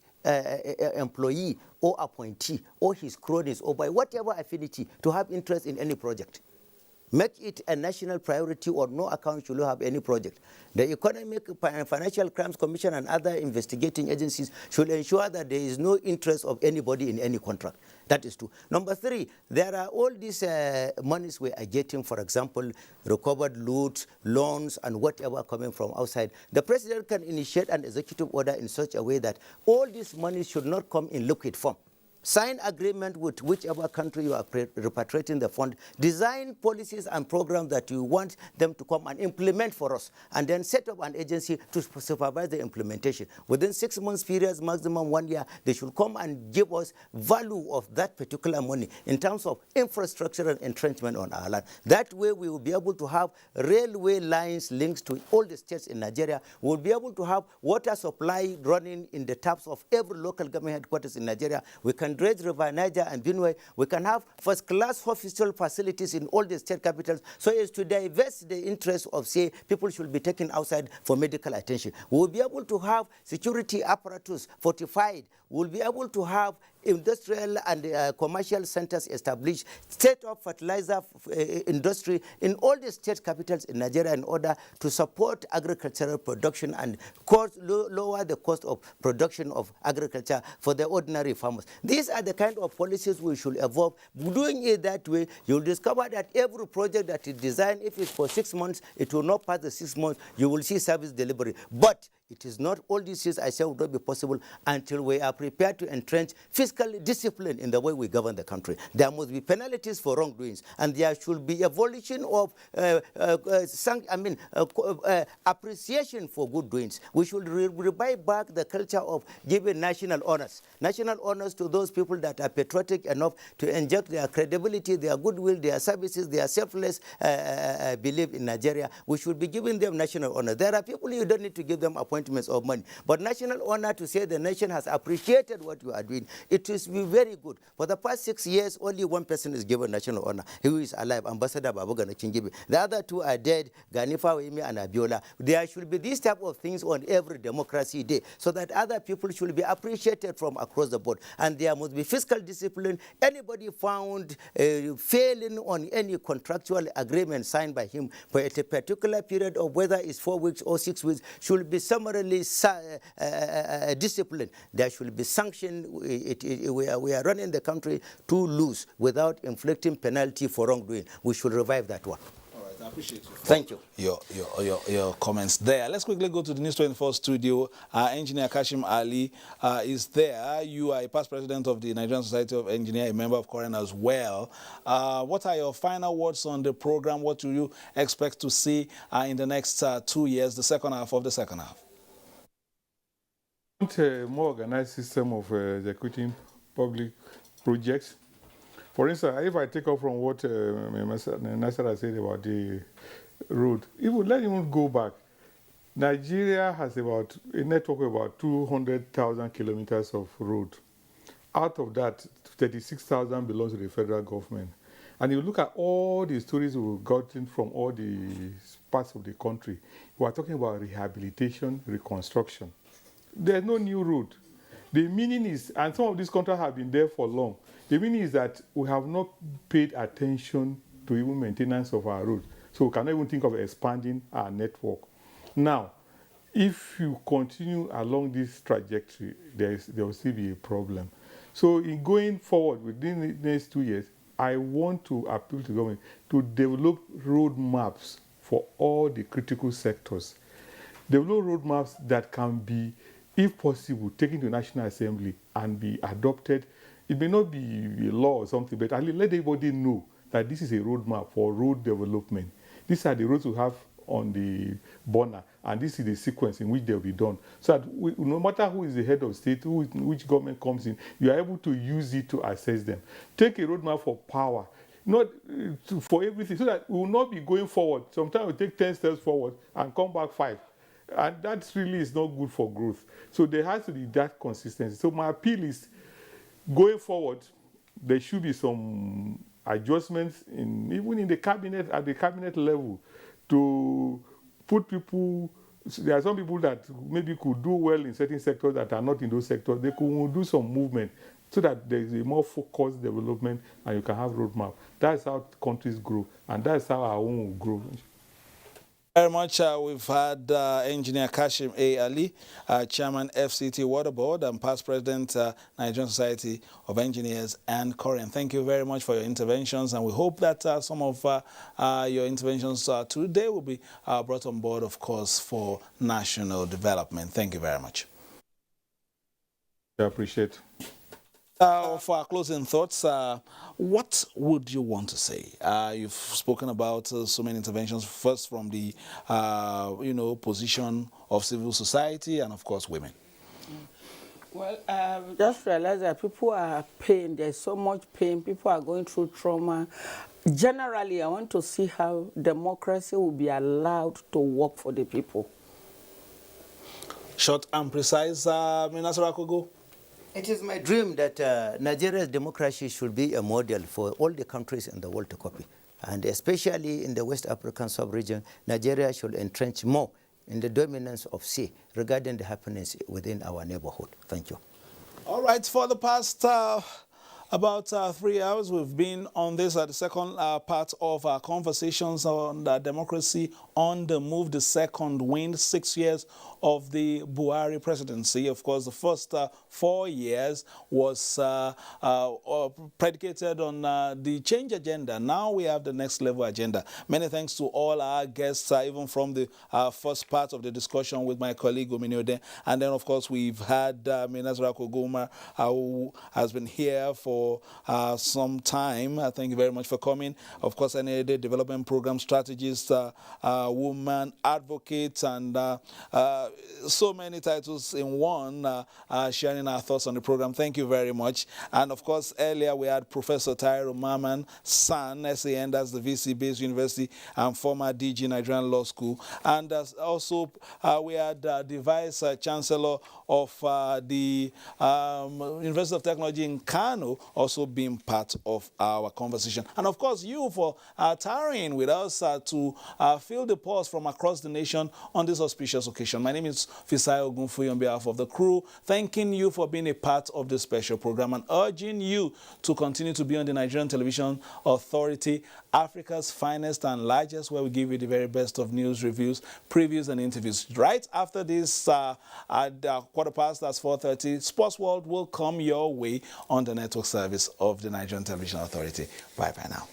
employee or appointee or his cronies or by whatever affinity to have interest in any project. Make it a national priority, or no account should you have any project. The Economic and Financial Crimes Commission and other investigating agencies should ensure that there is no interest of anybody in any contract. That is two. Number three, there are all these monies we are getting, for example, recovered loot, loans, and whatever coming from outside. The president can initiate an executive order in such a way that all these monies should not come in liquid form. Sign agreement with whichever country you are repatriating the fund. Design policies and programs that you want them to come and implement for us. And then set up an agency to supervise the implementation. Within 6 months periods, maximum 1 year, they should come and give us value of that particular money in terms of infrastructure and entrenchment on our land. That way we will be able to have railway lines linked to all the states in Nigeria. We will be able to have water supply running in the taps of every local government headquarters in Nigeria. We can dredge River Niger and Benue. We can have first-class hospital facilities in all the state capitals, so as to divest the interest of, say, people should be taken outside for medical attention. We will be able to have security apparatus fortified. We will be able to have industrial and commercial centers established, state-of fertilizer industry in all the state capitals in Nigeria in order to support agricultural production and lower the cost of production of agriculture for the ordinary farmers. These are the kind of policies we should evolve. Doing it that way, you'll discover that every project that is designed, if it's for 6 months, it will not pass the 6 months. You will see service delivery. But it is not all these things I say would not be possible until we are prepared to entrench fiscal discipline in the way we govern the country. There must be penalties for wrongdoings, and there should be evolution of appreciation for good doings. We should revive back the culture of giving national honors to those people that are patriotic enough to inject their credibility, their goodwill, their services, their selfless belief in Nigeria. We should be giving them national honor. There are people you don't need to give them appointments of money, but national honor to say the nation has appreciated what you are doing. It is very good. For the past 6 years, only one person is given national honor. He is alive, Ambassador Babugana Chingibi. The other two are dead, Ganifa Wemi and Abiola. There should be these type of things on every democracy day, so that other people should be appreciated from across the board. And there must be fiscal discipline. Anybody found failing on any contractual agreement signed by him for a particular period of whether it's 4 weeks or 6 weeks should be summarily disciplined. There should be sanction. We are running the country too loose without inflicting penalty for wrongdoing. We should revive that one. All right, I appreciate you. Thank you. Your comments there. Let's quickly go to the News 24 studio. Engineer Kashim Ali is there. You are a past president of the Nigerian Society of Engineers, a member of Korean as well. What are your final words on the program? What do you expect to see in the next 2 years, the second half of the second half? Want a more organized system of executing public projects. For instance, if I take off from what Nasara said about the road, let him go back. Nigeria has about a network of about 200,000 kilometers of road. Out of that, 36,000 belongs to the federal government. And you look at all the stories we've gotten from all the parts of the country, we are talking about rehabilitation, reconstruction. There's no new road. The meaning is, and some of these contracts have been there for long, the meaning is that we have not paid attention to even maintenance of our roads. So we cannot even think of expanding our network. Now, if you continue along this trajectory, there will still be a problem. So in going forward within the next 2 years, I want to appeal to the government to develop road maps for all the critical sectors. Develop road maps that can be, if possible, taken to National Assembly and be adopted. It may not be a law or something, but at least let everybody know that this is a roadmap for road development. These are the roads we have on the burner, and this is the sequence in which they'll be done. So that no matter who is the head of state, which government comes in, you are able to use it to assess them. Take a roadmap for power, not for everything, so that we will not be going forward. Sometimes we take 10 steps forward and come back 5. And that really is not good for growth. So there has to be that consistency. So my appeal is, going forward, there should be some adjustments even in the cabinet, at the cabinet level, to put people. There are some people that maybe could do well in certain sectors that are not in those sectors. They could do some movement so that there is a more focused development and you can have roadmap. That's how countries grow, and that's how our own will grow. Very much. We've had Engineer Kashim A. Ali, Chairman FCT Water Board and past President Nigerian Society of Engineers and Korean. Thank you very much for your interventions, and we hope that some of your interventions today will be brought on board, of course, for national development. Thank you very much. I appreciate. For our closing thoughts, what would you want to say? You've spoken about so many interventions, first from the, position of civil society and, of course, women. Well, just realize that people are pain. There's so much pain. People are going through trauma. Generally, I want to see how democracy will be allowed to work for the people. Short and precise, Minasara Kogo. It is my dream that Nigeria's democracy should be a model for all the countries in the world to copy. And especially in the West African sub-region, Nigeria should entrench more in the dominance of sea regarding the happenings within our neighborhood. Thank you. All right, for the past about 3 hours, we've been on this, the second part of our conversations on democracy on the move, the second wind, 6 years of the Buhari presidency. Of course, the first 4 years was predicated on the change agenda. Now we have the next level agenda. Many thanks to all our guests, even from the first part of the discussion with my colleague Ominiode. And then, of course, we've had Minazra Koguma, who has been here for some time. Thank you very much for coming. Of course, NTA development program strategist, woman advocate, and so many titles in one, sharing our thoughts on the program. Thank you very much. And of course, earlier we had Professor Tairo Maman San, SAN, that's the VC-based university, and former DG Nigerian Law School. And also we had the Vice Chancellor of the University of Technology in Kano also being part of our conversation. And of course, you for tarrying with us to fill the pause from across the nation on this auspicious occasion. My name is Fisai Ogunfuyi on behalf of the crew, thanking you for being a part of this special program and urging you to continue to be on the Nigerian Television Authority, Africa's finest and largest, where we give you the very best of news, reviews, previews, and interviews. Right after this, at 4:15, Sports World will come your way on the network service of the Nigerian Television Authority. Bye-bye now.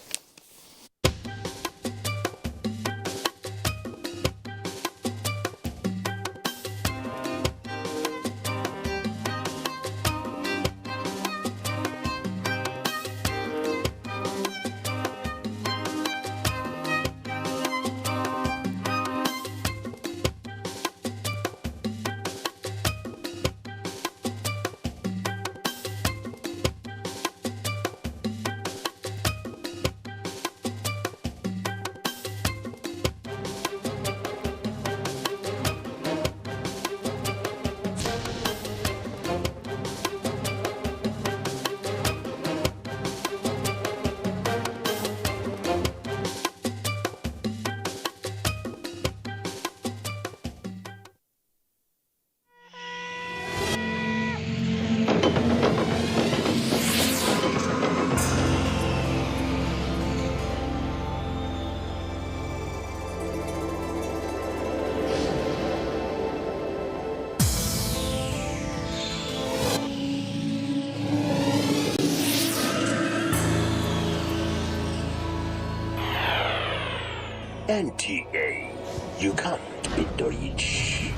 NTA, you can't beat the rich.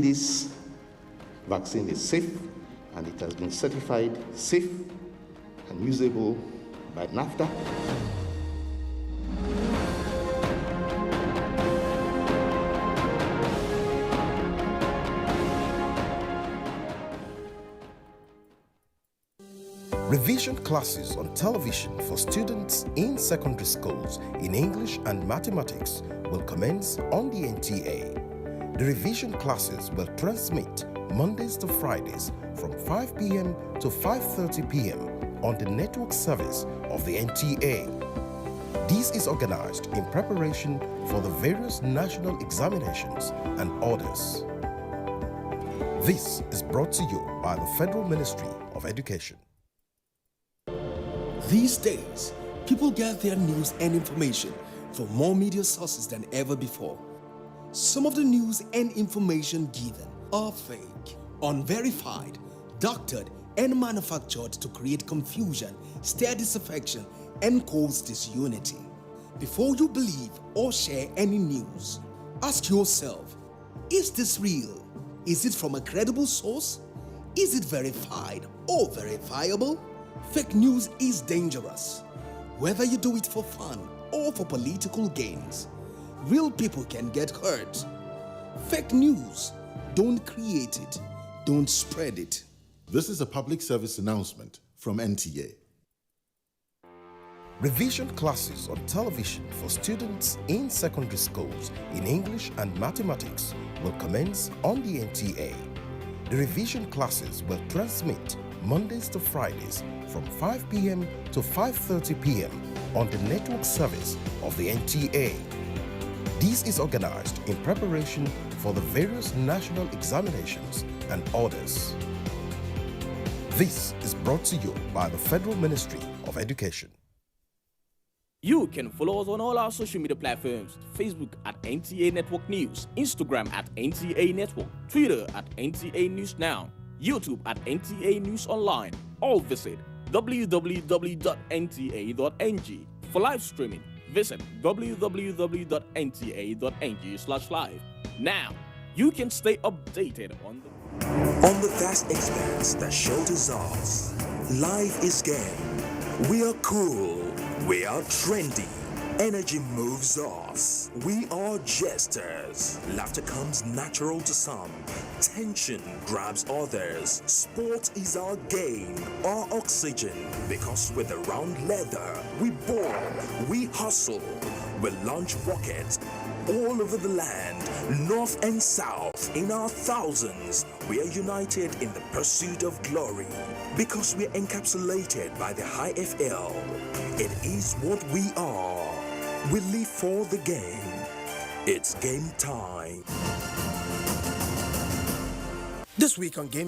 this vaccine is safe and it has been certified safe and usable by NAFTA. Revision classes on television for students in secondary schools in English and mathematics will commence on the NTA. The revision classes will transmit Mondays to Fridays from 5 p.m. to 5:30 p.m. on the network service of the NTA. This is organized in preparation for the various national examinations and orders. This is brought to you by the Federal Ministry of Education. These days, people get their news and information from more media sources than ever before. Some of the news and information given are fake, unverified, doctored, and manufactured to create confusion, stir disaffection, and cause disunity. Before you believe or share any news, ask yourself, is this real? Is it from a credible source? Is it verified or verifiable? Fake news is dangerous, whether you do it for fun or for political gains. Real people can get hurt. Fake news, don't create it, don't spread it. This is a public service announcement from NTA. Revision classes on television for students in secondary schools in English and mathematics will commence on the NTA. The revision classes will transmit Mondays to Fridays from 5 p.m. to 5:30 p.m. on the network service of the NTA. This is organized in preparation for the various national examinations and orders. This is brought to you by the Federal Ministry of Education. You can follow us on all our social media platforms: Facebook at NTA Network News, Instagram at NTA Network, Twitter at NTA News Now, YouTube at NTA News Online, or visit www.nta.ng. For live streaming, visit www.nta.ng/live. Now, you can stay updated on the vast expanse that shelters us. Life is game. We are cool. We are trendy. Energy moves us. We are jesters. Laughter comes natural to some. Tension grabs others. Sport is our game, our oxygen. Because with the round leather, we ball, we hustle, we launch rockets all over the land, north and south, in our thousands. We are united in the pursuit of glory. Because we are encapsulated by the high FL. It is what we are. We live for the game. It's game time. This week on Game